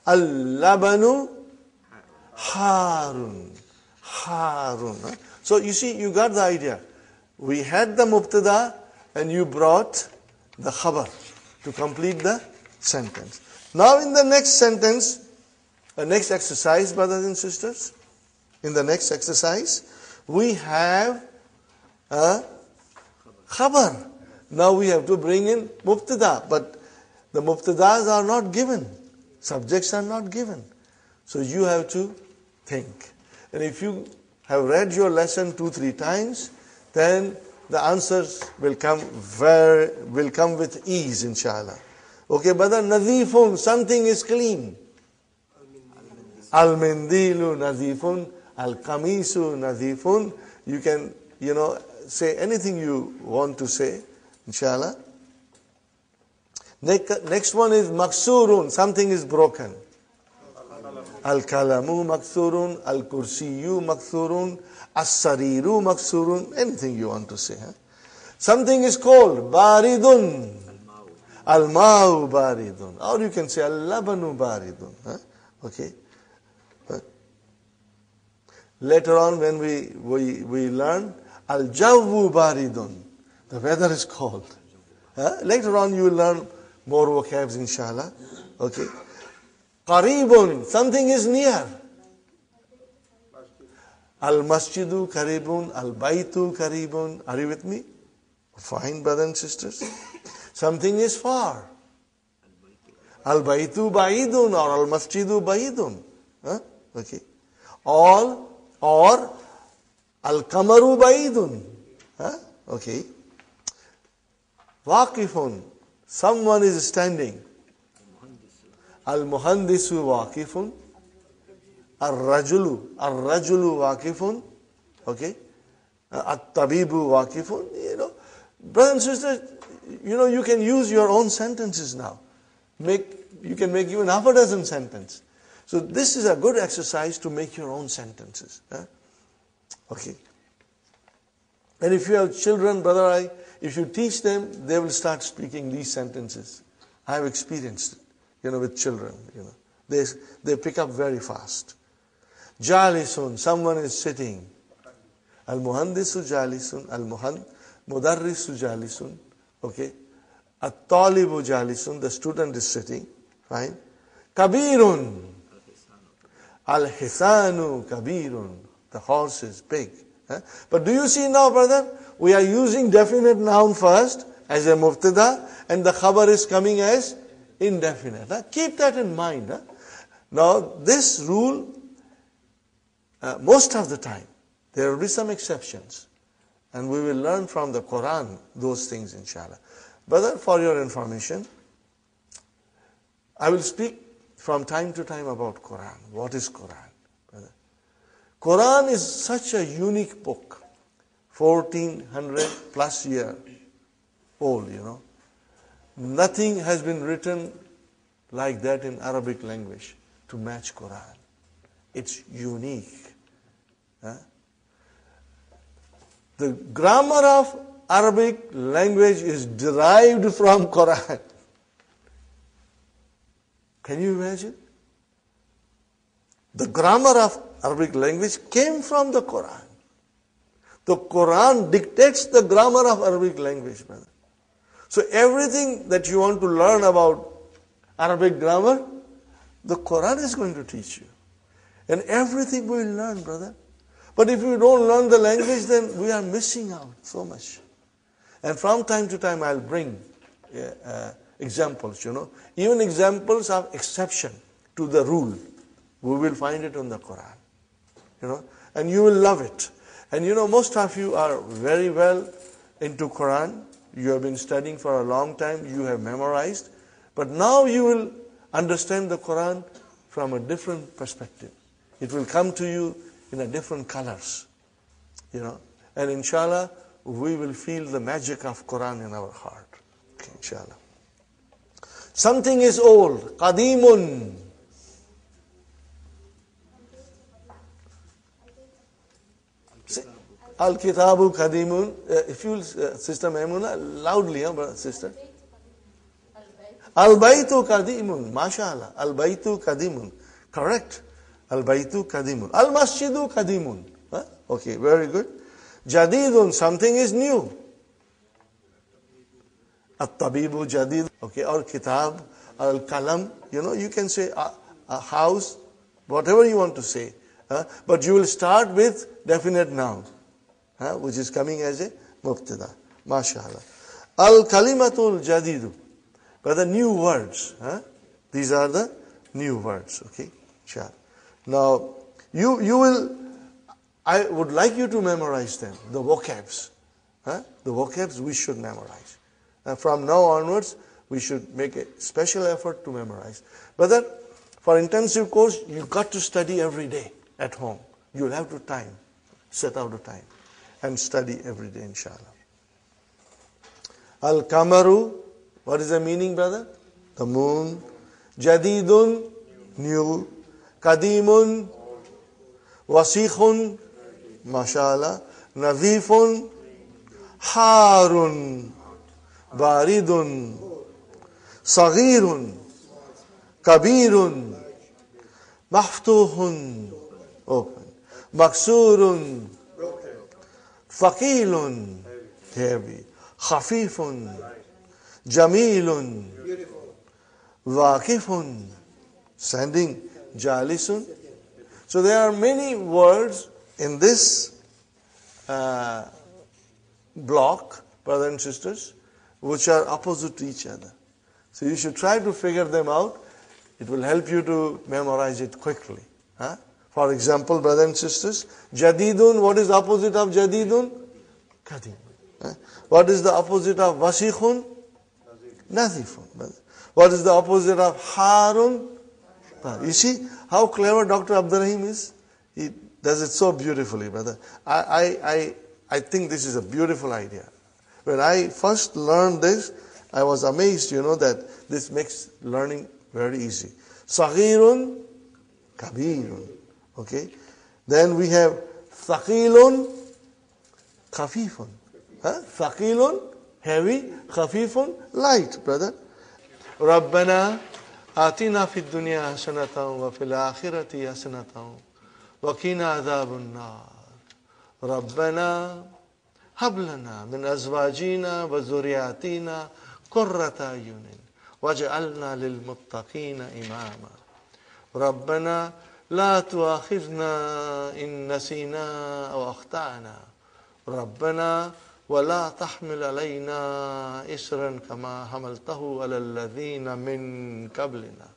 Al-labanu, harun. Harun. So you see, you got the idea. We had the mubtada and you brought the khabar to complete the sentence. Now in the next sentence, the next exercise, brothers and sisters, in the next exercise, we have a khabar. Now we have to bring in mubtada, but the mubtadas are not given. Subjects are not given. So you have to think. And if you have read your lesson 2-3 times, then the answers will come with ease, inshallah. Okay, brother, nadhifun, something is clean. Al-mindilu nadhifun, al-kamisu nadhifun. You can, say anything you want to say, inshallah. Next one is maksurun, something is broken. Al-kalamu maksurun, al-kursiyu maksurun, as-sariru maksurun, anything you want to say. Huh? Something is cold, baridun, al-ma'u baridun. Or you can say al-labanu baridun. Huh? Okay. Later on when we learn, al-jawwu baridun, the weather is cold. Huh? Later on you will learn more vocabs, inshallah. Okay. Qaribun, something is near. Al-masjidu qaribun, al-baytu qaribun. Are you with me? Fine, brothers and sisters. Something is far. Al-baytu ba'idun or al-masjidu ba'idun. Huh? Okay. Or al-kamaru ba'idun. Huh? Okay. Waqifun, someone is standing. Al-muhandisu waqifun. Ar-rajulu waqifun. Okay. At-tabibu waqifun. Brothers and sisters, you can use your own sentences now. You can make even half a dozen sentences. So this is a good exercise to make your own sentences. Huh? Okay. And if you have children, brother, if you teach them, they will start speaking these sentences. I have experienced it. With children, they pick up very fast. Jalisun, someone is sitting. Al-muhandisu jalisun, mudarrisu jalisun. Okay. At-talibu jalisun, the student is sitting. Fine. Kabirun. Al-hisanu kabirun, the horse is big. But do you see now, brother, we are using definite noun first as a mubtada, and the khabar is coming as indefinite. Keep that in mind. Now, this rule, most of the time, there will be some exceptions. And we will learn from the Quran those things, inshallah. Brother, for your information, I will speak from time to time about Quran. What is Quran, brother? Quran is such a unique book, 1400 plus year old, Nothing has been written like that in Arabic language to match Quran. It's unique. The grammar of Arabic language is derived from Quran. Can you imagine? The grammar of Arabic language came from the Quran. The Quran dictates the grammar of Arabic language, brother. So everything that you want to learn about Arabic grammar, the Quran is going to teach you. And everything we will learn, brother. But if we don't learn the language, then we are missing out so much. And from time to time, I'll bring examples, Even examples of exception to the rule. We will find it in the Quran, And you will love it. And most of you are very well into Quran. You have been studying for a long time. You have memorized. But now you will understand the Quran from a different perspective. It will come to you in a different colors, And inshallah, we will feel the magic of Quran in our heart. Okay, inshallah. Something is old. Qadimun. Al-Kitabu Qadimun. If you, Sister Maimuna, loudly, sister. Al-Baytu Qadimun. MashaAllah. Al-Baytu Qadimun. Correct. Al-Baytu Qadimun. Al-Masjidu Qadimun. Okay, very good. Jadidun, something is new. At-Tabibu Jadid. Okay, or Kitab, Al-Kalam. You can say a house, whatever you want to say. But you will start with definite noun, which is coming as a mubtada. MashaAllah. Al-Kalimatul Jadidu. But the new words. These are the new words. Okay, sure. Now, you will, I would like you to memorize them, the vocabs. The vocabs we should memorize. From now onwards, we should make a special effort to memorize. But then, for intensive course, you got to study every day at home. You'll have to set out the time, and study every day, inshallah. Al-Kamaru, what is the meaning, brother? The moon. Jadidun, new. Qadimun, Wasikhun, MashaAllah. Nadhifun, Harun, Baridun, Saghirun, Kabirun, Maftuhun, open. Maksurun, Thaqilun, heavy. Khafifun, Jamilun, Waqifun, standing. Jalisun. So there are many words in this block, brothers and sisters, which are opposite to each other. So you should try to figure them out. It will help you to memorize it quickly. For example, brothers and sisters, Jadidun, what is the opposite of Jadidun? Qadim. What is the opposite of Wasikhun? Nazifun. What is the opposite of Harun? You see how clever Dr. Abdur Rahim is? He does it so beautifully, brother. I think this is a beautiful idea. When I first learned this, I was amazed, that this makes learning very easy. Saghirun, Kabirun. Okay? Then we have Thaqilun, Khafifun. Thaqilun, heavy, Khafifun, light, brother. Rabbana آتنا في الدنيا حسنة وفي الآخرة حسنة وقنا عذاب النار ربنا هب لنا من أزواجنا وذرياتنا قرة أعين واجعلنا للمتقين إماما ربنا لا تؤاخذنا إن نسينا أو أخطأنا ربنا ولا تحمل علينا إسرا كما حملته على الذين من قبلنا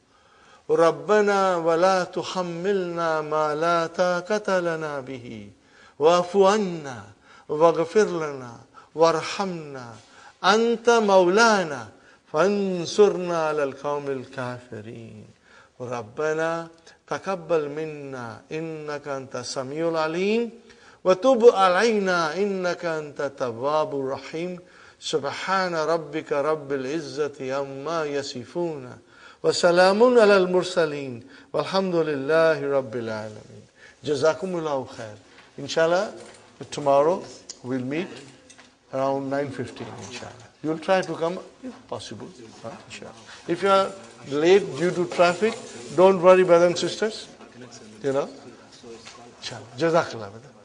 ربنا ولا تحملنا ما لا طاقة لنا به واعف عنا واغفر لنا وارحمنا أنت مولانا فانصرنا على القوم الكافرين ربنا تقبل منا إنك أنت السميع العليم وتب علينا إنك أنت التواب الرحيم سبحان ربك رب العزة عما يصفون وسلام على المرسلين والحمد لله رب العالمين. Jazakumullahu khair. Inshallah, tomorrow we'll meet around 9:15, inshallah. You'll try to come if possible, inshallah. If you are late due to traffic, don't worry, brothers and sisters. You know, inshallah. Jazakallah.